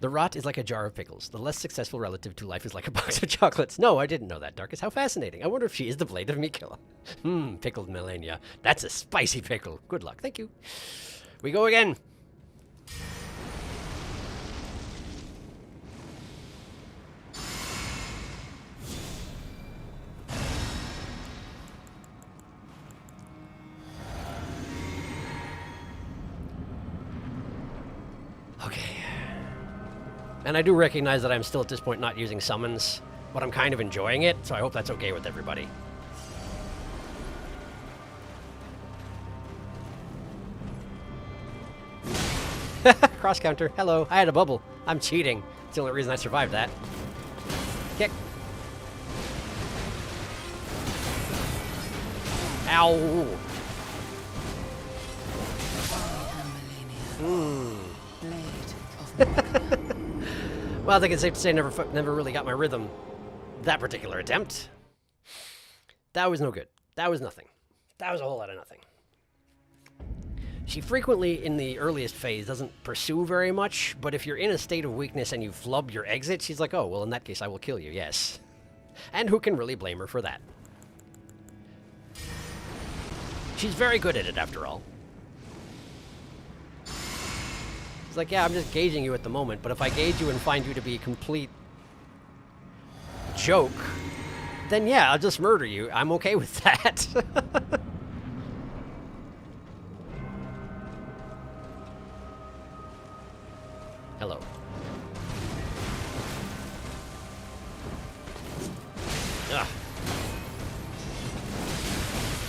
The rot is like a jar of pickles. The less successful relative to life is like a box of chocolates. No, I didn't know that, Darkus. How fascinating. I wonder if she is the Blade of MacLeod. Pickled Malenia. That's a spicy pickle. Good luck. Thank you. We go again. Okay. And I do recognize that I'm still at this point not using summons, but I'm kind of enjoying it, so I hope that's okay with everybody. Cross counter. Hello. I had a bubble. I'm cheating. It's the only reason I survived that. Kick. Ow. Well, I think it's safe to say never really got my rhythm that particular attempt. That was no good. That was nothing. That was a whole lot of nothing. She frequently, in the earliest phase, doesn't pursue very much, but if you're in a state of weakness and you flub your exit, she's like, oh, well, in that case, I will kill you, yes. And who can really blame her for that? She's very good at it, after all. It's like, yeah, I'm just gauging you at the moment, but if I gauge you and find you to be a complete joke, then yeah, I'll just murder you. I'm okay with that. Hello. Ugh.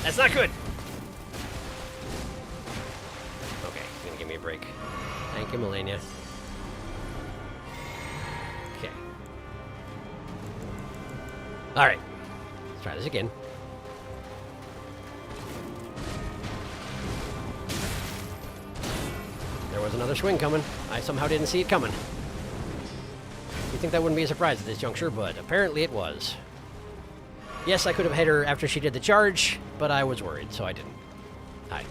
That's not good. Okay, you're gonna give me a break. Thank you, Malenia. Okay. Alright. Let's try this again. There was another swing coming. I somehow didn't see it coming. You'd think that wouldn't be a surprise at this juncture, but apparently it was. Yes, I could have hit her after she did the charge, but I was worried, so I didn't. Hi.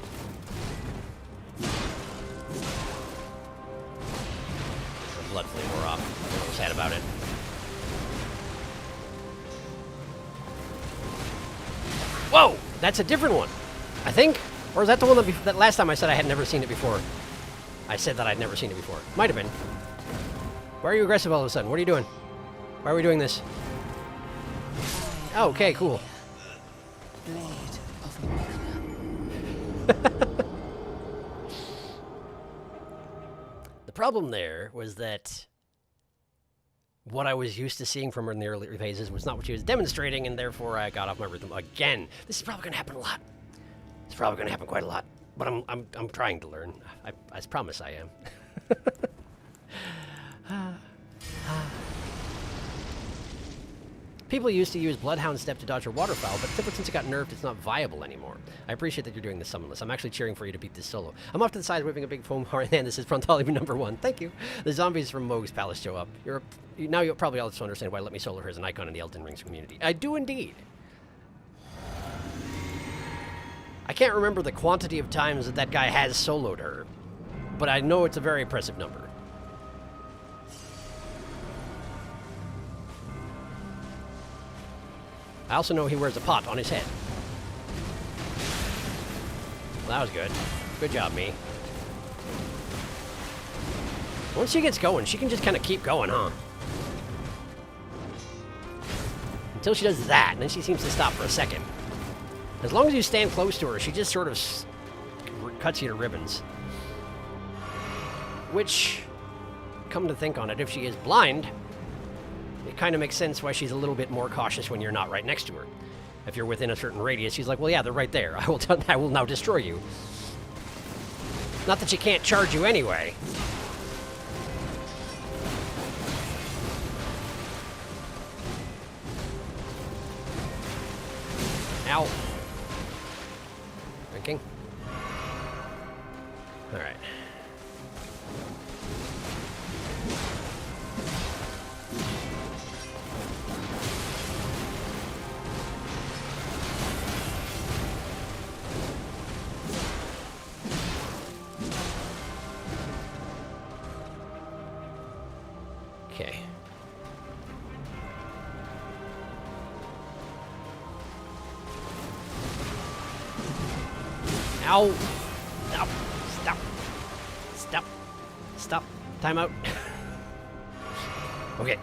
Blood flame wore off. I was sad about it. Whoa! That's a different one, I think. Or is that the one that last time I said I had never seen it before? I said that I'd never seen it before. Might have been. Why are you aggressive all of a sudden? What are you doing? Why are we doing this? Oh, okay, cool. Blade of MacLeod. The problem there was that what I was used to seeing from her in the earlier phases was not what she was demonstrating, and therefore I got off my rhythm again. This is probably going to happen a lot. It's probably going to happen quite a lot. But I'm trying to learn. I promise I am. People used to use Bloodhound Step to dodge a waterfowl, but since it got nerfed, it's not viable anymore. I appreciate that you're doing this summonless. I'm actually cheering for you to beat this solo. I'm off to the side waving a big foam heart hand that says Frontology #1. Thank you. The zombies from Moog's Palace show up. Now you'll probably also understand why Let Me Solo her is an icon in the Elden Rings community. I do indeed. I can't remember the quantity of times that guy has soloed her, but I know it's a very impressive number. I also know he wears a pot on his head. Well, that was good. Good job, me. Once she gets going, she can just kind of keep going, huh? Until she does that, and then she seems to stop for a second. As long as you stand close to her, she just sort of cuts you to ribbons. Which, come to think on it, if she is blind, it kind of makes sense why she's a little bit more cautious when you're not right next to her. If you're within a certain radius, she's like, well, yeah, they're right there. I will now destroy you. Not that she can't charge you anyway. Ow. Drinking. All right. Okay. Ow! Stop! Stop! Stop! Stop! Time out. Okay.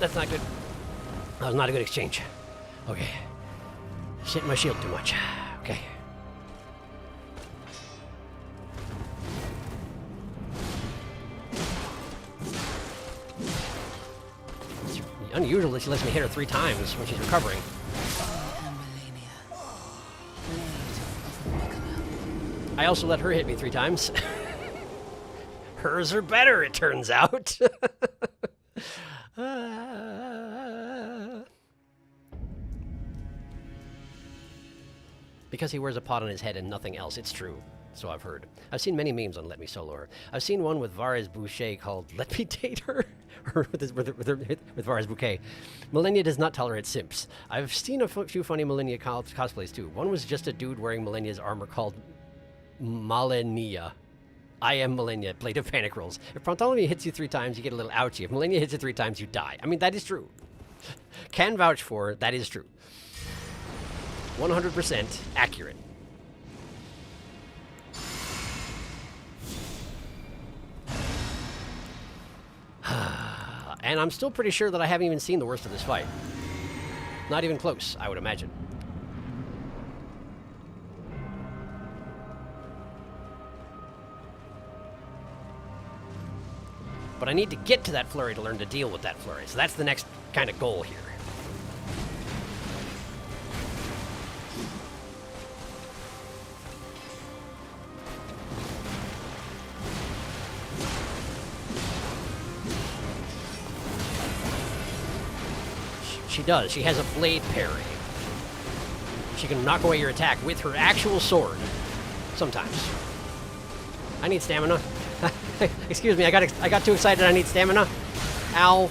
That's not good. That was not a good exchange. Okay. Hitting my shield too much. Okay. It's unusual that she lets me hit her 3 times when she's recovering. I also let her hit me 3 times. Hers are better, it turns out. Because he wears a pot on his head and nothing else. It's true. So I've heard. I've seen many memes on Let Me Solo Her. I've seen one with Varys Boucher called Let Me Date Her? Or with Varys Bouquet. Millennia does not tolerate simps. I've seen a few funny Millennia cosplays too. One was just a dude wearing Millennia's armor called Malenia. I am Millennia. Blade of Panic rolls. If Frontology hits you 3 times, you get a little ouchie. If Millennia hits you 3 times, you die. I mean, that is true. Can vouch for, that is true. 100% accurate. And I'm still pretty sure that I haven't even seen the worst of this fight. Not even close, I would imagine. But I need to get to that flurry to learn to deal with that flurry. So that's the next kind of goal here. She does. She has a blade parry. She can knock away your attack with her actual sword. Sometimes. I need stamina. Excuse me, I got too excited. I need stamina. Ow.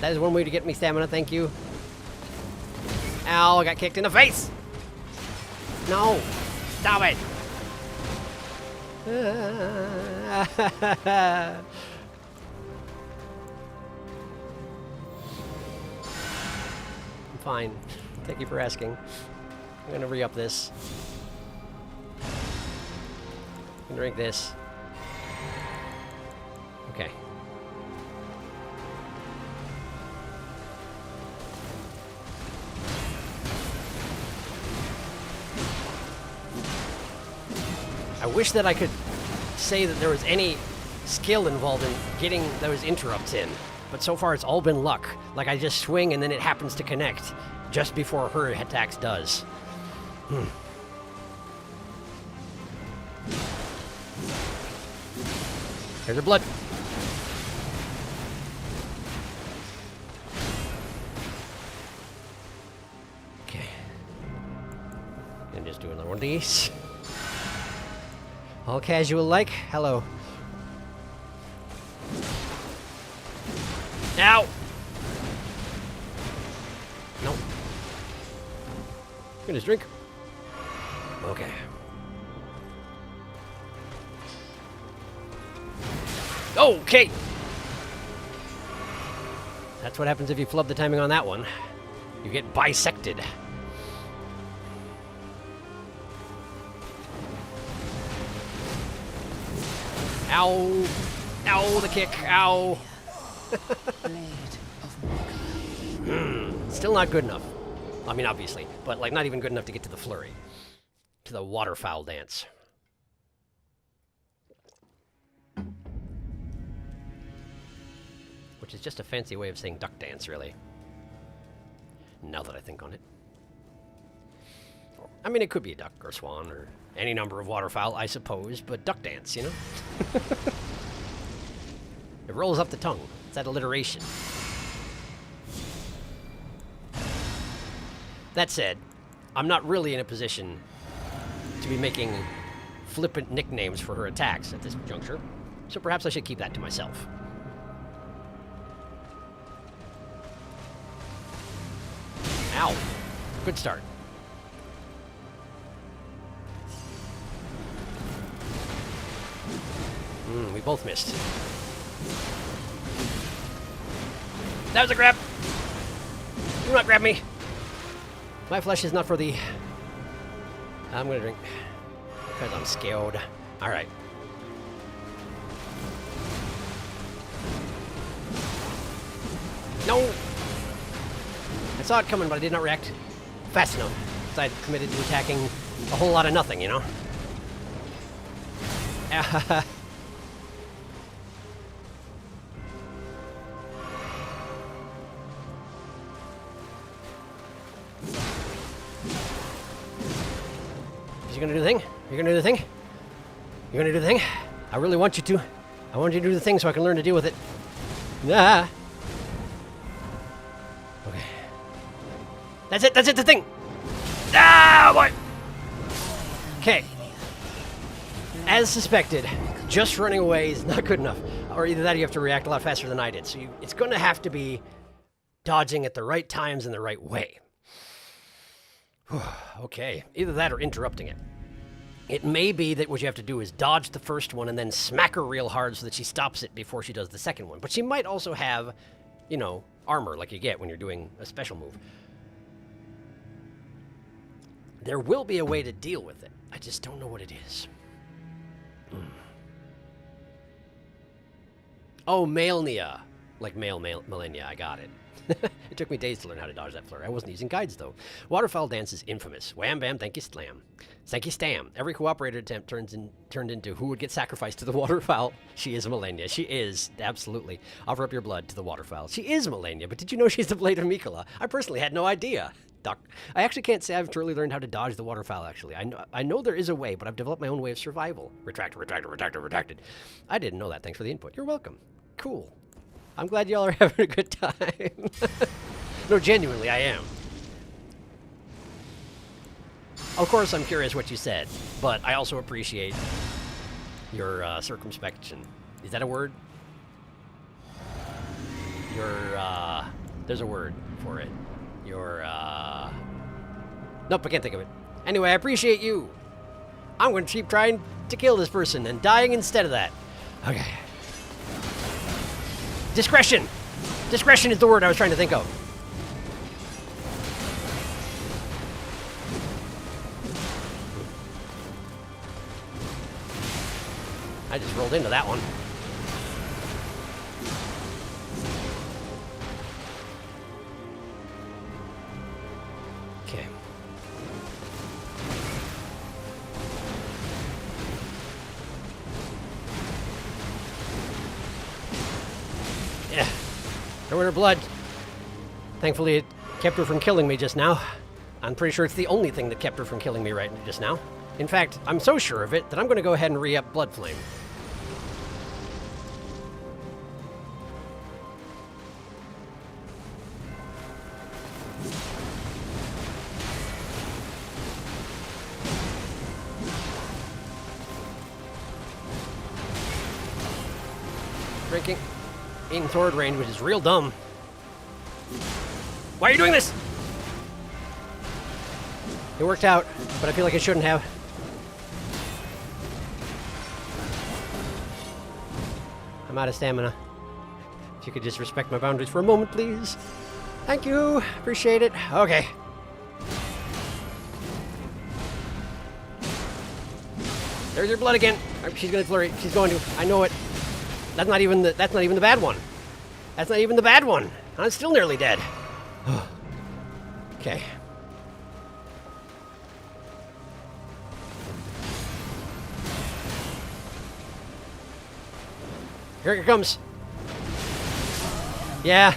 That is one way to get me stamina, thank you. Ow, I got kicked in the face! No! Stop it! I'm fine. Thank you for asking. I'm gonna re-up this. Drink this. Okay. I wish that I could say that there was any skill involved in getting those interrupts in. But so far it's all been luck. Like I just swing and then it happens to connect just before her attacks does. Here's her blood. Okay. And just do another one of these. All casual like. Hello. Ow! Nope. Finish drink. Okay. Okay! That's what happens if you flub the timing on that one. You get bisected. Ow! Ow, the kick. Ow! Blade of MacLeod. Still not good enough. I mean, obviously. But, like, not even good enough to get to the flurry. To the waterfowl dance. Which is just a fancy way of saying duck dance, really. Now that I think on it. I mean, it could be a duck or swan or any number of waterfowl, I suppose, but duck dance, you know? It rolls up the tongue. It's that alliteration. That said, I'm not really in a position to be making flippant nicknames for her attacks at this juncture, so perhaps I should keep that to myself. Ow. Good start. We both missed. That was a grab! Do not grab me! My flesh is not for thee. I'm gonna drink. Because I'm scared. Alright. No! I saw it coming, but I did not react fast enough. Because I had committed to attacking a whole lot of nothing, you know? You gonna do the thing? You're gonna do the thing? You're gonna do the thing? I really want you to. I want you to do the thing so I can learn to deal with it. Ah! Okay. That's it, the thing! Ah, boy! Okay. As suspected, just running away is not good enough. Or either that or you have to react a lot faster than I did. So it's gonna have to be dodging at the right times in the right way. Okay, either that or interrupting it. It may be that what you have to do is dodge the first one and then smack her real hard so that she stops it before she does the second one. But she might also have, you know, armor like you get when you're doing a special move. There will be a way to deal with it. I just don't know what it is. Oh, Malenia. Like male millennia, I got it. It took me days to learn how to dodge that flurry. I wasn't using guides, though. Waterfowl dance is infamous. Wham, bam, thank you, slam. Thank you, stam. Every cooperator attempt turned into who would get sacrificed to the waterfowl. She is a millennia. She is, absolutely. Offer up your blood to the waterfowl. She is millennia, but did you know she's the blade of Mikola? I personally had no idea. Duck. I actually can't say I've truly learned how to dodge the waterfowl, actually. I know there is a way, but I've developed my own way of survival. Retracted. I didn't know that. Thanks for the input. You're welcome. Cool. I'm glad y'all are having a good time. No, genuinely, I am. Of course, I'm curious what you said, but I also appreciate your circumspection. Is that a word? There's a word for it. Nope, I can't think of it. Anyway, I appreciate you. I'm going to keep trying to kill this person and dying instead of that. Okay. Discretion! Discretion is the word I was trying to think of. I just rolled into that one. Okay. her blood. Thankfully, it kept her from killing me just now. I'm pretty sure it's the only thing that kept her from killing me right just now. In fact, I'm so sure of it that I'm going to go ahead and re-up Blood Flame. Drinking in sword range, which is real dumb. Why are you doing this? It worked out, but I feel like it shouldn't have. I'm out of stamina. If you could just respect my boundaries for a moment, please. Thank you. Appreciate it. Okay. There's your blood again. She's gonna flurry. She's going to. I know it. That's not even the bad one. That's not even the bad one. I'm still nearly dead. Okay. Here it comes. Yeah.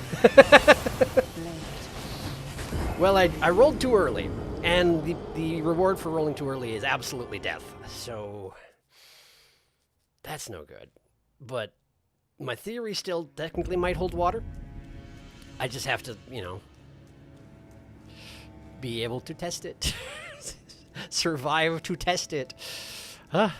Well, I rolled too early, and the reward for rolling too early is absolutely death. So that's no good. But my theory still technically might hold water. I just have to, you know, be able to test it. Survive to test it. I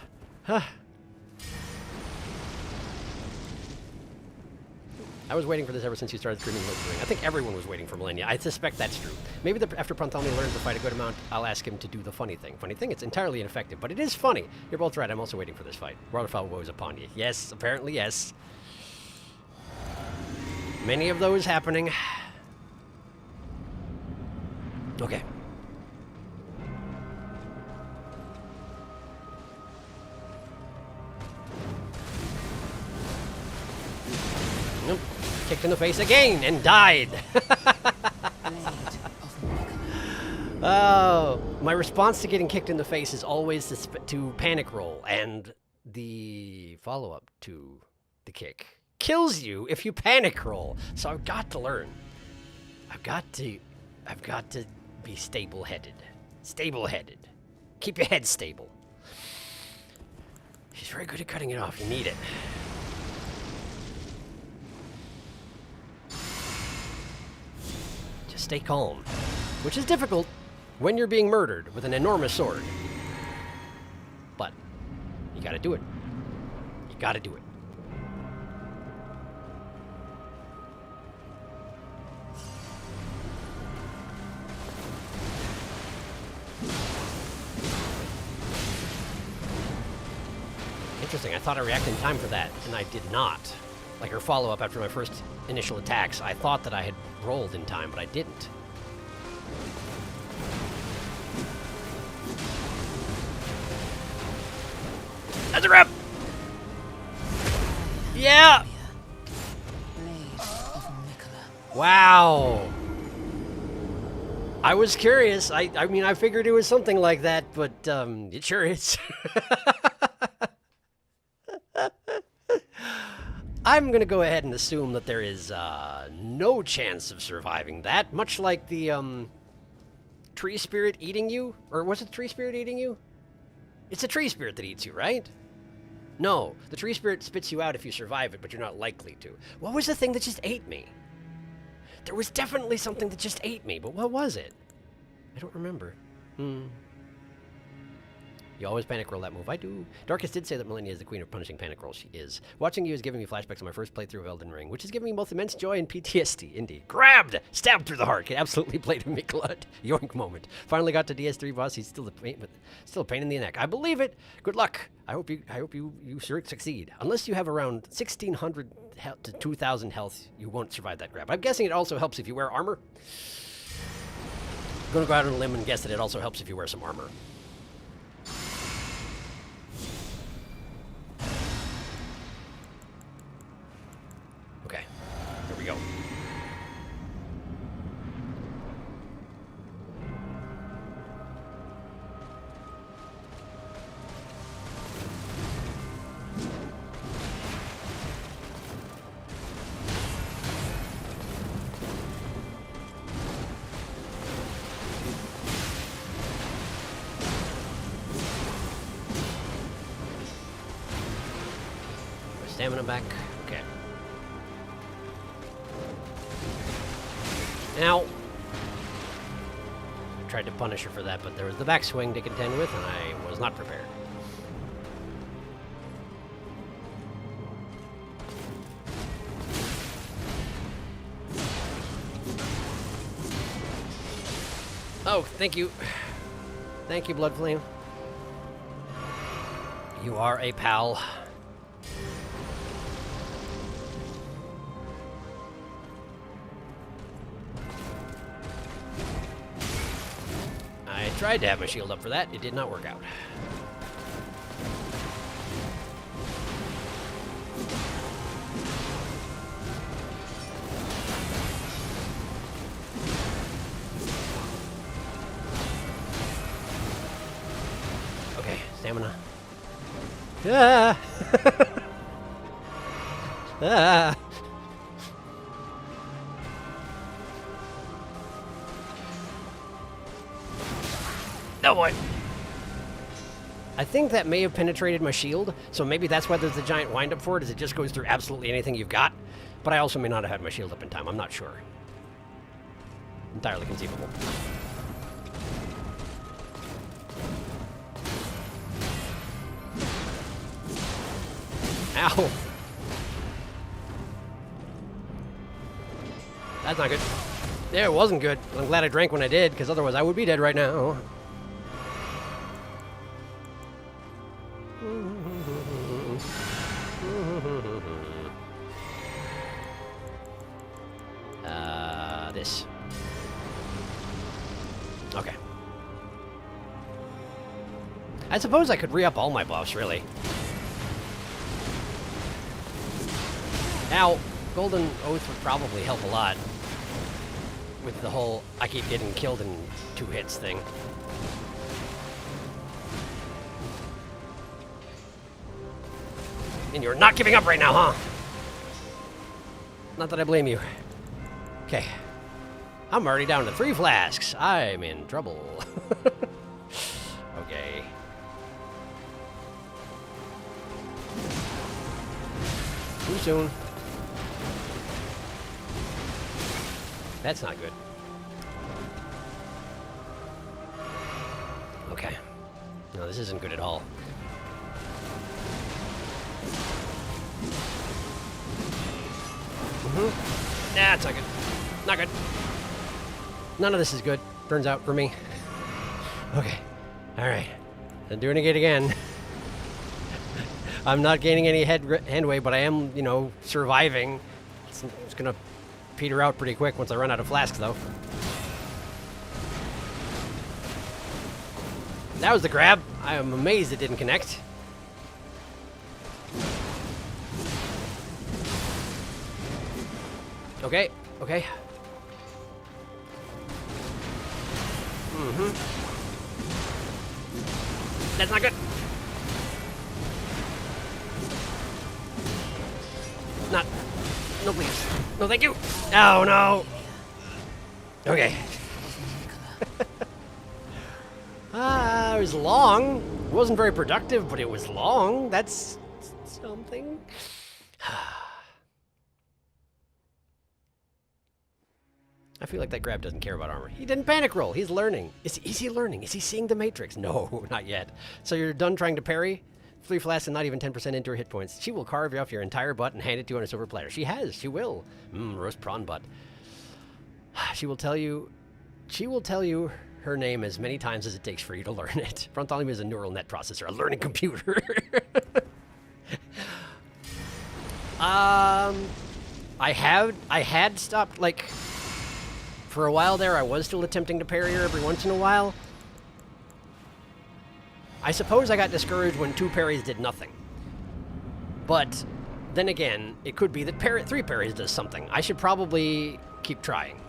was waiting for this ever since you started streaming Elden Ring. I think everyone was waiting for Millennia. I suspect that's true. Maybe after Pranthami learns to fight a good amount, I'll ask him to do the funny thing. Funny thing, it's entirely ineffective, but it is funny. You're both right. I'm also waiting for this fight. Waterfowl woes upon you. Yes, apparently yes. Many of those happening. Okay. Nope. Kicked in the face again and died. Oh, my response to getting kicked in the face is always to panic roll, and the follow-up to the kick kills you if you panic roll. So I've got to learn. I've got to be stable-headed. Stable-headed. Keep your head stable. She's very good at cutting it off. You need it. Just stay calm, which is difficult when you're being murdered with an enormous sword. But you gotta do it. You gotta do it. Interesting, I thought I reacted in time for that, and I did not. Like her follow-up after my first initial attacks, I thought that I had rolled in time, but I didn't. That's a wrap! Yeah! Wow! I was curious. I mean, I figured it was something like that, but it sure is. I'm going to go ahead and assume that there is no chance of surviving that, much like the tree spirit eating you. Or was it the tree spirit eating you? It's a tree spirit that eats you, right? No, the tree spirit spits you out if you survive it, but you're not likely to. What was the thing that just ate me? There was definitely something that just ate me, but what was it? I don't remember. You always panic roll that move. I do. Darkus did say that Millennia is the queen of punishing panic rolls. She is. Watching you is giving me flashbacks of my first playthrough of Elden Ring, which is giving me both immense joy and PTSD. Indeed. Grabbed! Stabbed through the heart. It absolutely played a MacLeod. Yoink moment. Finally got to DS3 boss. He's still a pain in the neck. I believe it. Good luck. I hope you succeed. Unless you have around 1,600 to 2,000 health, you won't survive that grab. I'm guessing it also helps if you wear armor. I'm gonna go out on a limb and guess that it also helps if you wear some armor. Okay, here we go. stamina back. Okay. Now, I tried to punish her for that, but there was the backswing to contend with, and I was not prepared. Oh, thank you. Thank you, Bloodflame. You are a pal. I tried to have my shield up for that. It did not work out. Okay, stamina. Ah! Ah! Oh boy! I think that may have penetrated my shield, so maybe that's why there's a giant wind-up for it, is it just goes through absolutely anything you've got. But I also may not have had my shield up in time, I'm not sure. Entirely conceivable. Ow! That's not good. Yeah, it wasn't good. I'm glad I drank when I did, because otherwise I would be dead right now. This. Okay. I suppose I could re-up all my buffs, really. Now, Golden Oath would probably help a lot with the whole I keep getting killed in 2 hits thing. And you're not giving up right now, huh? Not that I blame you. Okay. I'm already down to 3 flasks. I'm in trouble. Okay. Too soon. That's not good. Okay. No, this isn't good at all. Nah, it's not good. Not good. None of this is good, turns out, for me. Okay. Alright. I'm doing it again. I'm not gaining any handway, but I am, you know, surviving. It's gonna peter out pretty quick once I run out of flasks, though. That was the grab. I am amazed it didn't connect. Okay, okay. That's not good. Not. No, please. No, thank you. Oh, no. Okay. It was long. It wasn't very productive, but it was long. That's something. I feel like that grab doesn't care about armor. He didn't panic roll. He's learning. Is he learning? Is he seeing the Matrix? No, not yet. So you're done trying to parry? 3 flasks and not even 10% into her hit points. She will carve you off your entire butt and hand it to you on a silver platter. She has. She will. Roast prawn butt. She will tell you her name as many times as it takes for you to learn it. Frontalim is a neural net processor, a learning computer. I had stopped, like, for a while there. I was still attempting to parry her every once in a while. I suppose I got discouraged when 2 parries did nothing. But then again, it could be that 3 parries does something. I should probably keep trying.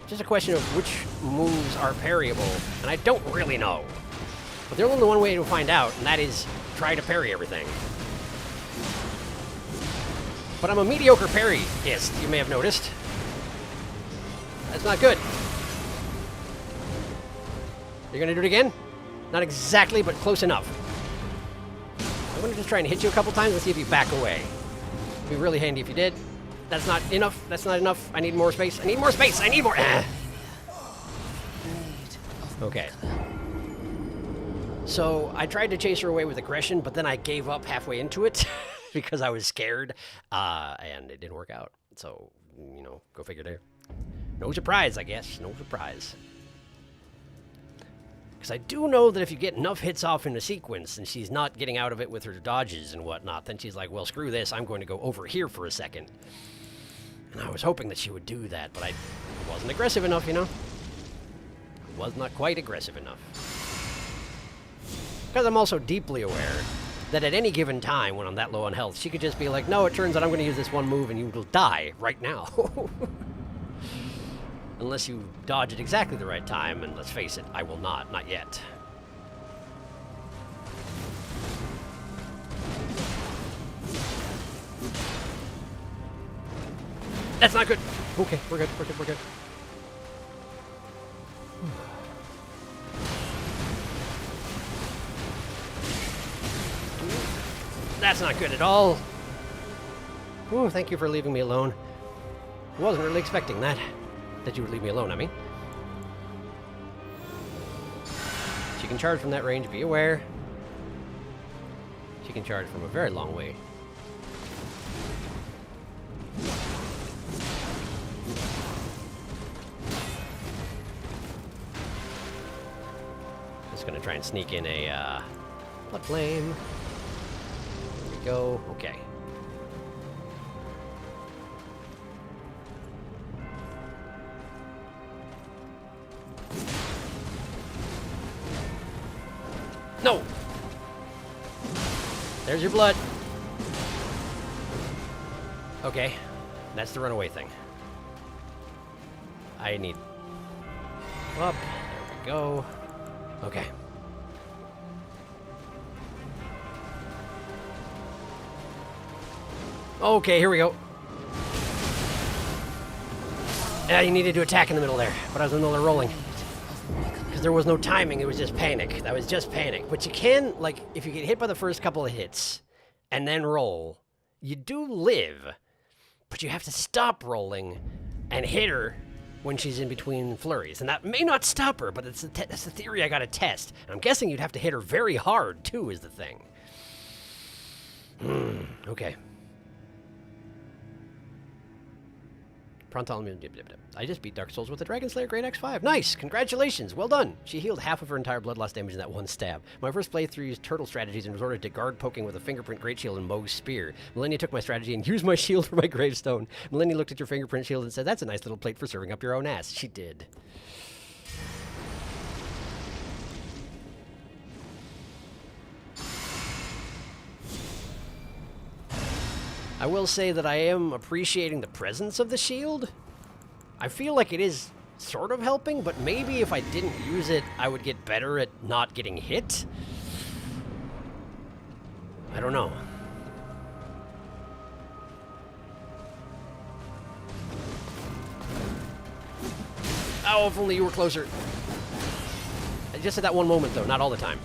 Just a question of which moves are parryable, and I don't really know. But there's only one way to find out, and that is try to parry everything. But I'm a mediocre parryist, you may have noticed. That's not good. You're gonna do it again? Not exactly, but close enough. I'm going to just try and hit you a couple times and see if you back away. It'd be really handy if you did. That's not enough. That's not enough. I need more space. I need more space. I need more. Okay. So I tried to chase her away with aggression, but then I gave up halfway into it because I was scared, and it didn't work out. So, you know, go figure there. No surprise, I guess. No surprise. Because I do know that if you get enough hits off in a sequence and she's not getting out of it with her dodges and whatnot, then she's like, well, screw this. I'm going to go over here for a second. And I was hoping that she would do that, but I wasn't aggressive enough, you know? I was not quite aggressive enough. Because I'm also deeply aware that at any given time when I'm that low on health, she could just be like, no, it turns out I'm going to use this one move and you will die right now. Unless you dodge at exactly the right time, and let's face it, I will not. Not yet. That's not good. Okay, we're good, we're good, we're good. That's not good at all. Ooh, thank you for leaving me alone. I wasn't really expecting that. That you would leave me alone, I mean. She can charge from that range, be aware. She can charge from a very long way. Just gonna try and sneak in a blood flame. There we go. Okay. No! There's your blood. Okay. That's the runaway thing. I need... Up. There we go. Okay. Okay, here we go. Yeah, you needed to attack in the middle there, but I was in the middle of rolling. There was no timing, it was just panic. That was just panic. But you can, like, if you get hit by the first couple of hits and then roll, you do live. But you have to stop rolling and hit her when she's in between flurries. And that may not stop her, but that's the theory I gotta test. And I'm guessing you'd have to hit her very hard, too, is the thing. Okay. I just beat Dark Souls with the Dragon Slayer Great X5. Nice! Congratulations! Well done! She healed half of her entire blood loss damage in that one stab. My first playthrough used turtle strategies and resorted to guard poking with a fingerprint great shield and Moe's spear. Millennia took my strategy and used my shield for my gravestone. Millennia looked at your fingerprint shield and said, that's a nice little plate for serving up your own ass. She did. I will say that I am appreciating the presence of the shield. I feel like it is sort of helping, but maybe if I didn't use it, I would get better at not getting hit. I don't know. Oh, if only you were closer. Just at that one moment, though, not all the time.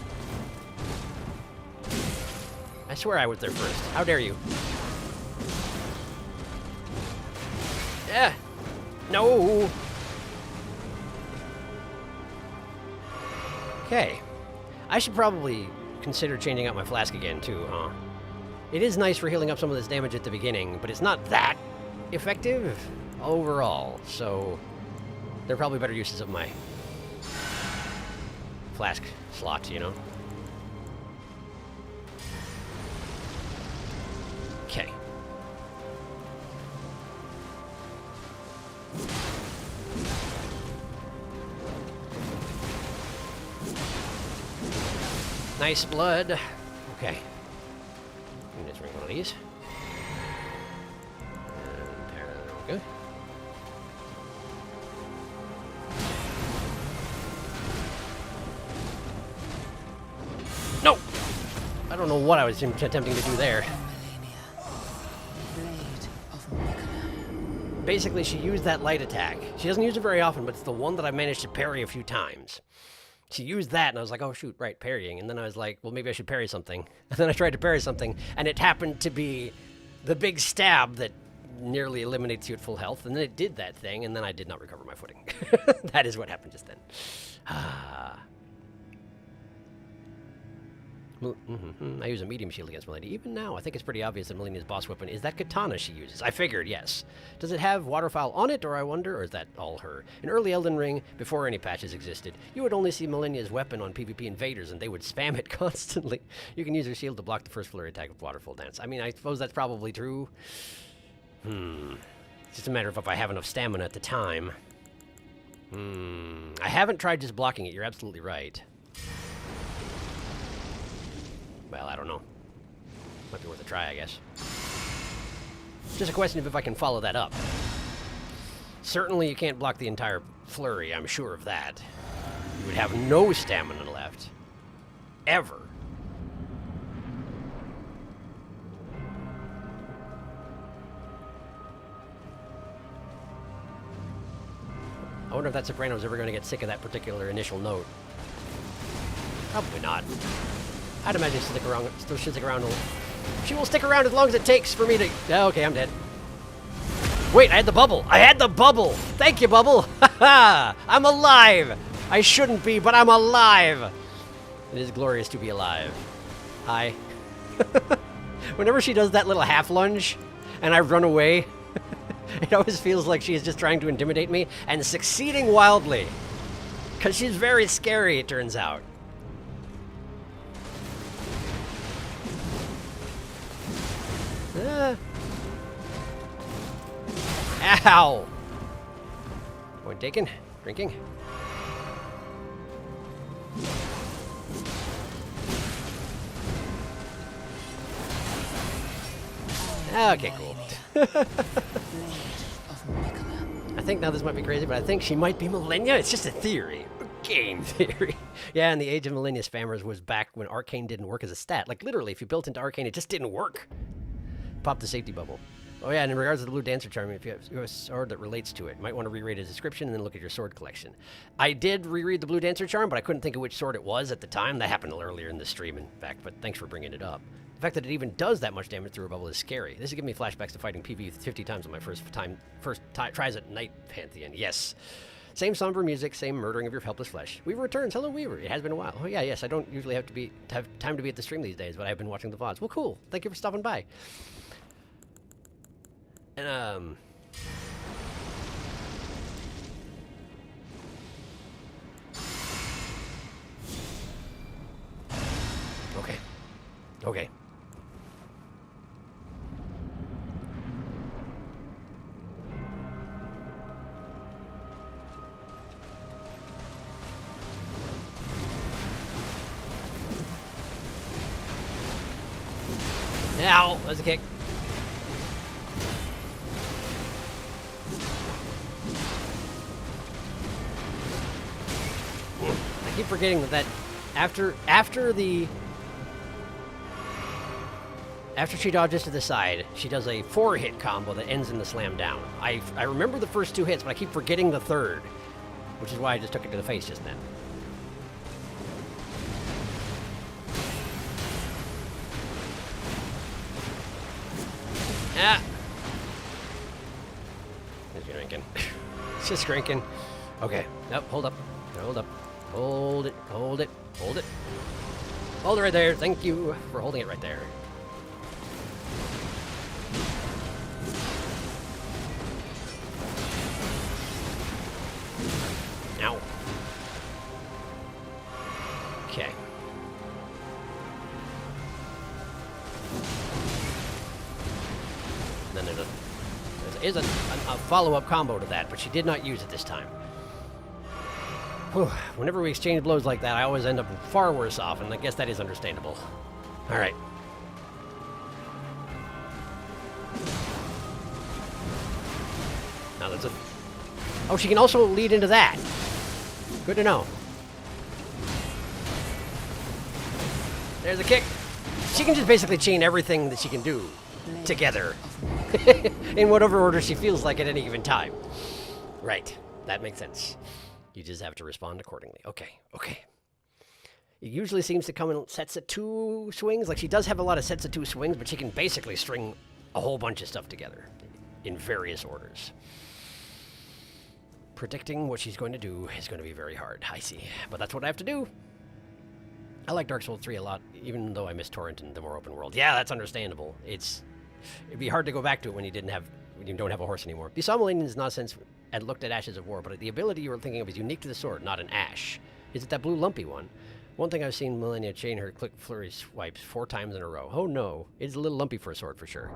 I swear I was there first. How dare you? Yeah. No. Okay. I should probably consider changing out my flask again, too, huh? It is nice for healing up some of this damage at the beginning, but it's not that effective overall, so there are probably better uses of my flask slot, you know? Okay. Nice blood. Okay. Let me just drink one of these. And there we go. No! I don't know what I was attempting to do there. Basically, she used that light attack. She doesn't use it very often, but it's the one that I managed to parry a few times. She used that, and I was like, oh, shoot, right, parrying. And then I was like, well, maybe I should parry something. And then I tried to parry something, and it happened to be the big stab that nearly eliminates you at full health. And then it did that thing, and then I did not recover my footing. That is what happened just then. I use a medium shield against Milady. Even now, I think it's pretty obvious that Melania's boss weapon is that katana she uses. I figured, yes. Does it have waterfowl on it, or I wonder, or is that all her? In early Elden Ring, before any patches existed, you would only see Melania's weapon on PvP invaders, and they would spam it constantly. You can use her shield to block the first flurry attack with waterfall dance. I mean, I suppose that's probably true. It's just a matter of if I have enough stamina at the time. I haven't tried just blocking it. You're absolutely right. Well, I don't know. Might be worth a try, I guess. Just a question of if I can follow that up. Certainly you can't block the entire flurry, I'm sure of that. You would have no stamina left. Ever. I wonder if that soprano's ever going to get sick of that particular initial note. Probably not. I'd imagine she'll stick around. She'll stick around. She will stick around as long as it takes for me to. Oh, okay, I'm dead. Wait, I had the bubble. I had the bubble. Thank you, bubble. Ha I'm alive. I shouldn't be, but I'm alive. It is glorious to be alive. Hi. Whenever she does that little half lunge, and I run away, it always feels like she is just trying to intimidate me and succeeding wildly, because she's very scary. It turns out. Ow! Point taken. Drinking. Okay, cool. I think now this might be crazy, but I think she might be Millennia. It's just a theory. Game theory. Yeah, and the Age of Millennia spammers was back when Arcane didn't work as a stat. Like, literally, if you built into Arcane, it just didn't work. Pop the safety bubble. Oh yeah, and in regards to the blue dancer charm, if you have a sword that relates to it, you might want to reread a description and then look at your sword collection. I did reread the blue dancer charm, but I couldn't think of which sword it was at the time. That happened earlier in the stream, in fact, but thanks for bringing it up. The fact that it even does that much damage through a bubble is scary. This is giving me flashbacks to fighting PvE 50 times on my first tries at Night Pantheon. Yes. Same somber music, same murdering of your helpless flesh. Weaver returns. Hello, Weaver. It has been a while. Oh yeah, yes. I don't usually have time to be at the stream these days, but I've been watching the VODs. Well, cool. Thank you for stopping by. And, Okay. Okay. Ow! There's a kick. I keep forgetting that after she dodges to the side, she does a 4-hit combo that ends in the slam down. I remember the first 2 hits, but I keep forgetting the third, which is why I just took it to the face just then. Ah! It's drinking. It's just drinking. Okay. Nope, hold up. Hold up. Hold it. Hold it. Hold it. Hold it right there. Thank you for holding it right there. Ow. Okay. Then there is a follow-up combo to that, but she did not use it this time. Whew. Whenever we exchange blows like that, I always end up far worse off, and I guess that is understandable. All right. Now that's a... Oh, she can also lead into that. Good to know. There's a kick. She can just basically chain everything that she can do together in whatever order she feels like at any given time. Right. That makes sense. You just have to respond accordingly. Okay. Okay. It usually seems to come in sets of 2 swings. Like, she does have a lot of sets of 2 swings, but she can basically string a whole bunch of stuff together in various orders. Predicting what she's going to do is going to be very hard, I see. But that's what I have to do. I like Dark Souls 3 a lot, even though I miss Torrent and the more open world. Yeah, that's understandable. It'd be hard to go back to it when you don't have a horse anymore. You saw Malenian's nonsense and looked at Ashes of War, but the ability you were thinking of is unique to the sword, not an ash. Is it that blue lumpy one? One thing I've seen Malenia chain her click flurry swipes 4 times in a row. Oh no, it's a little lumpy for a sword for sure.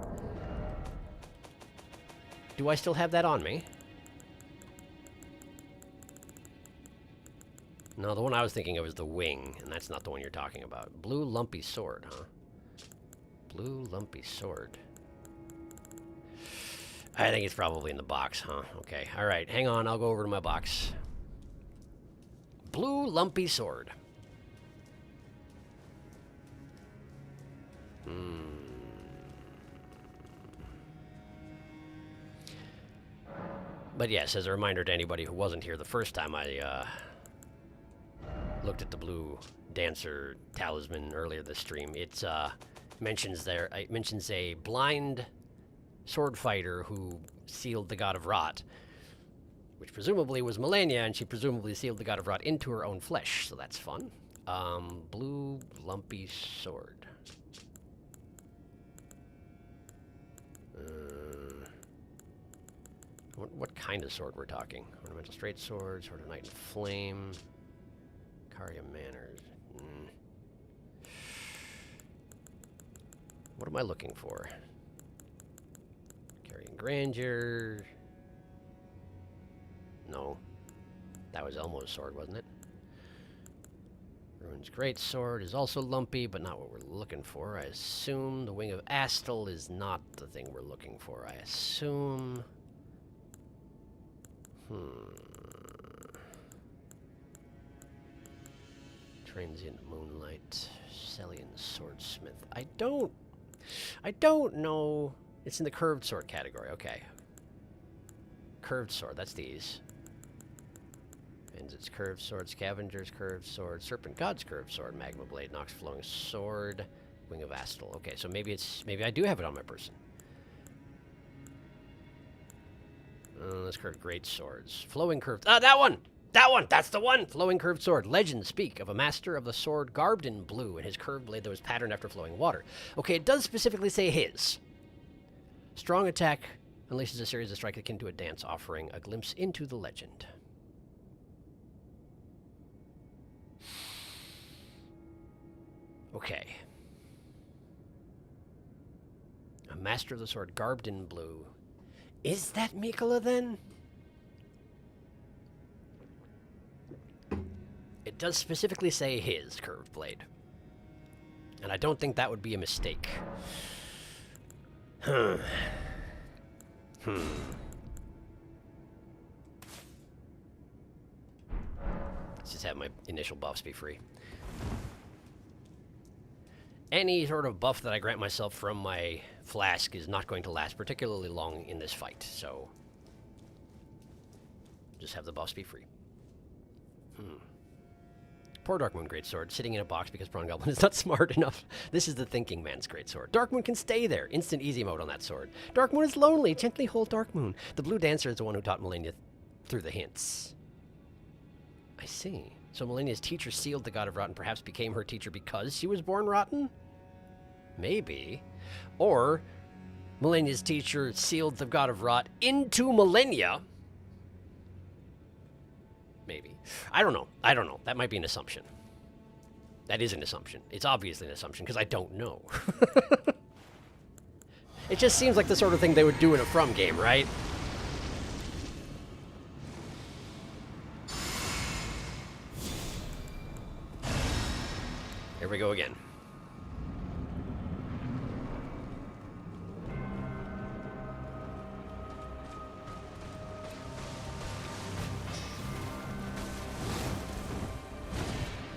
Do I still have that on me? No, the one I was thinking of is the wing, and that's not the one you're talking about. Blue lumpy sword, huh? Blue lumpy sword. I think it's probably in the box, huh? Okay, alright, hang on, I'll go over to my box. Blue lumpy sword. But yes, as a reminder to anybody who wasn't here the first time I looked at the blue dancer talisman earlier this stream, it mentions a blind sword fighter who sealed the God of Rot, which presumably was Malenia, and she presumably sealed the God of Rot into her own flesh, so that's fun. Blue lumpy sword. What kind of sword we're talking? Ornamental straight sword, sword of night and flame, Caria Manners. What am I looking for? Carrying Grandeur. No. That was Elmo's sword, wasn't it? Ruin's great sword is also lumpy, but not what we're looking for. I assume the Wing of Astal is not the thing we're looking for. I assume... Transient Moonlight, Celian Swordsmith. I don't know. It's in the curved sword category. Okay. Curved sword. That's these. Bandit's curved sword, Scavenger's curved sword, Serpent God's curved sword, Magma Blade, Nox Flowing Sword, Wing of Astal. Okay, so maybe I do have it on my person. Let's curve great swords. Flowing curved. Ah, that one! That one! That's the one! Flowing curved sword. Legends speak of a master of the sword garbed in blue and his curved blade that was patterned after flowing water. Okay, it does specifically say his. Strong attack unleashes a series of strikes akin to a dance, offering a glimpse into the legend. Okay. A master of the sword garbed in blue. Is that Mikola, then? It does specifically say his curved blade. And I don't think that would be a mistake. Let's just have my initial buffs be free. Any sort of buff that I grant myself from my flask is not going to last particularly long in this fight, so just have the buffs be free. Poor Darkmoon Greatsword, sitting in a box because Prawn Goblin is not smart enough. This is the thinking man's Greatsword. Darkmoon can stay there. Instant easy mode on that sword. Darkmoon is lonely. Gently hold Darkmoon. The Blue Dancer is the one who taught Malenia through the hints. I see. So Malenia's teacher sealed the God of Rot and perhaps became her teacher because she was born rotten? Maybe. Or Malenia's teacher sealed the God of Rot into Malenia. Maybe. I don't know. I don't know. That might be an assumption. That is an assumption. It's obviously an assumption because I don't know. It just seems like the sort of thing they would do in a From game, right? Here we go again.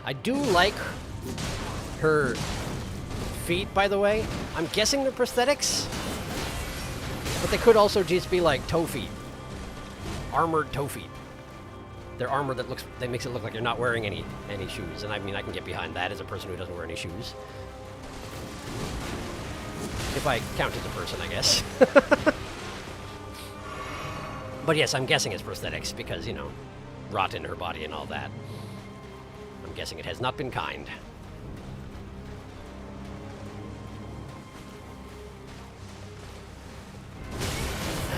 I do like her feet, by the way. I'm guessing they're prosthetics, but they could also just be like toe feet. Armored toe feet. Their armor that makes it look like you're not wearing any shoes, and I mean I can get behind that as a person who doesn't wear any shoes. If I count as a person, I guess. But yes, I'm guessing it's prosthetics because, you know, rot in her body and all that. I'm guessing it has not been kind.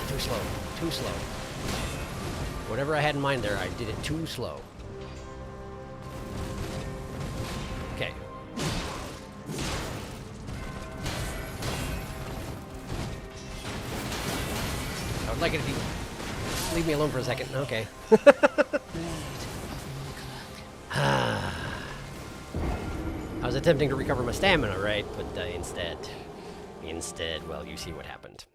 Too slow. Too slow. Whatever I had in mind there, I did it too slow. Okay. I would like it if you leave me alone for a second. Okay. I was attempting to recover my stamina, right? But instead, well, you see what happened.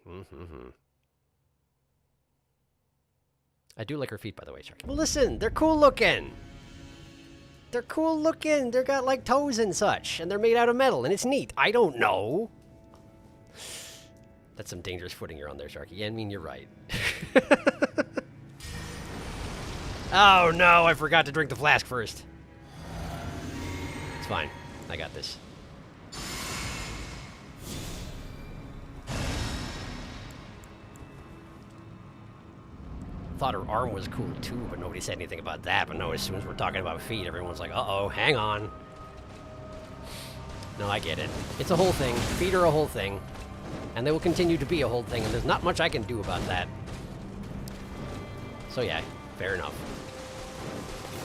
I do like her feet, by the way, Sharky. Well, listen, they're cool looking. They're cool looking. They're got like toes and such, and they're made out of metal, and it's neat. I don't know. That's some dangerous footing you're on there, Sharky. Yeah, I mean, you're right. Oh, no, I forgot to drink the flask first. It's fine. I got this. Thought her arm was cool, too, but nobody said anything about that. But no, as soon as we're talking about feet, everyone's like, uh-oh, hang on. No, I get it. It's a whole thing. Feet are a whole thing. And they will continue to be a whole thing, and there's not much I can do about that. So yeah, fair enough.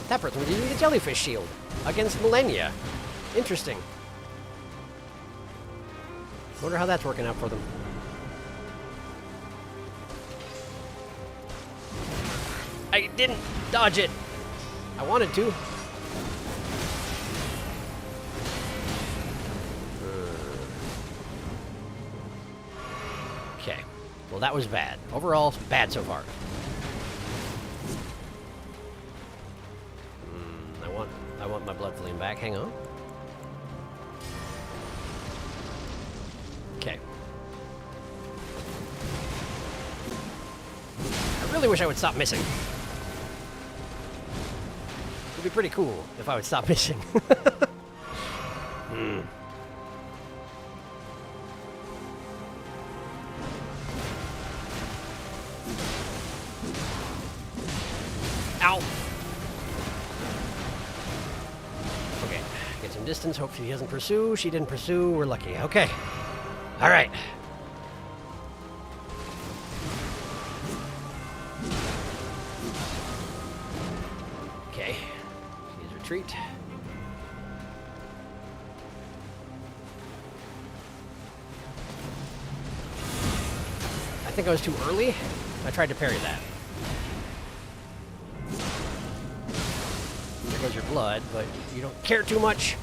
That person was using the jellyfish shield against Millennia. Interesting. Wonder how that's working out for them. I didn't dodge it. I wanted to. Okay. Well, that was bad. Overall, bad so far. I want my blood flame back. Hang on. Okay. I really wish I would stop missing. It'd be pretty cool if I would stop missing. Ow! Okay, get some distance. Hopefully he doesn't pursue. She didn't pursue. We're lucky. Okay. All right. Okay. Please retreat. I think I was too early. I tried to parry that. There goes your blood, but you don't care too much.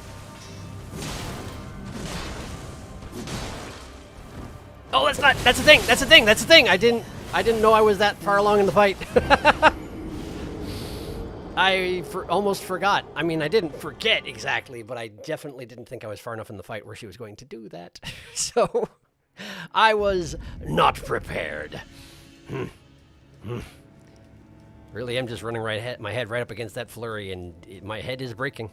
Oh, that's the thing. I didn't know I was that far along in the fight. I almost forgot. I mean, I didn't forget exactly, but I definitely didn't think I was far enough in the fight where she was going to do that. So, I was not prepared. Really am just running my head right up against that flurry, and my head is breaking.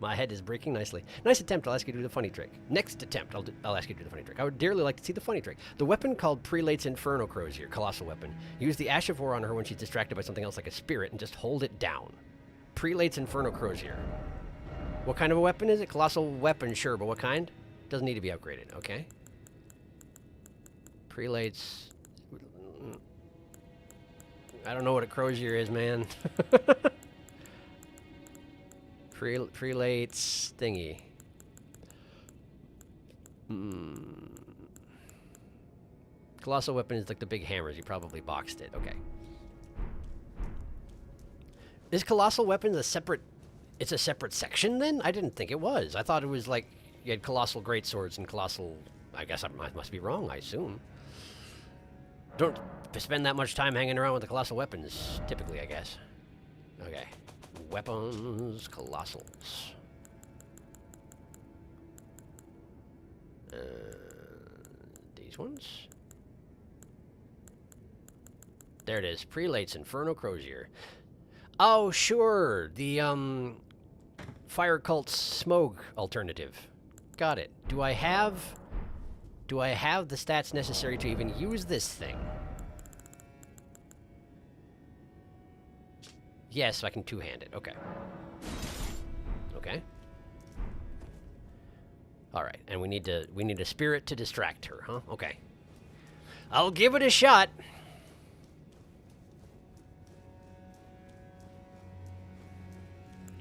My head is breaking nicely. Nice attempt. I'll ask you to do the funny trick. Next attempt, I'll ask you to do the funny trick. I would dearly like to see the funny trick. The weapon called Prelate's Inferno Crozier, colossal weapon. Use the Ash of War on her when she's distracted by something else like a spirit, and just hold it down. Prelate's Inferno Crozier. What kind of a weapon is it? Colossal weapon, sure, but what kind? Doesn't need to be upgraded, okay? Prelate's... I don't know what a crozier is, man. Prelate's thingy. Colossal weapon is like the big hammers. You probably boxed it. Okay. Is colossal weapon a separate... It's a separate section, then? I didn't think it was. I thought it was like... You had colossal greatswords and colossal... I guess I must be wrong, I assume. Don't spend that much time hanging around with the colossal weapons, typically, I guess. Okay. Weapons, colossals. These ones? There it is. Prelate's Inferno Crozier. Oh, sure. The, Fire Cult Smoke alternative. Got it. Do I have the stats necessary to even use this thing? Yes, I can two-hand it. Okay. Okay. All right, and we need a spirit to distract her, huh? Okay. I'll give it a shot.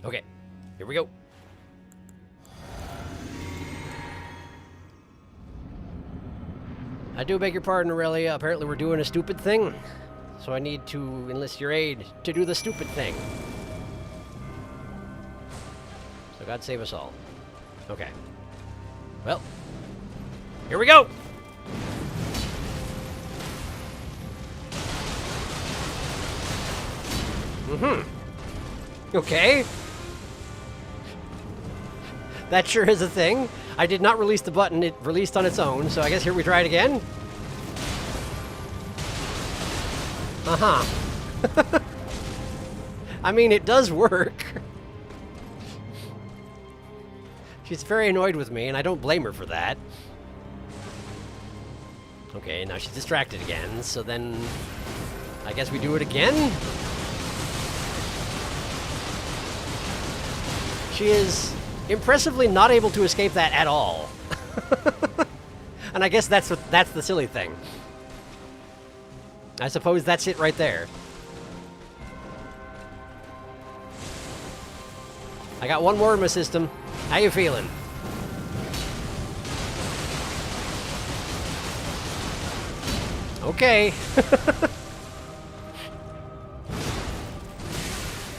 Okay. Here we go. I do beg your pardon, Aurelia. Apparently we're doing a stupid thing. So I need to enlist your aid to do the stupid thing. So God save us all. Okay. Well, here we go! Okay. That sure is a thing. I did not release the button. It released on its own, so I guess here we try it again. Uh-huh. I mean, it does work. She's very annoyed with me, and I don't blame her for that. Okay, now she's distracted again, so then I guess we do it again? She is impressively not able to escape that at all. And I guess that's the silly thing. I suppose that's it right there. I got one more in my system. How you feeling? Okay.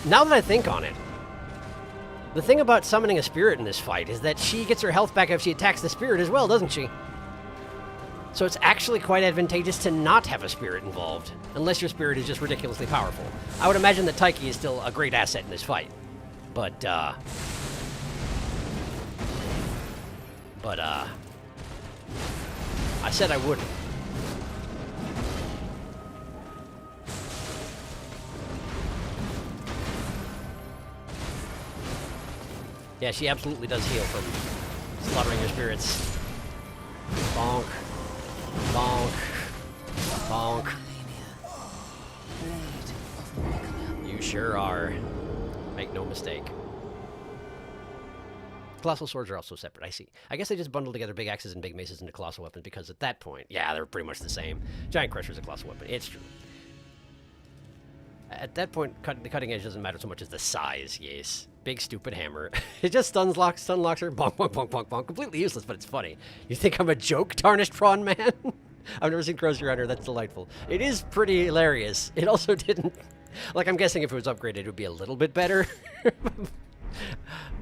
Now that I think on it, the thing about summoning a spirit in this fight is that she gets her health back if she attacks the spirit as well, doesn't she? So it's actually quite advantageous to not have a spirit involved, unless your spirit is just ridiculously powerful. I would imagine that Taiki is still a great asset in this fight. But I said I wouldn't. Yeah, she absolutely does heal from slaughtering your spirits. Bonk. Bonk. Bonk. You sure are. Make no mistake. Colossal swords are also separate, I see. I guess they just bundle together big axes and big maces into colossal weapons because at that point, yeah, they're pretty much the same. Giant Crusher is a colossal weapon. It's true. At that point, the cutting edge doesn't matter so much as the size, yes. Big stupid hammer. It just stun locks her. Bonk, bonk, bonk, bonk, bonk. Completely useless, but it's funny. You think I'm a joke, Tarnished Prawn Man? I've never seen Crozier Runner. That's delightful. It is pretty hilarious. It also didn't... Like, I'm guessing if it was upgraded, it would be a little bit better.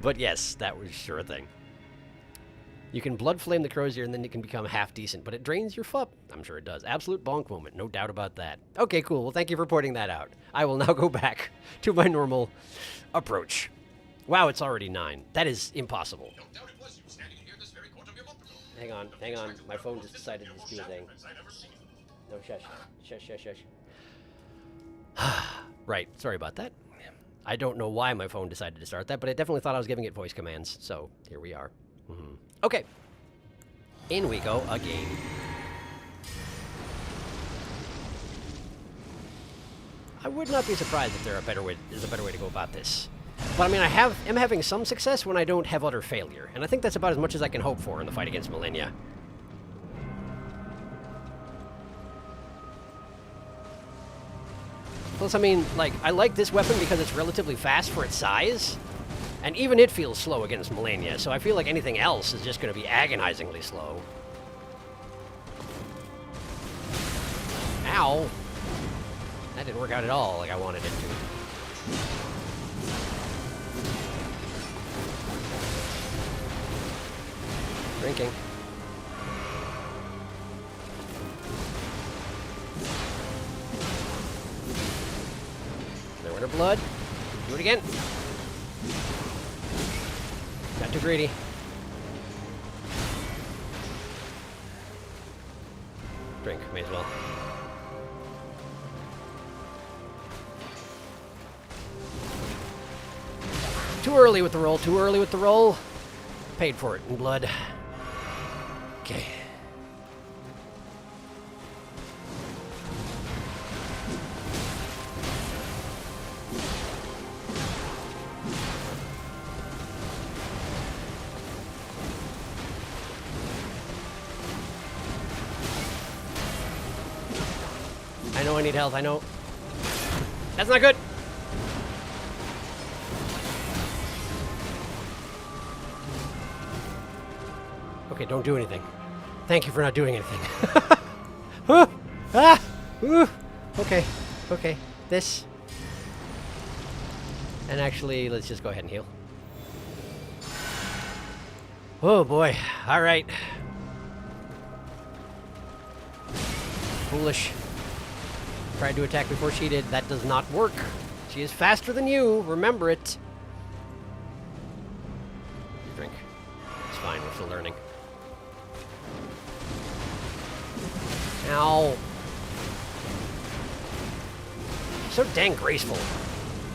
But yes, that was sure a thing. You can blood flame the Crozier and then it can become half decent, but it drains your FUP. I'm sure it does. Absolute bonk moment. No doubt about that. Okay, cool. Well, thank you for pointing that out. I will now go back to my normal approach. Wow, it's already 9. That is impossible. Hang on. My phone just decided to do a thing. No, shush. Shush. Right, sorry about that. I don't know why my phone decided to start that, but it definitely thought I was giving it voice commands, so here we are. Okay. In we go again. I would not be surprised if there's a better way to go about this. But I mean, am having some success when I don't have utter failure, and I think that's about as much as I can hope for in the fight against Malenia. Plus, I mean, like, I like this weapon because it's relatively fast for its size, and even it feels slow against Malenia, so I feel like anything else is just going to be agonizingly slow. Ow! That didn't work out at all like I wanted it to. Drinking. There went her blood. Do it again. Got too greedy. Drink, may as well. Too early with the roll, too early with the roll. Paid for it in blood. Okay. I know I need health, I know. That's not good! Okay, don't do anything. Thank you for not doing anything. Okay, okay. This. And actually, let's just go ahead and heal. Oh boy, alright. Foolish. Tried to attack before she did. That does not work. She is faster than you. Remember it. Drink. It's fine. We're still learning. Ow. So dang graceful.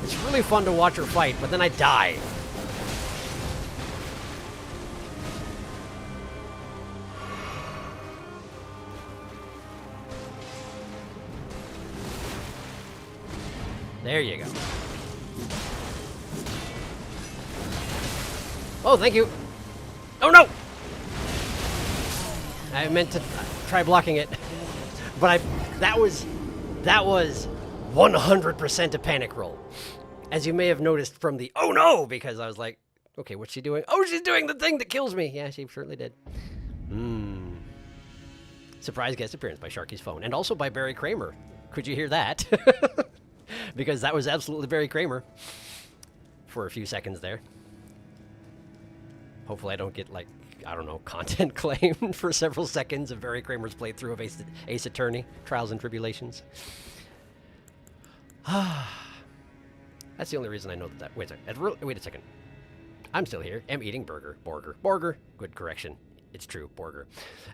It's really fun to watch her fight, but then I die. There you go. Oh, thank you. Oh, no! I meant to try blocking it. But that was 100% a panic roll. As you may have noticed from the, oh no! Because I was like, okay, what's she doing? Oh, she's doing the thing that kills me. Yeah, she certainly did. Surprise guest appearance by Sharky's phone. And also by Barry Kramer. Could you hear that? Because that was absolutely Barry Kramer for a few seconds there. Hopefully I don't get, like, I don't know, content claimed for several seconds of Barry Kramer's playthrough of Ace Attorney, Trials and Tribulations. That's the only reason I know that. Wait a second. I'm still here. Am eating burger. Borger. Good correction. It's true, Borger.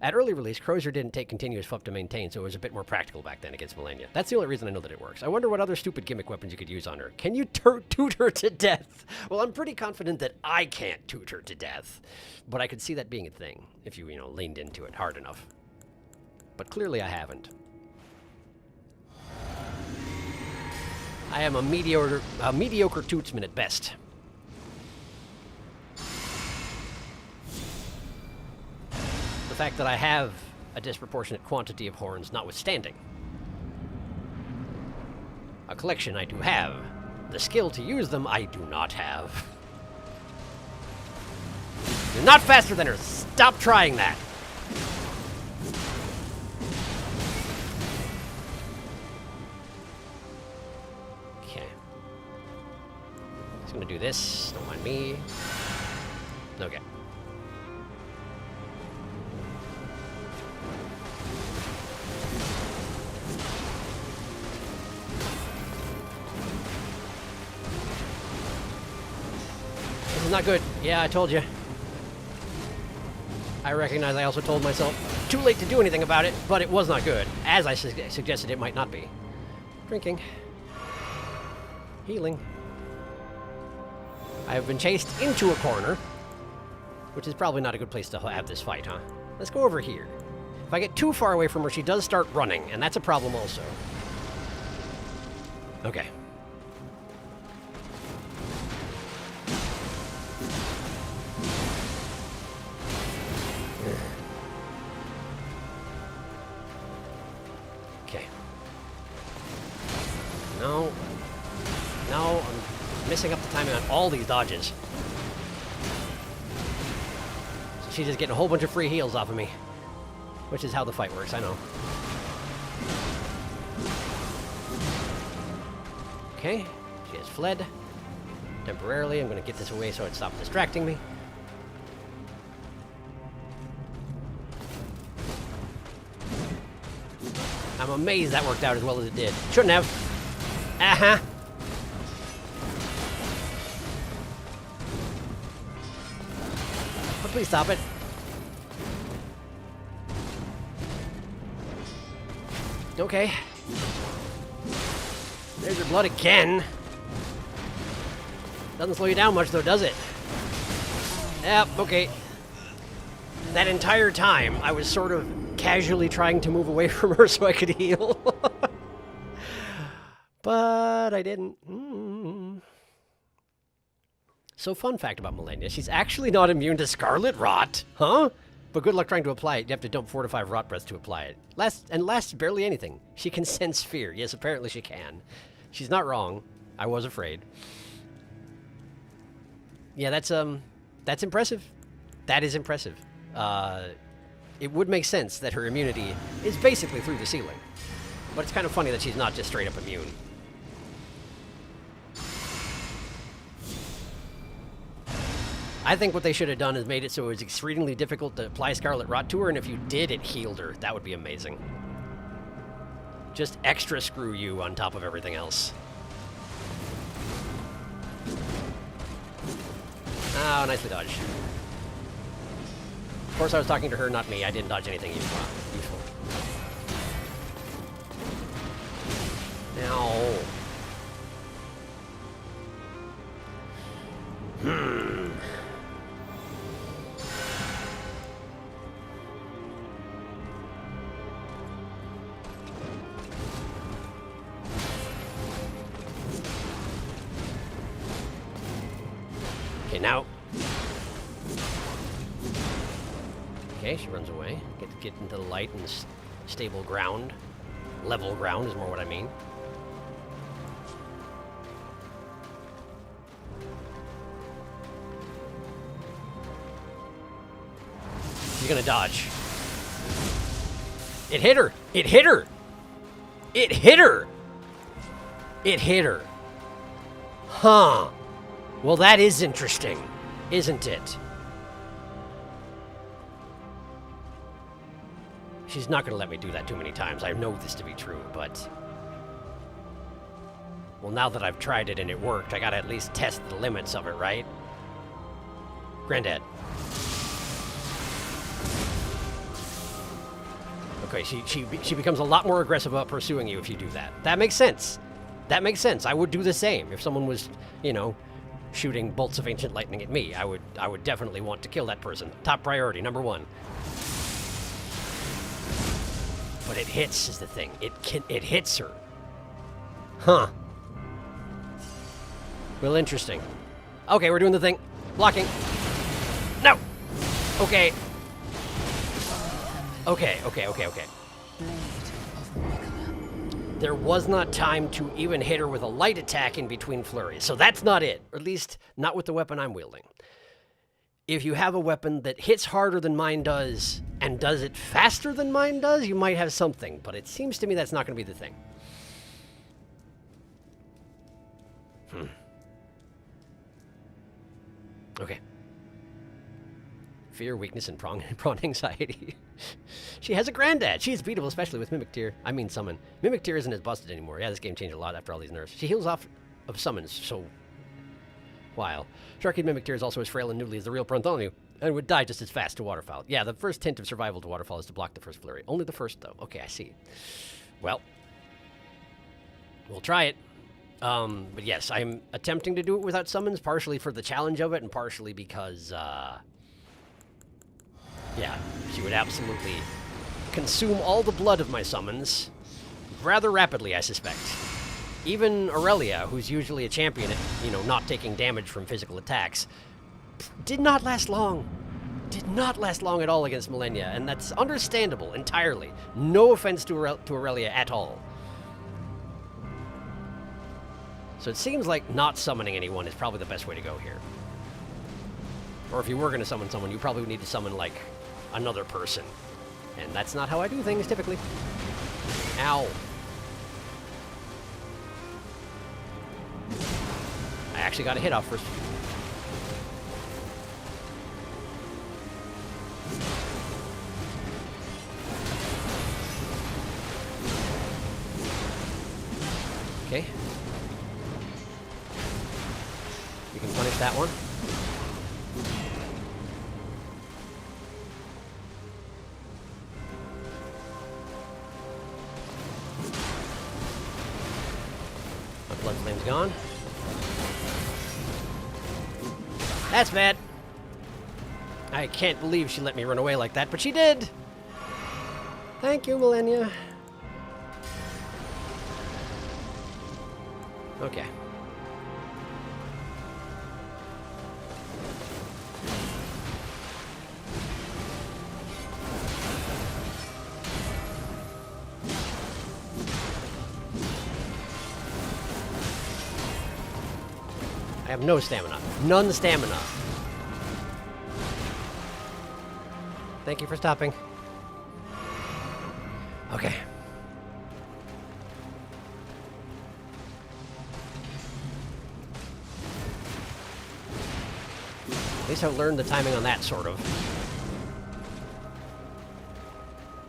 At early release, Crozier didn't take continuous FUP to maintain, so it was a bit more practical back then against Malenia. That's the only reason I know that it works. I wonder what other stupid gimmick weapons you could use on her. Can you toot her to death? Well, I'm pretty confident that I can't toot her to death. But I could see that being a thing, if you leaned into it hard enough. But clearly I haven't. I am a mediocre tootsman at best. The fact that I have a disproportionate quantity of horns notwithstanding. A collection I do have. The skill to use them I do not have. You're not faster than her. Stop trying that. Okay. Just gonna do this. Don't mind me. Okay. This is not good. Yeah, I told you. I recognize I also told myself too late to do anything about it, but it was not good, as I suggested it might not be. Drinking. Healing. I have been chased into a corner, which is probably not a good place to have this fight, huh? Let's go over here. If I get too far away from her, she does start running, and that's a problem also. Okay. Okay. No. No, I'm messing up the timing on all these dodges. So she's just getting a whole bunch of free heals off of me. Which is how the fight works, I know. Okay, she has fled. Temporarily, I'm gonna get this away so it stops distracting me. I'm amazed that worked out as well as it did. Shouldn't have. Uh-huh. But please stop it. Okay. There's her blood again. Doesn't slow you down much, though, does it? Yep, okay. That entire time, I was sort of casually trying to move away from her so I could heal. But I didn't. So, fun fact about Malenia, she's actually not immune to Scarlet Rot. Huh? But good luck trying to apply it. You have to dump 4 to 5 rot breath to apply it. Lasts barely anything. She can sense fear. Yes, apparently she can. She's not wrong. I was afraid. Yeah, that's impressive. That is impressive. It would make sense that her immunity is basically through the ceiling. But it's kind of funny that she's not just straight up immune. I think what they should have done is made it so it was extremely difficult to apply Scarlet Rot to her, and if you did, it healed her. That would be amazing. Just extra screw you on top of everything else. Oh, nicely dodged. Of course, I was talking to her, not me. I didn't dodge anything useful. Ow. Okay, now. Okay, she runs away. Get into the light and stable ground. Level ground is more what I mean. She's gonna dodge. It hit her! It hit her! It hit her! It hit her. Huh. Well, that is interesting, isn't it? She's not going to let me do that too many times. I know this to be true, but... Well, now that I've tried it and it worked, I got to at least test the limits of it, right? Granddad. Okay, she becomes a lot more aggressive about pursuing you if you do that. That makes sense. That makes sense. I would do the same if someone was, you know, shooting bolts of ancient lightning at me. I would definitely want to kill that person. Top priority, number 1. But it hits is the thing. It hits her. Huh. Well, interesting. Okay, we're doing the thing. Blocking. No. Okay. Okay. There was not time to even hit her with a light attack in between flurries. So that's not it. Or at least not with the weapon I'm wielding. If you have a weapon that hits harder than mine does and does it faster than mine does, you might have something. But it seems to me that's not going to be the thing. Okay. Fear, weakness, and prawn anxiety. She has a granddad. She is beatable, especially with Mimic Tear. I mean Summon. Mimic Tear isn't as busted anymore. Yeah, this game changed a lot after all these nerfs. She heals off of summons, so... While. Sharky Mimic Tear is also as frail and noodly as the real Bronthoniu, and would die just as fast to Waterfowl. Yeah, the first hint of survival to Waterfowl is to block the first flurry. Only the first, though. Okay, I see. Well. We'll try it. But yes, I'm attempting to do it without summons, partially for the challenge of it, and partially because, yeah, she would absolutely consume all the blood of my summons rather rapidly, I suspect. Even Aurelia, who's usually a champion at, you know, not taking damage from physical attacks, did not last long. Did not last long at all against Malenia, and that's understandable entirely. No offense to Aurelia at all. So it seems like not summoning anyone is probably the best way to go here. Or if you were going to summon someone, you probably would need to summon, like, another person. And that's not how I do things, typically. Ow. I actually got a hit off first. Okay. You can punish that one. My blood flame's gone. That's bad. I can't believe she let me run away like that, but she did. Thank you, Millennia. Okay. I have no stamina. None stamina. Thank you for stopping. Okay. At least I learned the timing on that, sort of.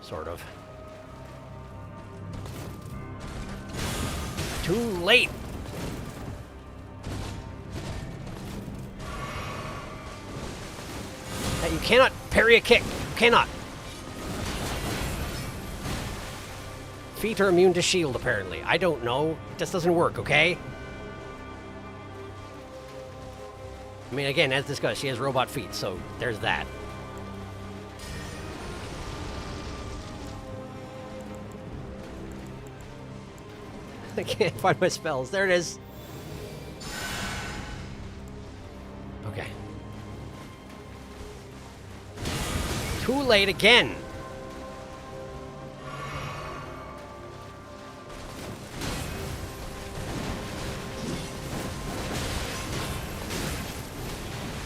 Sort of. Too late! You cannot parry a kick. You cannot. Feet are immune to shield, apparently. I don't know. This doesn't work, okay? I mean, again, as discussed, she has robot feet, so there's that. I can't find my spells. There it is. Okay. Too late again.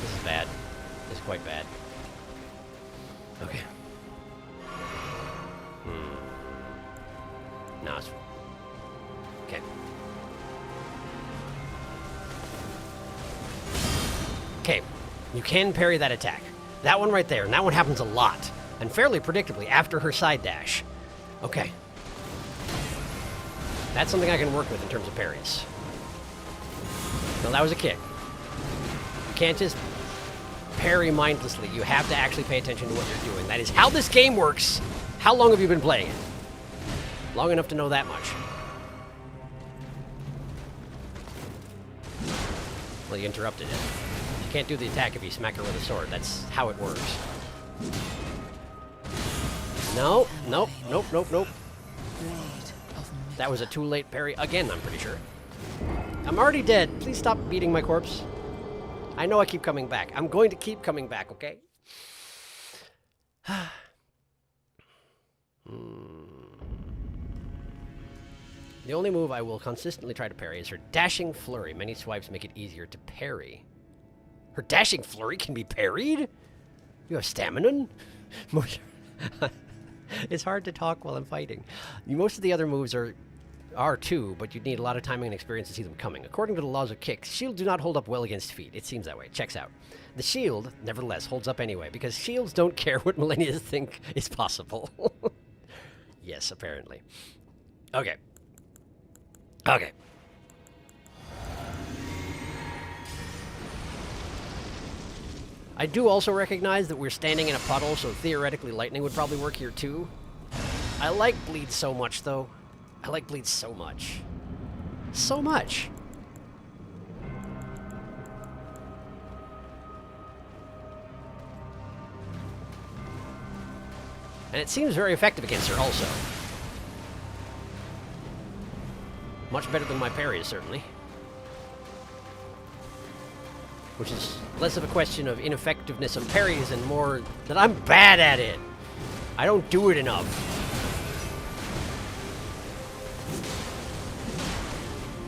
This is bad. This is quite bad. Okay. No, it's... Okay. Okay. You can parry that attack. That one right there, and that one happens a lot. And fairly predictably after her side dash. Okay. That's something I can work with in terms of parries. No, that was a kick. You can't just parry mindlessly. You have to actually pay attention to what you're doing. That is how this game works. How long have you been playing it? Long enough to know that much. Well, you interrupted it. You can't do the attack if you smack her with a sword. That's how it works. No, nope, nope, nope, nope. That was a too late parry again, I'm pretty sure. I'm already dead. Please stop beating my corpse. I know I keep coming back. I'm going to keep coming back, okay? The only move I will consistently try to parry is her dashing flurry. Many swipes make it easier to parry. Her dashing flurry can be parried? You have stamina? It's hard to talk while I'm fighting. Most of the other moves are too, but you'd need a lot of timing and experience to see them coming. According to the laws of kicks, shields do not hold up well against feet. It seems that way. Checks out. The shield, nevertheless, holds up anyway, because shields don't care what millennia think is possible. Yes, apparently. Okay. Okay. I do also recognize that we're standing in a puddle, so theoretically lightning would probably work here too. I like bleed so much, though. I like bleed so much. So much. And it seems very effective against her also. Much better than my parries, certainly. Which is less of a question of ineffectiveness of parries and more that I'm bad at it. I don't do it enough.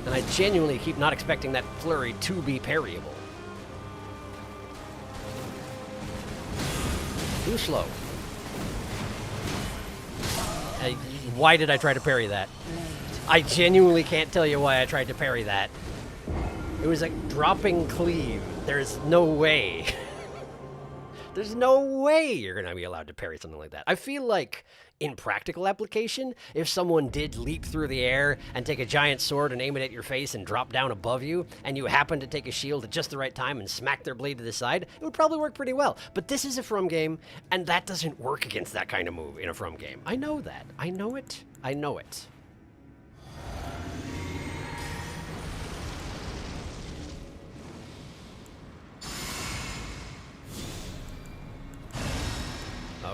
And I genuinely keep not expecting that flurry to be parryable. Too slow. Why did I try to parry that? I genuinely can't tell you why I tried to parry that. It was like dropping cleave. There's no way. There's no way you're going to be allowed to parry something like that. I feel like, in practical application, if someone did leap through the air and take a giant sword and aim it at your face and drop down above you, and you happen to take a shield at just the right time and smack their blade to the side, it would probably work pretty well. But this is a From game, and that doesn't work against that kind of move in a From game. I know that. I know it. I know it.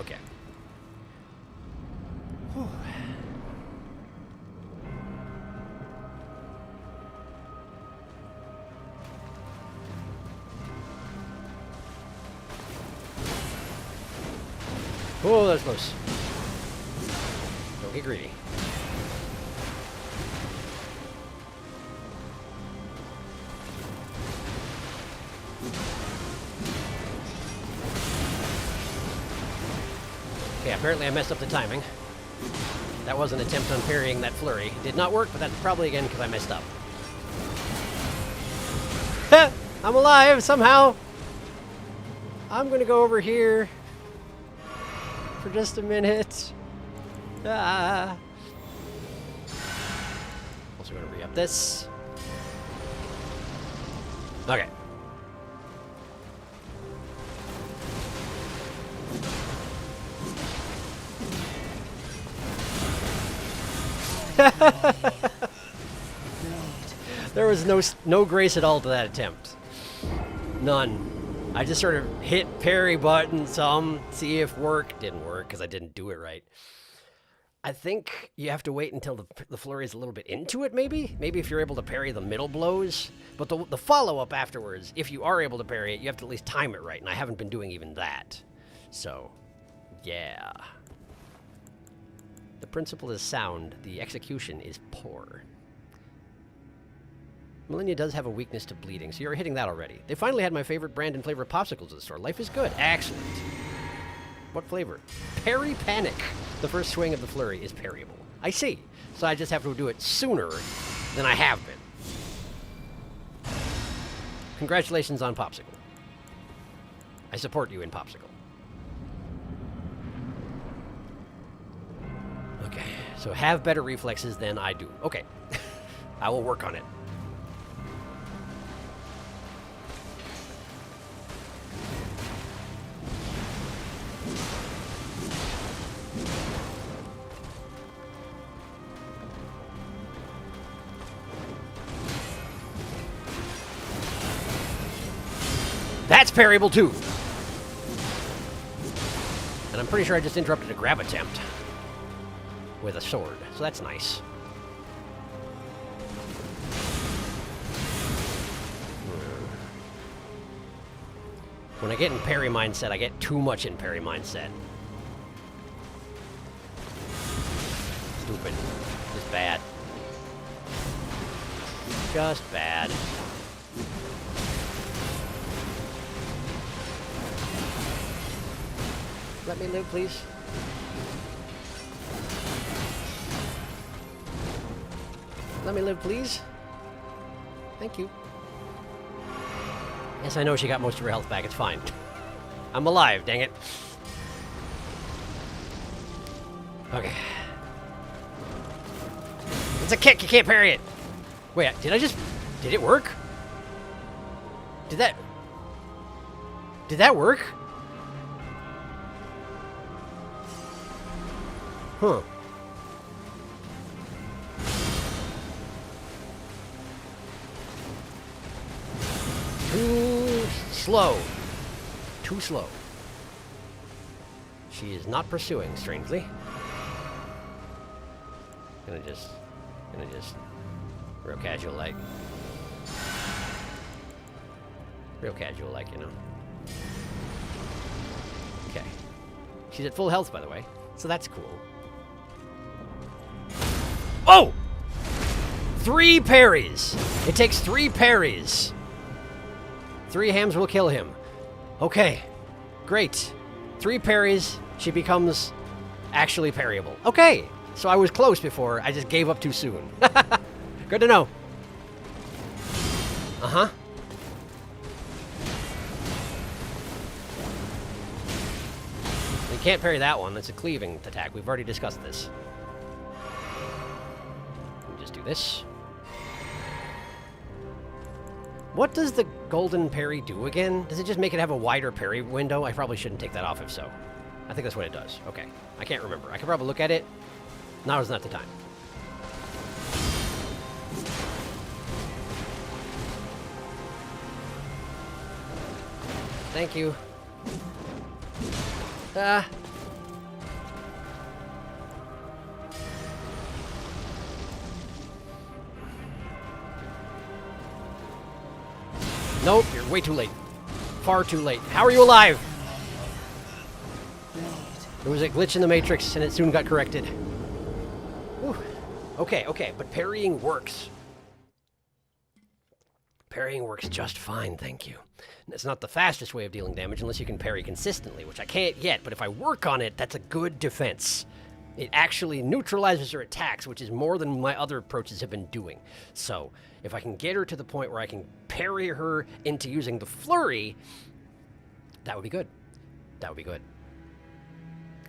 Okay. Whew. Oh, that's close. Don't get greedy. Okay, apparently I messed up the timing. That was an attempt on parrying that flurry. Did not work, but that's probably again because I messed up. I'm alive somehow. I'm gonna go over here for just a minute. Ah. Also gonna re-up this. Okay. There was no grace at all to that attempt. None. I just sort of hit parry button some, see if work. Didn't work because I didn't do it right. I think you have to wait until the flurry is a little bit into it, maybe? Maybe if you're able to parry the middle blows. But the follow-up afterwards, if you are able to parry it, you have to at least time it right, and I haven't been doing even that. So, yeah. The principle is sound, the execution is poor. Millennia does have a weakness to bleeding, so you're hitting that already. They finally had my favorite brand and flavor of popsicles at the store. Life is good. Excellent. What flavor? Parry Panic. The first swing of the flurry is parryable. I see. So I just have to do it sooner than I have been. Congratulations on Popsicle. I support you in Popsicle. Okay, so have better reflexes than I do. Okay, I will work on it. That's parryable too. And I'm pretty sure I just interrupted a grab attempt with a sword, so that's nice. When I get in parry mindset, I get too much in parry mindset. Stupid. Just bad. Just bad. Let me live, please. Let me live, please. Thank you. Yes, I know she got most of her health back. It's fine. I'm alive, dang it. Okay. It's a kick. You can't parry it. Wait, did it work? Did that work? Huh. Too slow. Too slow. She is not pursuing, strangely. Gonna just real casual like. Real casual like, you know. Okay. She's at full health, by the way, so that's cool. Oh! 3 parries. It takes 3 parries. 3 hams will kill him. Okay. Great. 3 parries. She becomes actually parryable. Okay. So I was close before. I just gave up too soon. Good to know. Uh-huh. You can't parry that one. That's a cleaving attack. We've already discussed this. Just do this. What does the golden parry do again? Does it just make it have a wider parry window? I probably shouldn't take that off if so. I think that's what it does. Okay. I can't remember. I could probably look at it. Now is not the time. Thank you. Nope, you're way too late. Far too late. How are you alive? There was a glitch in the Matrix, and it soon got corrected. Whew. Okay, but parrying works. Parrying works just fine, thank you. It's not the fastest way of dealing damage unless you can parry consistently, which I can't yet, but if I work on it, that's a good defense. It actually neutralizes her attacks, which is more than my other approaches have been doing. So, if I can get her to the point where I can parry her into using the flurry, that would be good. That would be good.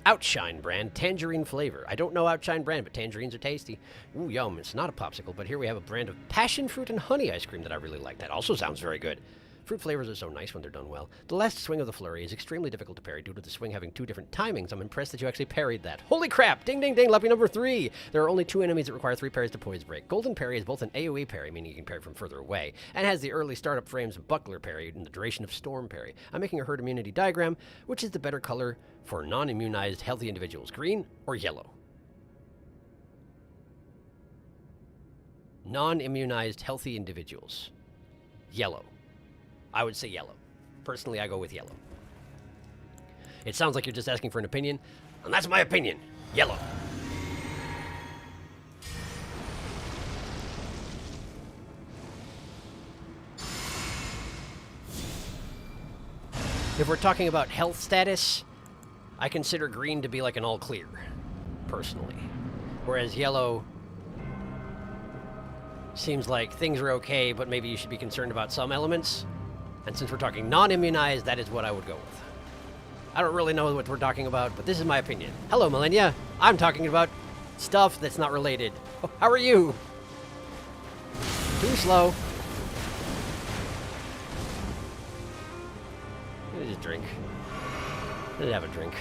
Outshine brand, tangerine flavor. I don't know Outshine brand, but tangerines are tasty. Ooh, yum. It's not a popsicle, but here we have a brand of passion fruit and honey ice cream that I really like. That also sounds very good. Fruit flavors are so nice when they're done well. The last swing of the flurry is extremely difficult to parry due to the swing having 2 different timings. I'm impressed that you actually parried that. Holy crap! Ding, ding, ding! Lucky number 3! There are only 2 enemies that require 3 parries to poise break. Golden parry is both an AoE parry, meaning you can parry from further away, and has the early startup frames of buckler parry and the duration of storm parry. I'm making a herd immunity diagram, which is the better color for non-immunized healthy individuals, green or yellow? Non-immunized healthy individuals. Yellow. I would say yellow. Personally, I go with yellow. It sounds like you're just asking for an opinion, and that's my opinion. Yellow. If we're talking about health status, I consider green to be like an all clear, personally. Whereas yellow seems like things are okay, but maybe you should be concerned about some elements. And since we're talking non-immunized, that is what I would go with. I don't really know what we're talking about, but this is my opinion. Hello, Millennia. I'm talking about stuff that's not related. Oh, how are you? Too slow. Let me just drink. Let me have a drink.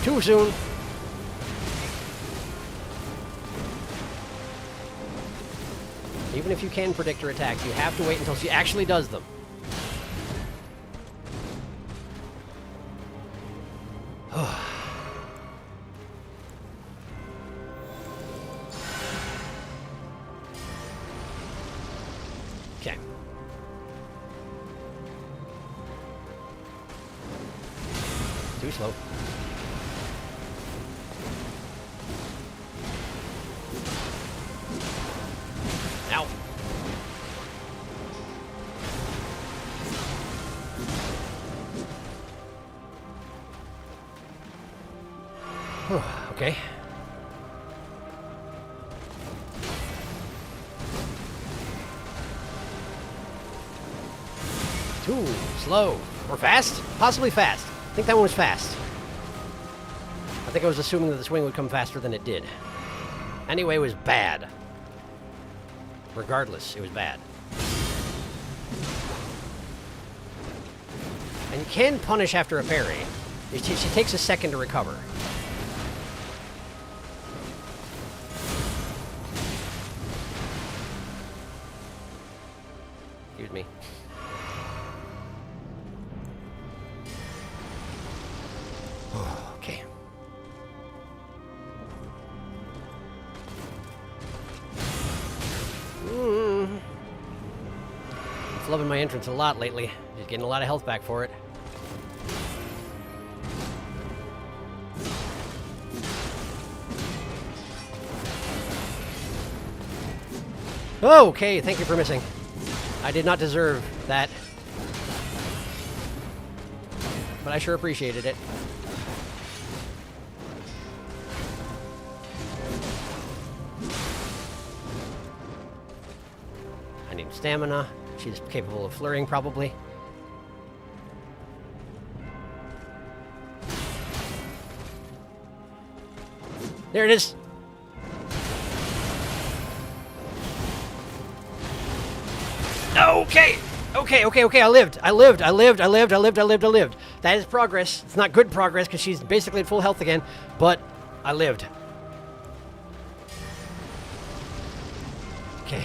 Too soon. Even if you can predict her attacks, you have to wait until she actually does them. Okay. Too slow. Ow. Okay. Too slow. Or fast? Possibly fast. I think that one was fast. I think I was assuming that the swing would come faster than it did. Anyway, it was bad. Regardless, it was bad. And you can punish after a parry. She takes a second to recover. Excuse me. Okay. I'm loving my entrance a lot lately. Just getting a lot of health back for it. Oh, okay, thank you for missing. I did not deserve that. But I sure appreciated it. I need stamina. She's capable of flurrying, probably. There it is! Okay! Okay, I lived. That is progress. It's not good progress, because she's basically at full health again, but I lived. Okay.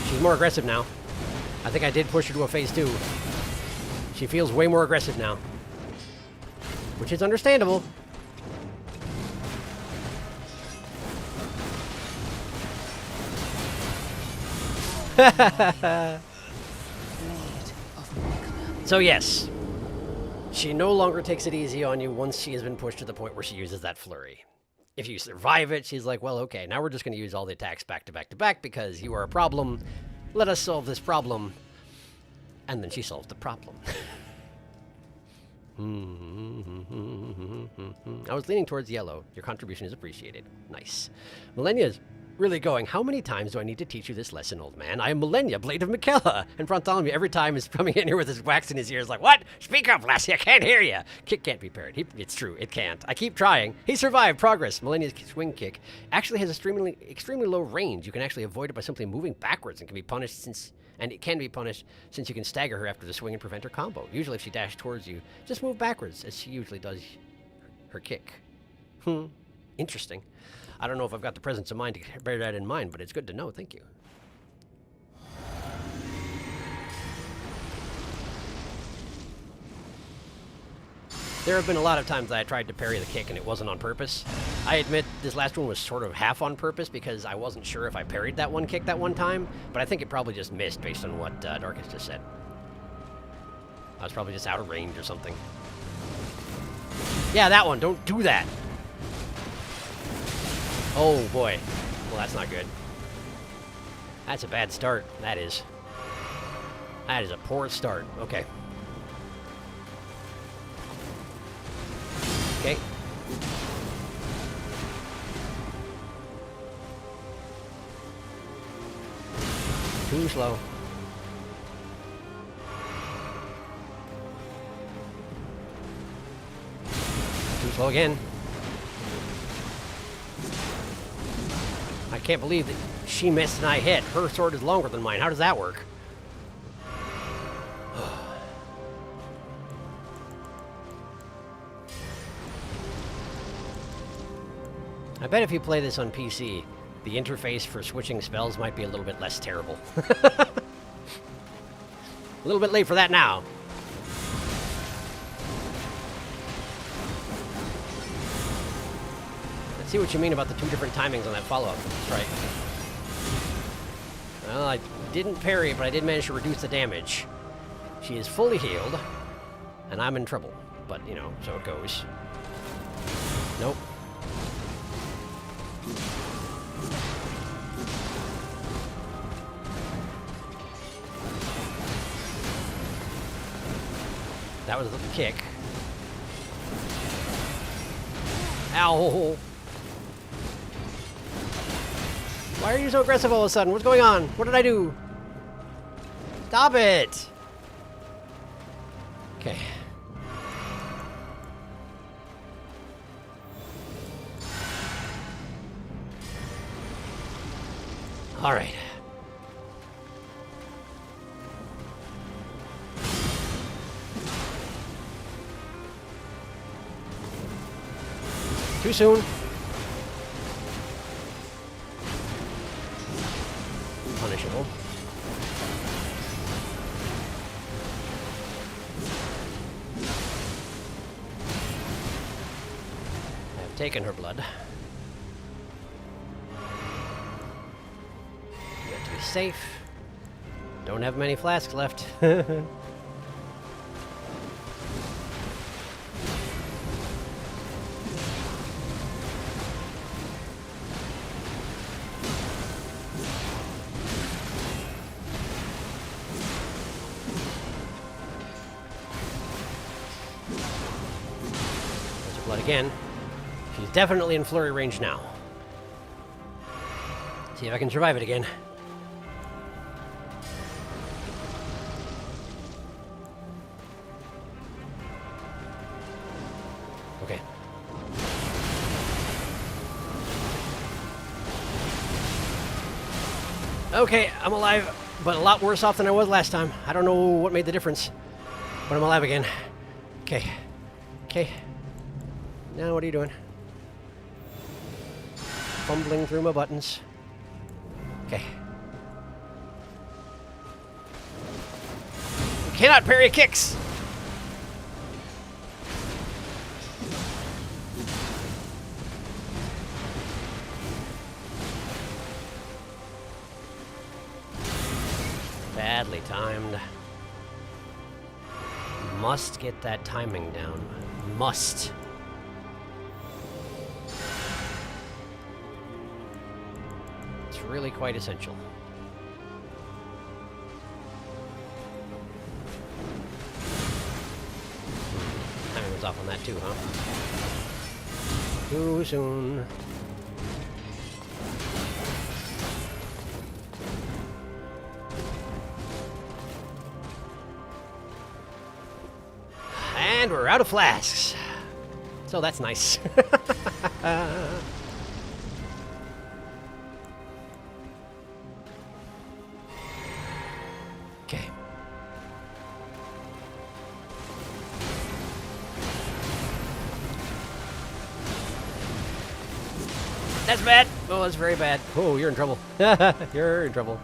She's more aggressive now. I think I did push her to a phase 2. She feels way more aggressive now. Which is understandable. So yes, she no longer takes it easy on you once she has been pushed to the point where she uses that flurry. If you survive it, she's like, well, okay, now we're just going to use all the attacks back to back to back because you are a problem. Let us solve this problem. And then she solves the problem. I was leaning towards yellow. Your contribution is appreciated. Nice. Millennia's really going, how many times do I need to teach you this lesson, old man? I am Millennia, Blade of Michaela. And Bartholomew every time is coming in here with his wax in his ears like, what? Speak up, lassie, I can't hear you. Kick can't be parried. It's true, it can't. I keep trying. He survived. Progress. Millennia's swing kick actually has extremely low range. You can actually avoid it by simply moving backwards and can be punished since... And it can be punished since you can stagger her after the swing and prevent her combo. Usually if she dashed towards you, just move backwards, as she usually does her kick. Interesting. I don't know if I've got the presence of mind to bear that in mind, but it's good to know. Thank you. There have been a lot of times that I tried to parry the kick and it wasn't on purpose. I admit this last one was sort of half on purpose because I wasn't sure if I parried that one kick that one time, but I think it probably just missed based on what Darkus just said. I was probably just out of range or something. Yeah, that one. Don't do that. Oh, boy. Well, that's not good. That's a bad start. That is. That is a poor start. Okay. Okay. Too slow. Too slow again. I can't believe that she missed and I hit. Her sword is longer than mine. How does that work? I bet if you play this on PC, the interface for switching spells might be a little bit less terrible. A little bit late for that now. Let's see what you mean about the two different timings on that follow-up strike. Well, I didn't parry it, but I did manage to reduce the damage. She is fully healed, and I'm in trouble. But, you know, so it goes. Nope. That was the kick. Ow! Why are you so aggressive all of a sudden? What's going on? What did I do? Stop it! Okay. All right. Too soon. Punishable. I have taken her blood. Got to be safe. Don't have many flasks left. Blood again. She's definitely in flurry range now. See if I can survive it again. Okay. Okay, I'm alive, but a lot worse off than I was last time. I don't know what made the difference, but I'm alive again. Okay. Okay. Now, what are you doing? Fumbling through my buttons. Okay. cannot parry kicks! Badly timed. Must get that timing down. Must. It's really quite essential. Timing was off on that too, huh? Too soon. And we're out of flasks. So that's nice. Okay. That's bad. Oh, that's very bad. Oh, you're in trouble. You're in trouble.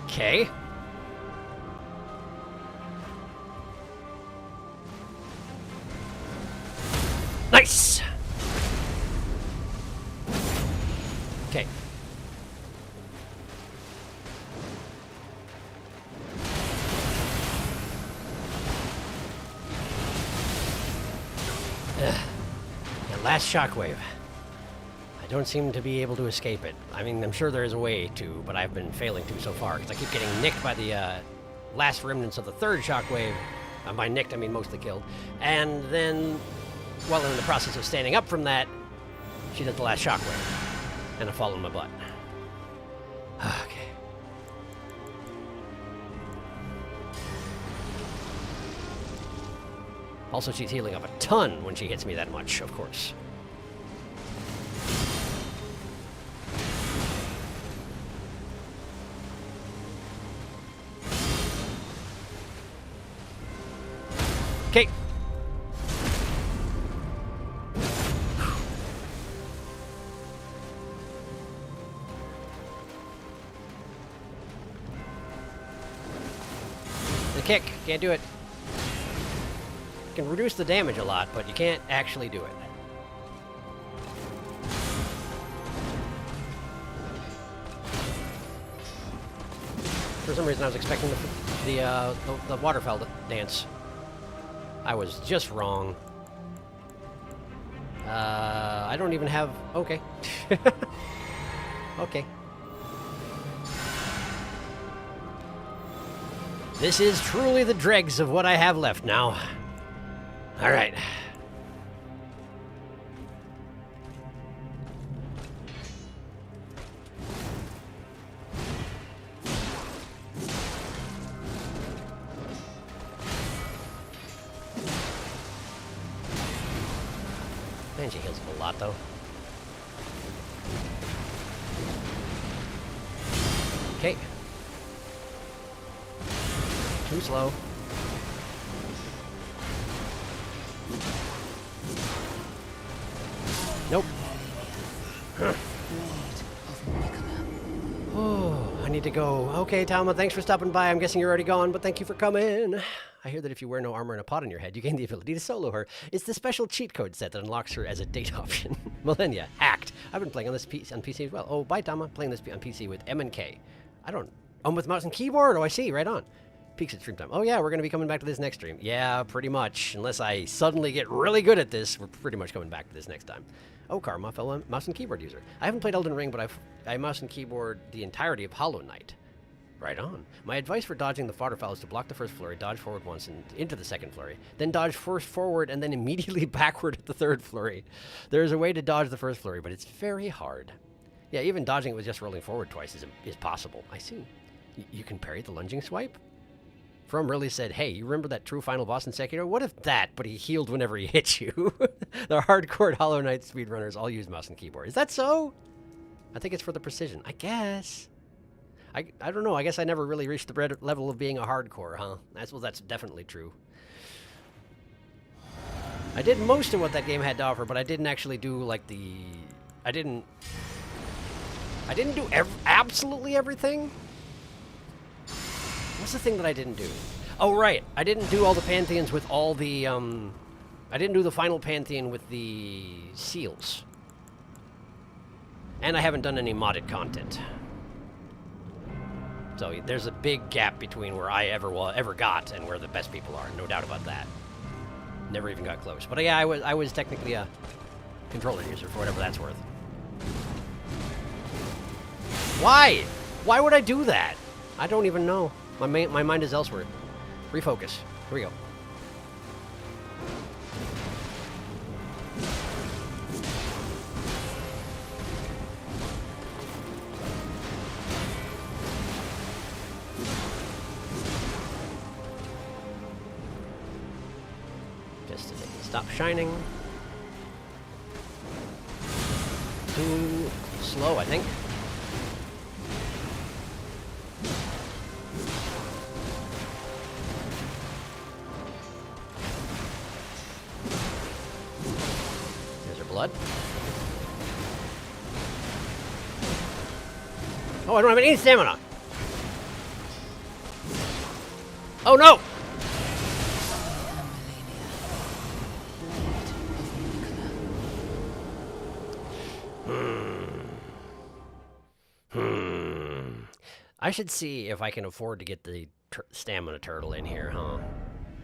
Okay. Nice. Okay. That last shockwave. I don't seem to be able to escape it. I mean, I'm sure there is a way to, but I've been failing to so far, because I keep getting nicked by the last remnants of the third shockwave. By nicked, I mean mostly killed. And then, while in the process of standing up from that, she does the last shockwave. And I fall on my butt. Okay. Also, she's healing up a ton when she hits me that much, of course. Okay. The kick. Can't do it. You can reduce the damage a lot, but you can't actually do it. For some reason, I was expecting the waterfowl dance. I was just wrong. I don't even have... Okay. Okay. This is truly the dregs of what I have left now. All right. Man, she heals a lot, though. Okay. Too slow. Nope. Oh, I need to go. Okay, Tama, thanks for stopping by. I'm guessing you're already gone, but thank you for coming. I hear that if you wear no armor and a pot on your head, you gain the ability to solo her. It's the special cheat code set that unlocks her as a date option. Millennia, hacked. I've been playing on this on PC as well. Oh, bye, Tama. Playing this on PC with M and K. I'm with mouse and keyboard. Oh, I see. Right on. Peaks at stream time. Oh, yeah, we're going to be coming back to this next stream. Yeah, pretty much. Unless I suddenly get really good at this, we're pretty much coming back to this next time. Oh, Karma, fellow mouse and keyboard user. I haven't played Elden Ring, but I mouse and keyboard the entirety of Hollow Knight. Right on. My advice for dodging the waterfowl is to block the first flurry, dodge forward once and into the second flurry, then dodge first forward and then immediately backward at the third flurry. There is a way to dodge the first flurry, but it's very hard. Yeah, even dodging it with just rolling forward twice is possible. I see. You can parry the lunging swipe? From really said, hey, you remember that true final boss in Sekiro? What if that, but he healed whenever he hit you? The hardcore Hollow Knight speedrunners all use mouse and keyboard. Is that so? I think it's for the precision. I guess. I don't know. I guess I never really reached the level of being a hardcore, huh? That's definitely true. I did most of what that game had to offer, but I didn't actually do, like, the... I didn't do absolutely everything. What's the thing that I didn't do? Oh, right. I didn't do all the pantheons with all the, I didn't do the final pantheon with the seals. And I haven't done any modded content. So there's a big gap between where I ever got and where the best people are. No doubt about that. Never even got close. But yeah, I was technically a controller user for whatever that's worth. Why? Why would I do that? I don't even know. My mind is elsewhere. Refocus. Here we go. Just to stop shining. Too slow, I think. Blood. Oh, I don't have any stamina. Oh no! I should see if I can afford to get the stamina turtle in here, huh?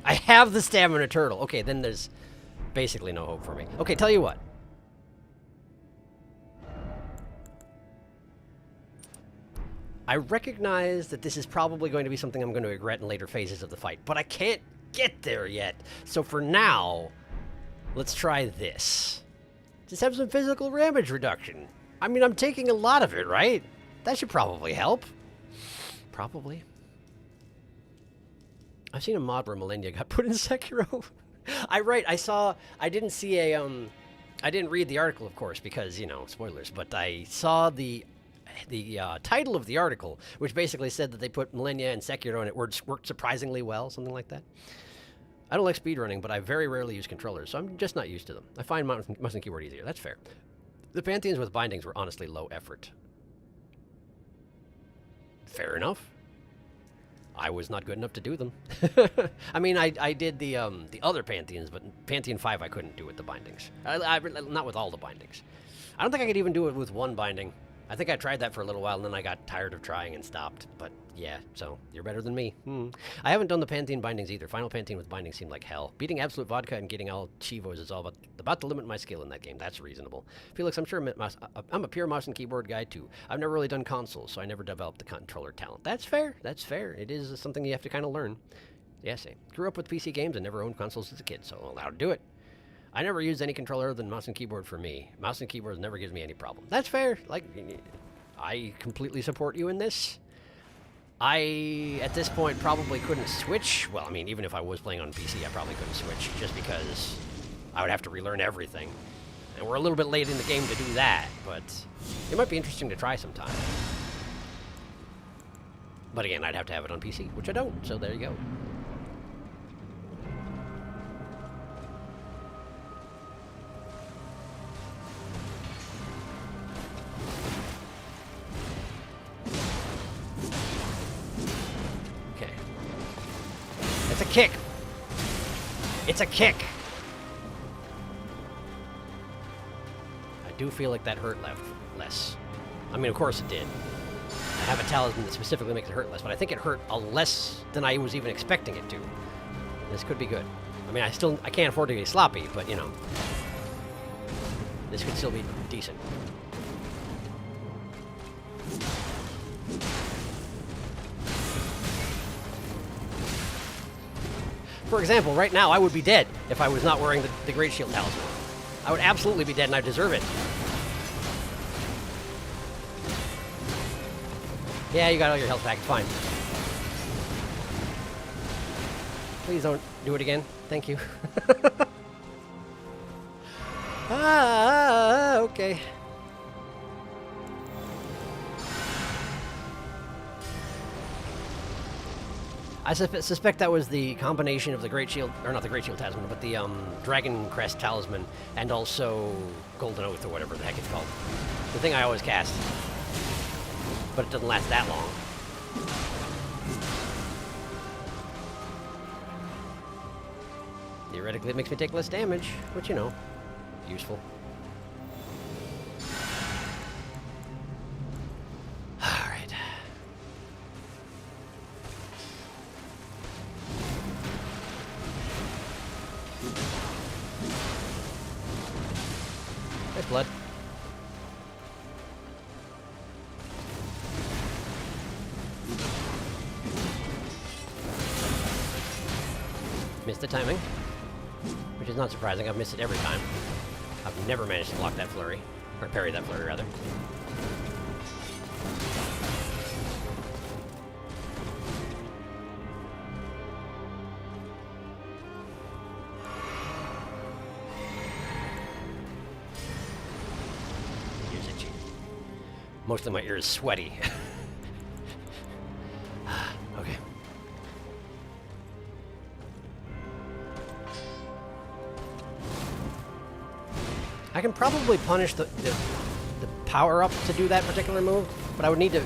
I have the stamina turtle. Okay, then there's basically no hope for me. Okay, tell you what. I recognize that this is probably going to be something I'm going to regret in later phases of the fight, but I can't get there yet. So for now, let's try this. Just have some physical damage reduction. I mean, I'm taking a lot of it, right? That should probably help. Probably. I've seen a mod where Millennia got put in Sekiro. I didn't see a, I didn't read the article, of course, because, you know, spoilers, but I saw the title of the article, which basically said that they put Millennia and Sekiro and it worked surprisingly well, something like that. I don't like speedrunning, but I very rarely use controllers, so I'm just not used to them. I find mouse and keyboard easier. That's fair. The pantheons with bindings were honestly low effort. Fair enough. I was not good enough to do them. I mean, I did the other pantheons, but Pantheon 5 I couldn't do with the bindings. Not with all the bindings. I don't think I could even do it with one binding. I think I tried that for a little while, and then I got tired of trying and stopped. But yeah, so you're better than me. I haven't done the Pantheon bindings either. Final Pantheon with bindings seemed like hell. Beating Absolute Vodka and getting all Chivos is all about to limit my skill in that game. That's reasonable. Felix, I'm sure I'm a pure mouse and keyboard guy too. I've never really done consoles, so I never developed the controller talent. That's fair. That's fair. It is something you have to kind of learn. Yeah, same. Grew up with PC games and never owned consoles as a kid, so I'm allowed to do it. I never used any controller other than mouse and keyboard for me. Mouse and keyboard never gives me any problem. That's fair. Like, I completely support you in this. I, at this point, probably couldn't switch. Well, I mean, even if I was playing on PC, I probably couldn't switch just because I would have to relearn everything. And we're a little bit late in the game to do that, but it might be interesting to try sometime. But again, I'd have to have it on PC, which I don't, so there you go. It's a kick. It's a kick. I do feel like that hurt less. I mean, of course it did. I have a talisman that specifically makes it hurt less, but I think it hurt less than I was even expecting it to. This could be good. I mean, I can't afford to get sloppy, but you know, this could still be decent. For example, right now, I would be dead if I was not wearing the Great Shield Talisman. I would absolutely be dead, and I deserve it. Yeah, you got all your health back. It's fine. Please don't do it again. Thank you. Okay. I suspect that was the combination of the Great Shield, or not the Great Shield Talisman, but the Dragon Crest Talisman, and also Golden Oath, or whatever the heck it's called. The thing I always cast. But it doesn't last that long. Theoretically, it makes me take less damage, which, you know, useful. Alright. Nice blood. Missed the timing, which is not surprising. I've missed it every time. I've never managed to block that flurry, or parry that flurry, rather. Ears itchy. Mostly my ears sweaty. Okay. I can probably punish the power-up to do that particular move, but I would need to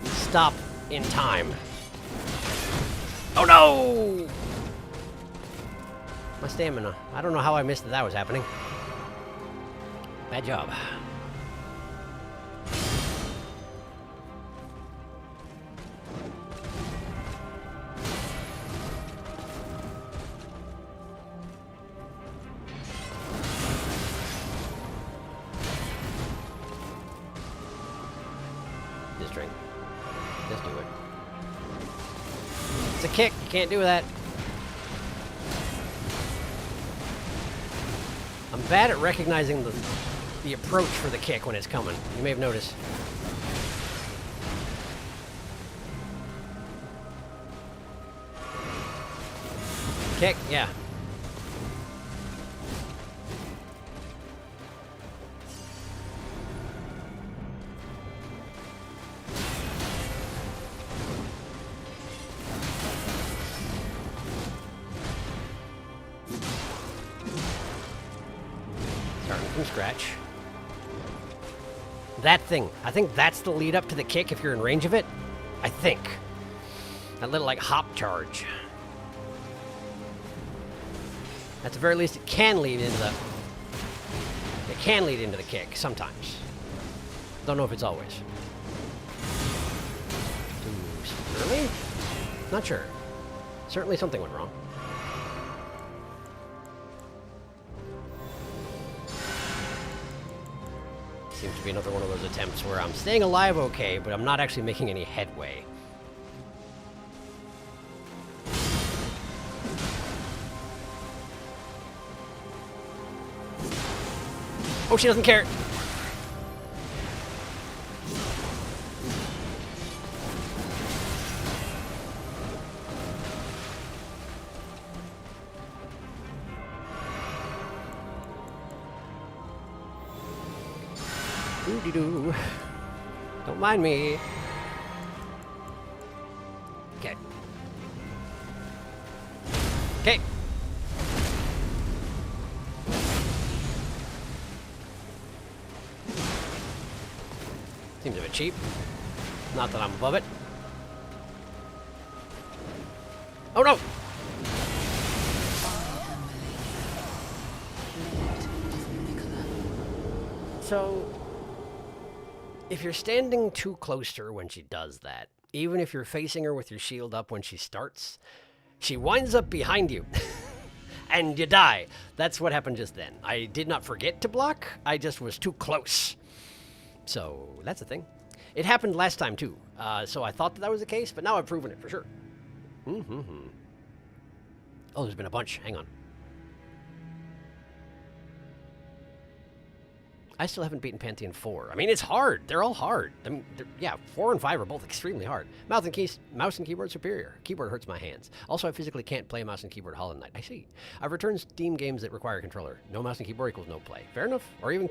stop in time. Oh no! My stamina. I don't know how I missed that was happening. Bad job. Just drink. Just do it. It's a kick. You can't do that. I'm bad at recognizing the approach for the kick when it's coming. You may have noticed. Kick, yeah. Starting from scratch. That thing. I think that's the lead up to the kick if you're in range of it. I think. That little, like, hop charge. At the very least, it can lead into the... It can lead into the kick, sometimes. Don't know if it's always. Too early? Not sure. Certainly something went wrong. Seems to be another one of those attempts where I'm staying alive okay, but I'm not actually making any headway. Oh, she doesn't care. Doo-dee-doo. Don't mind me. Okay. Okay. Seems a bit cheap. Not that I'm above it. Oh no! So, if you're standing too close to her when she does that, even if you're facing her with your shield up when she starts, she winds up behind you. And you die. That's what happened just then. I did not forget to block, I just was too close. So, that's the thing. It happened last time, too. So I thought that was the case, but now I've proven it for sure. Oh, there's been a bunch. Hang on. I still haven't beaten Pantheon 4. I mean, it's hard. They're all hard. I mean, yeah, 4 and 5 are both extremely hard. Mouse and keyboard superior. Keyboard hurts my hands. Also, I physically can't play mouse and keyboard Hollow Knight. I see. I've returned Steam games that require a controller. No mouse and keyboard equals no play. Fair enough. Or even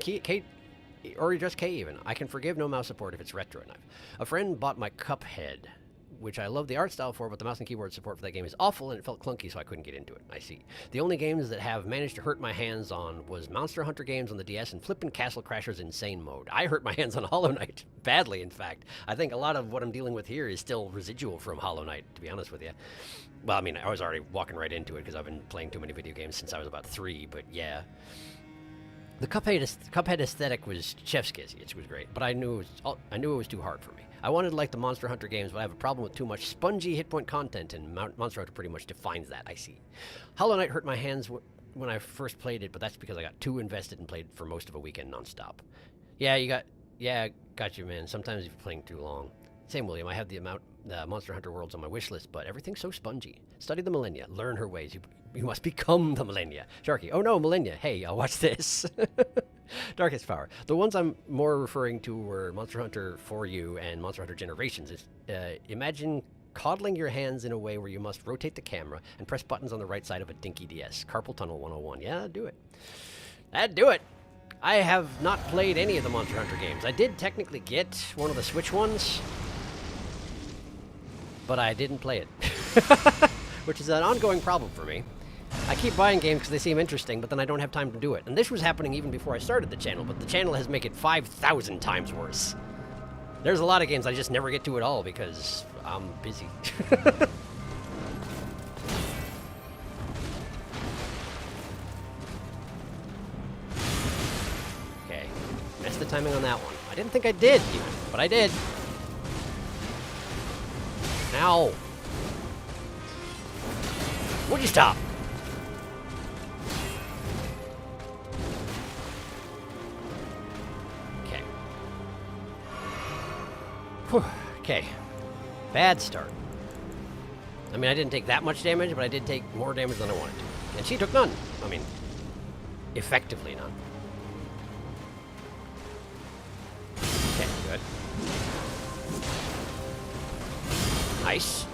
or just K even. I can forgive no mouse support if it's retro enough. A friend bought my Cuphead which I love the art style for, but the mouse and keyboard support for that game is awful, and it felt clunky, so I couldn't get into it. I see. The only games that have managed to hurt my hands on was Monster Hunter games on the DS and Flippin' Castle Crashers Insane Mode. I hurt my hands on Hollow Knight badly, in fact. I think a lot of what I'm dealing with here is still residual from Hollow Knight, to be honest with you. Well, I mean, I was already walking right into it because I've been playing too many video games since I was about 3, but yeah. The Cuphead aesthetic was chef's kiss. It was great, but I knew it was too hard for me. I wanted to like the Monster Hunter games, but I have a problem with too much spongy hit point content, and Monster Hunter pretty much defines that. I see. Hollow Knight hurt my hands when I first played it, but that's because I got too invested and played for most of a weekend nonstop. Got you, man. Sometimes you're playing too long. Same, William. I have the Monster Hunter worlds on my wish list, but everything's so spongy. Study the Millennia. Learn her ways. You must become the Millennia. Sharky. Oh no, Millennia. Hey, I'll watch this. Darkest Power. The ones I'm more referring to were Monster Hunter 4U and Monster Hunter Generations. Imagine coddling your hands in a way where you must rotate the camera and press buttons on the right side of a dinky DS. Carpal Tunnel 101. Yeah, do it. That'd do it. I have not played any of the Monster Hunter games. I did technically get one of the Switch ones, but I didn't play it, which is an ongoing problem for me. I keep buying games because they seem interesting, but then I don't have time to do it. And this was happening even before I started the channel, but the channel has made it 5,000 times worse. There's a lot of games I just never get to at all because I'm busy. Okay, missed the timing on that one. I didn't think I did, even, but I did. Ow. Would you stop? Okay. Whew. Okay. Bad start. I mean, I didn't take that much damage, but I did take more damage than I wanted to. And she took none. I mean, effectively none. Okay, good. Nice.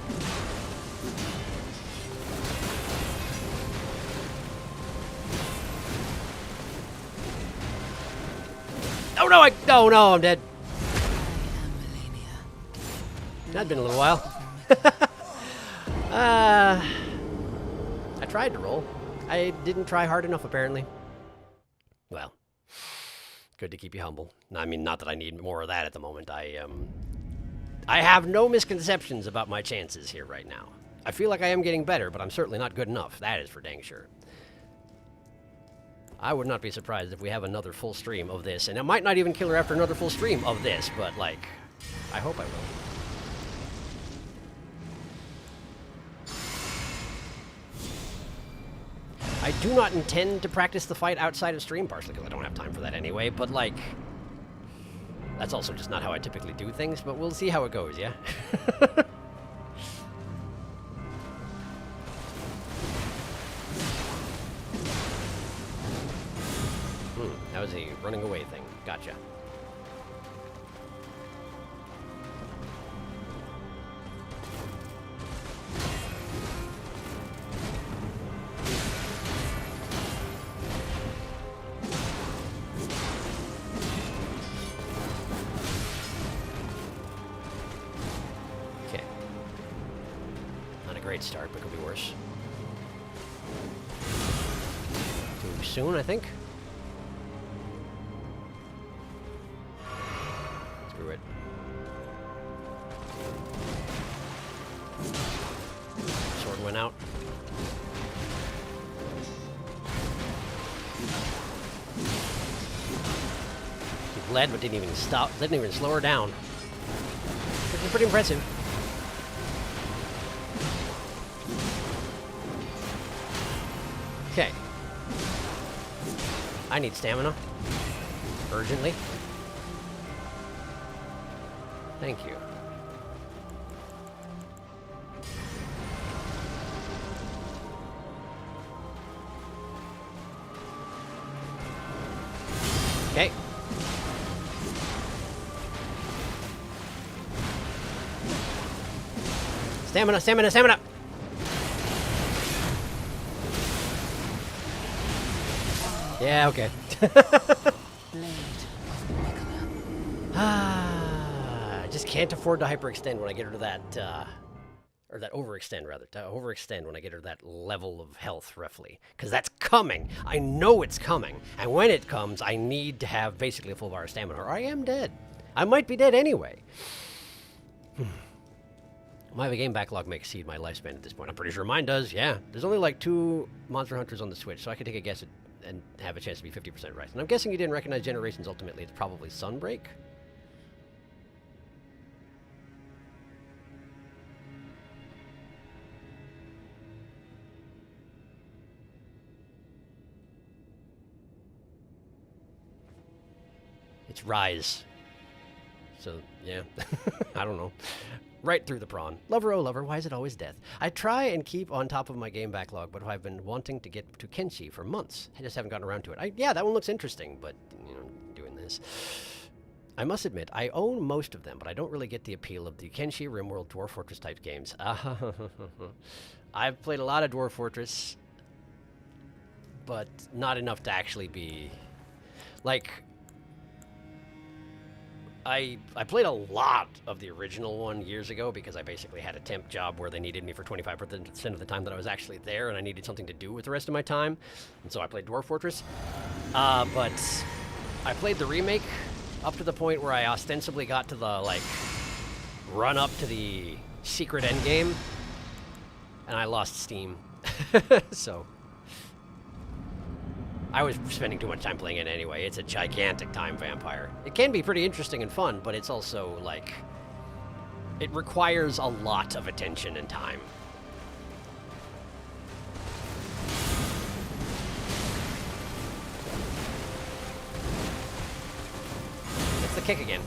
Oh no, I'm dead. That's been a little while. I tried to roll. I didn't try hard enough, apparently. Well, good to keep you humble. I mean, not that I need more of that at the moment. I have no misconceptions about my chances here right now. I feel like I am getting better, but I'm certainly not good enough. That is for dang sure. I would not be surprised if we have another full stream of this, and I might not even kill her after another full stream of this, but, like, I hope I will. I do not intend to practice the fight outside of stream, partially because I don't have time for that anyway, but, like, that's also just not how I typically do things, but we'll see how it goes, yeah? That was a running away thing. Gotcha. Okay. Not a great start, but could be worse. Too soon, I think. Screw it. Sword went out. He bled, but didn't even stop. Didn't even slow her down. Which is pretty impressive. Okay. I need stamina. Urgently. Thank you. Okay. Stamina, stamina, stamina! Yeah, okay. just can't afford to hyperextend when I get her to that, or that overextend, rather. To overextend when I get her to that level of health, roughly. Because that's coming. I know it's coming. And when it comes, I need to have basically a full bar of stamina, or I am dead. I might be dead anyway. My game backlog may exceed my lifespan at this point. I'm pretty sure mine does, yeah. There's only like 2 Monster Hunters on the Switch, so I could take a guess and have a chance to be 50% right. And I'm guessing you didn't recognize Generations ultimately. It's probably Sunbreak. It's Rise. So, yeah. I don't know. Right through the prawn. Lover, oh lover, why is it always death? I try and keep on top of my game backlog, but I've been wanting to get to Kenshi for months. I just haven't gotten around to it. Yeah, that one looks interesting, but, you know, doing this. I must admit, I own most of them, but I don't really get the appeal of the Kenshi, RimWorld, Dwarf Fortress type games. I've played a lot of Dwarf Fortress, but not enough to actually be... Like... I played a lot of the original one years ago because I basically had a temp job where they needed me for 25% of the time that I was actually there, and I needed something to do with the rest of my time, and so I played Dwarf Fortress. But I played the remake up to the point where I ostensibly got to the, like, run up to the secret endgame, and I lost steam. So... I was spending too much time playing it anyway. It's a gigantic time vampire. It can be pretty interesting and fun, but it's also, like... It requires a lot of attention and time. It's the kick again.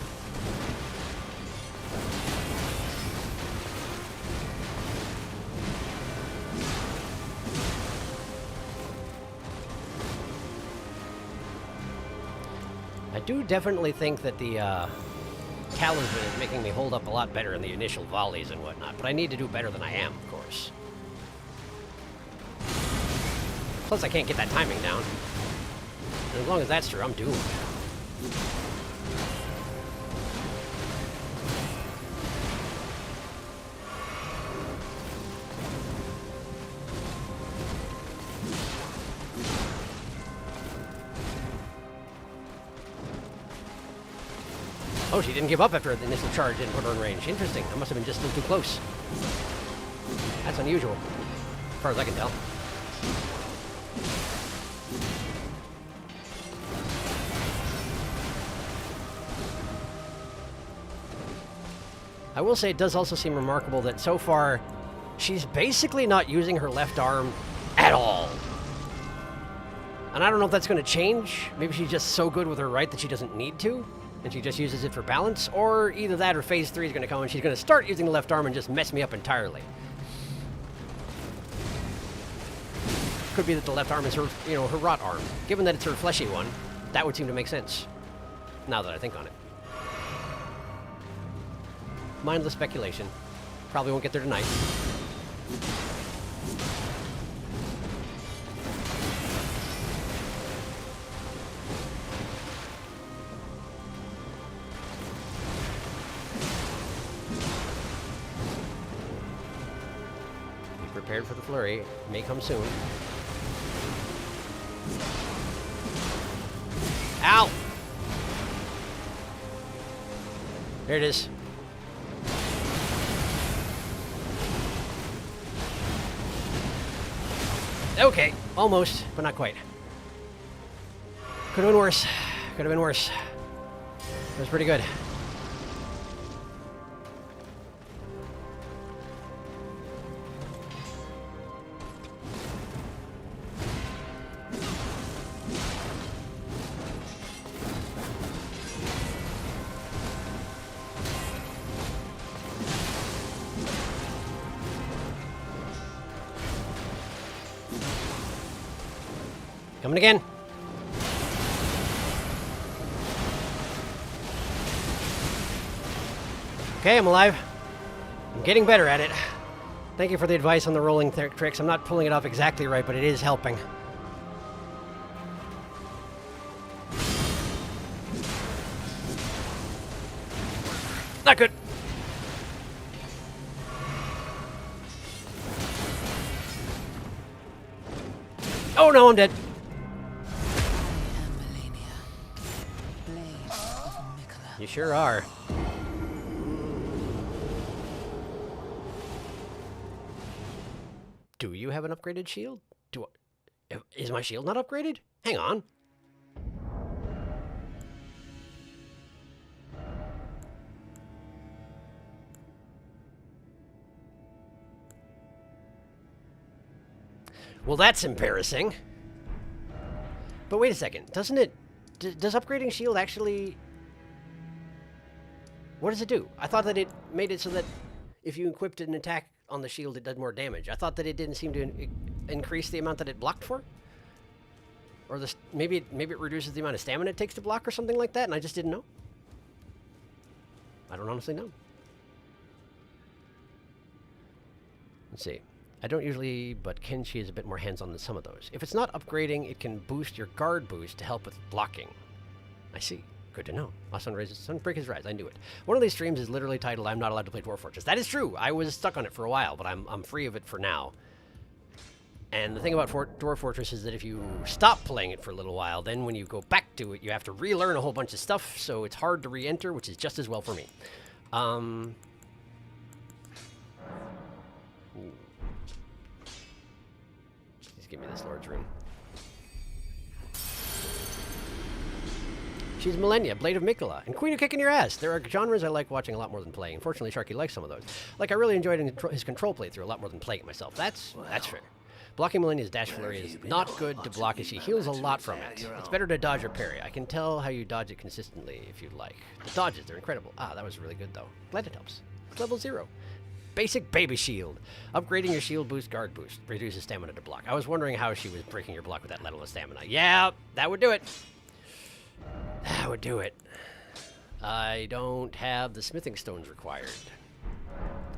I do definitely think that the talisman is making me hold up a lot better in the initial volleys and whatnot, but I need to do better than I am, of course. Plus, I can't get that timing down. And as long as that's true, I'm doomed. Oh, she didn't give up after the initial charge didn't put her in range. Interesting. I must have been just a little too close. That's unusual, as far as I can tell. I will say it does also seem remarkable that so far, she's basically not using her left arm at all. And I don't know if that's going to change. Maybe she's just so good with her right that she doesn't need to, and she just uses it for balance, or either that or Phase 3 is going to come and she's going to start using the left arm and just mess me up entirely. Could be that the left arm is her, her rot arm. Given that it's her fleshy one, that would seem to make sense, now that I think on it. Mindless speculation. Probably won't get there tonight. Be prepared for the flurry. It may come soon. Ow! There it is. Okay, almost, but not quite. Could have been worse. Could have been worse. It was pretty good. Coming again. Okay, I'm alive. I'm getting better at it. Thank you for the advice on the rolling tricks. I'm not pulling it off exactly right, but it is helping. Not good. Oh no, I'm dead. I am Melania, blade of MacLeod. You sure are. Do you have an upgraded shield? Is my shield not upgraded? Hang on. Well, that's embarrassing. But wait a second. Doesn't it... does upgrading shield actually... What does it do? I thought that it made it so that if you equipped an attack on the shield, it did more damage. I thought that it didn't seem to increase the amount that it blocked for? Or maybe it reduces the amount of stamina it takes to block or something like that, and I just didn't know? I don't honestly know. Let's see. I don't usually, but Kenshi is a bit more hands-on than some of those. If it's not upgrading, it can boost your guard boost to help with blocking. I see. Good to know. My sun raises, Sunbreak is rise. I knew it. One of these streams is literally titled, I'm not allowed to play Dwarf Fortress. That is true. I was stuck on it for a while, but I'm free of it for now. And the thing about Dwarf Fortress is that if you stop playing it for a little while, then when you go back to it, you have to relearn a whole bunch of stuff, so it's hard to re-enter, which is just as well for me. Please give me this Lord's Rune. She's Millennia, Blade of MacLeod, and Queen of Kicking Your Ass. There are genres I like watching a lot more than playing. Unfortunately, Sharky likes some of those. Like, I really enjoyed his control playthrough a lot more than playing it myself. That's fair. Blocking Millennia's dash flurry is not good to block as she heals a lot from it. It's better to dodge or parry. I can tell how you dodge it consistently if you'd like. The dodges, they're incredible. Ah, that was really good, though. Glad it helps. It's level 0. Basic baby shield. Upgrading your shield boost, guard boost. Reduces stamina to block. I was wondering how she was breaking your block with that level of stamina. Yeah, that would do it. That would do it. I don't have the smithing stones required.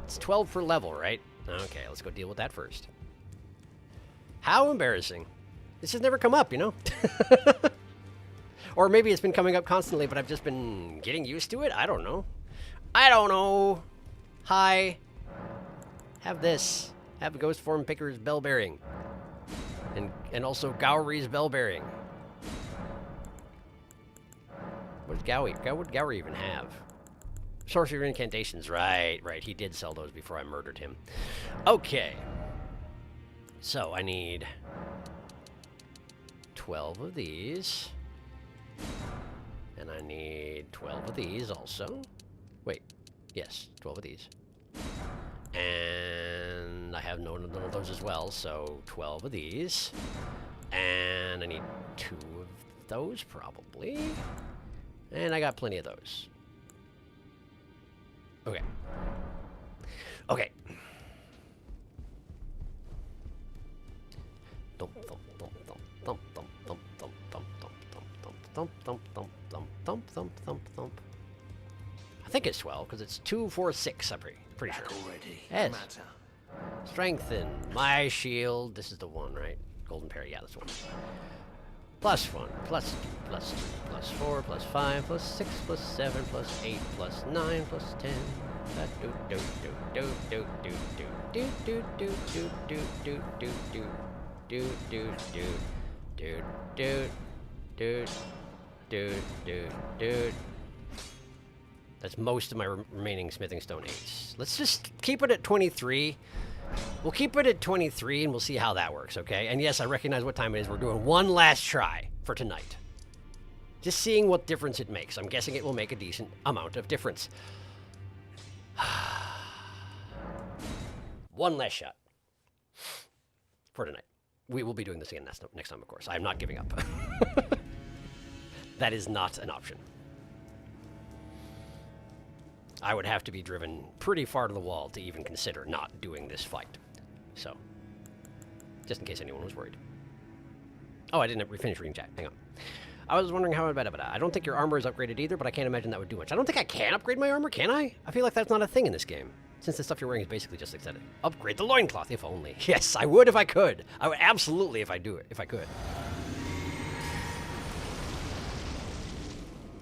It's 12 per level, right? Okay, let's go deal with that first. How embarrassing. This has never come up, you know? Or maybe it's been coming up constantly, but I've just been getting used to it? I don't know. I don't know. Hi. Have this. Have the Ghost Form Picker's Bell Bearing. And also Gowry's Bell Bearing. What would Gowry even have? Sorcery incantations. Right. He did sell those before I murdered him. Okay. So, I need 12 of these. And I need 12 of these also. Wait. Yes, 12 of these. And I have none of those as well, so 12 of these. And I need 2 of those, probably. And I got plenty of those. Okay. Okay. Thump, thump, thump, thump, thump, thump, thump, thump, thump, thump, thump, thump, thump, thump, thump, thump, thump. I think it's 12, because it's 2, 4, 6, I'm pretty sure. Yes. Strengthen my shield. This is the one, right? Golden parry, yeah, that's the one. +1, +2, +3, +4, +5, +6, +7, +8, +9, +10. Do do do do do do do do do do do do do do do do do do do do. That's most of my remaining smithing stone 8s. Let's just keep it at 23. We'll keep it at 23 and we'll see how that works, okay? And yes, I recognize what time it is. We're doing one last try for tonight. Just seeing what difference it makes. I'm guessing it will make a decent amount of difference. One last shot for tonight. We will be doing this again next time, of course. I'm not giving up. That is not an option. I would have to be driven pretty far to the wall to even consider not doing this fight. So, just in case anyone was worried. Oh, I didn't finish reading chat. Hang on. I was wondering how I don't think your armor is upgraded either, but I can't imagine that would do much. I don't think I can upgrade my armor, can I? I feel like that's not a thing in this game. Since the stuff you're wearing is basically just aesthetic. Upgrade the loincloth, if only. Yes, I would if I could. I would absolutely if I could.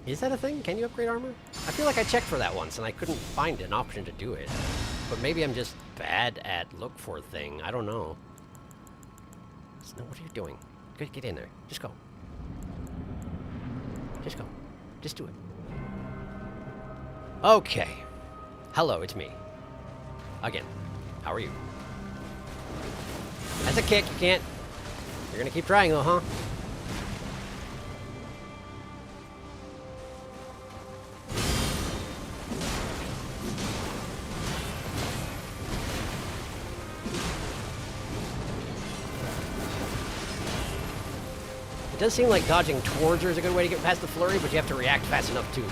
Is that a thing? Can you upgrade armor? I feel like I checked for that once and I couldn't find an option to do it. But maybe I'm just bad at look for thing. I don't know. No, what are you doing? Get in there. Just go. Just go. Just do it. Okay. Hello, it's me. Again. How are you? That's a kick. You can't. You're gonna keep trying though, huh? It does seem like dodging towards her is a good way to get past the flurry, but you have to react fast enough to,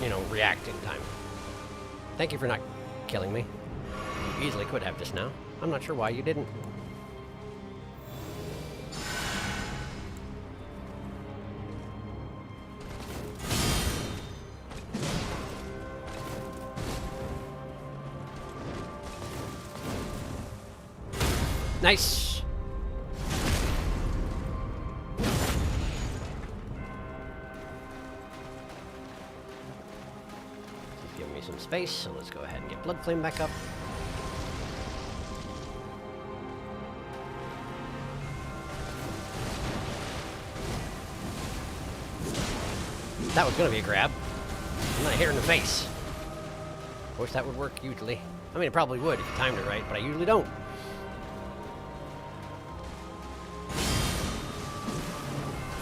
you know, react in time. Thank you for not killing me. You easily could have just now. I'm not sure why you didn't. Nice. Some space, so let's go ahead and get Blood Flame back up. That was gonna be a grab. I'm gonna hit her in the face. Wish that would work usually. I mean, it probably would if you timed it right, but I usually don't.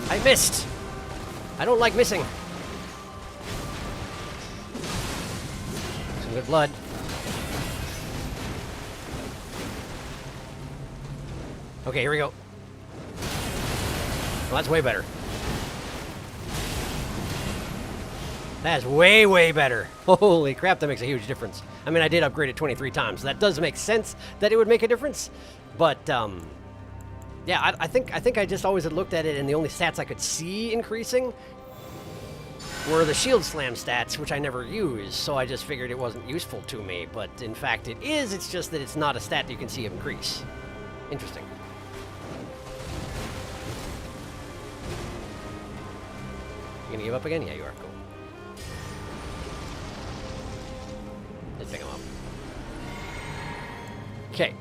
I missed! I don't like missing. Good blood. Okay, here we go. Well, that's way better. That's way, way better. Holy crap, that makes a huge difference. I mean, I did upgrade it 23 times, so that does make sense that it would make a difference. But, yeah, I think I just always had looked at it, and the only stats I could see increasing were the shield slam stats, which I never use, so I just figured it wasn't useful to me. But in fact, it is. It's just that it's not a stat that you can see increase. Interesting. You gonna give up again? Yeah, you are. Cool. Let's pick him up. Okay.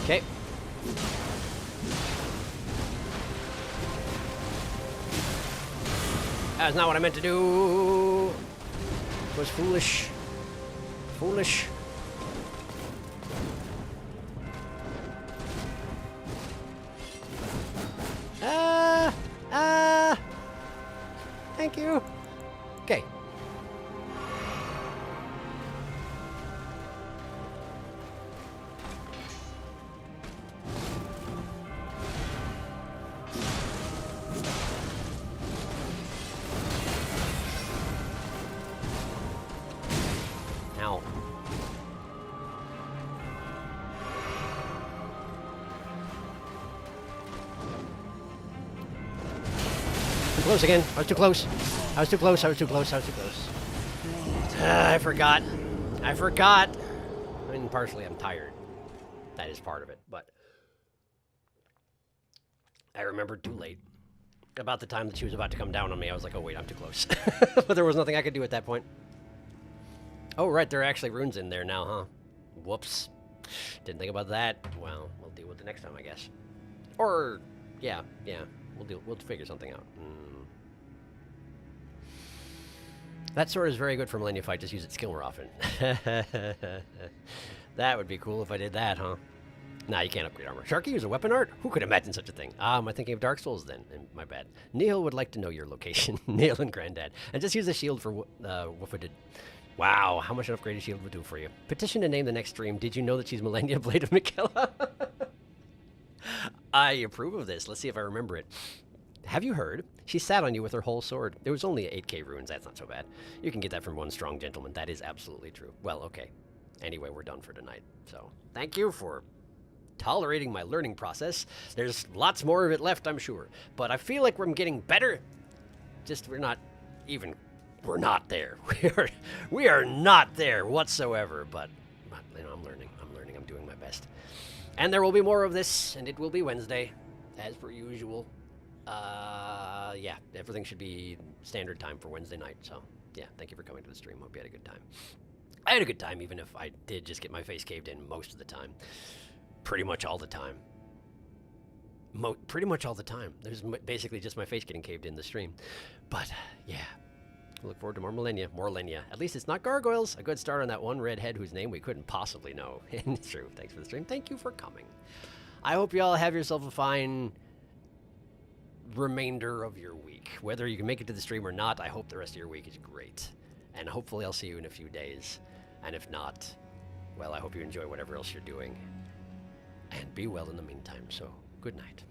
Okay. That's not what I meant to do. It was foolish. Foolish. Thank you. Okay. Ow. Too close again. I was too close. I was too close. I was too close. I was too close. I forgot. I forgot. I mean, partially I'm tired. That is part of it, but I remembered too late. About the time that she was about to come down on me, I was like, oh wait, I'm too close. But there was nothing I could do at that point. Oh, right, there are actually runes in there now, huh? Whoops. Didn't think about that. Well, we'll deal with it next time, I guess. Or, yeah, we'll figure something out. That sword is very good for Millennia Fight. Just use it skill more often. That would be cool if I did that, huh? Nah, you can't upgrade armor. Sharky, use a weapon art? Who could imagine such a thing? Am I thinking of Dark Souls then? My bad. Neil would like to know your location. Neil and Granddad. And just use a shield for Woofaded. Wow, how much an upgraded shield would do for you. Petition to name the next stream. Did you know that she's Millennia Blade of Mikella? I approve of this. Let's see if I remember it. Have you heard? She sat on you with her whole sword. There was only 8k runes. That's not so bad. You can get that from one strong gentleman. That is absolutely true. Well, okay. Anyway, we're done for tonight. So, thank you for tolerating my learning process. There's lots more of it left, I'm sure. But I feel like we're getting better. Just we're not there. We are not there whatsoever. But you know, I'm learning. I'm doing my best. And there will be more of this, and it will be Wednesday, as per usual. Yeah, everything should be standard time for Wednesday night. So, yeah, thank you for coming to the stream. Hope you had a good time. I had a good time, even if I did just get my face caved in most of the time. Pretty much all the time. Pretty much all the time. There's basically just my face getting caved in the stream. But, yeah. I look forward to more millennia. More millennia. At least it's not gargoyles. A good start on that one redhead whose name we couldn't possibly know. And it's true. Thanks for the stream. Thank you for coming. I hope you all have yourself a fine remainder of your week. Whether you can make it to the stream or not, I hope the rest of your week is great. And hopefully I'll see you in a few days. And if not, well, I hope you enjoy whatever else you're doing. And be well in the meantime. So, good night.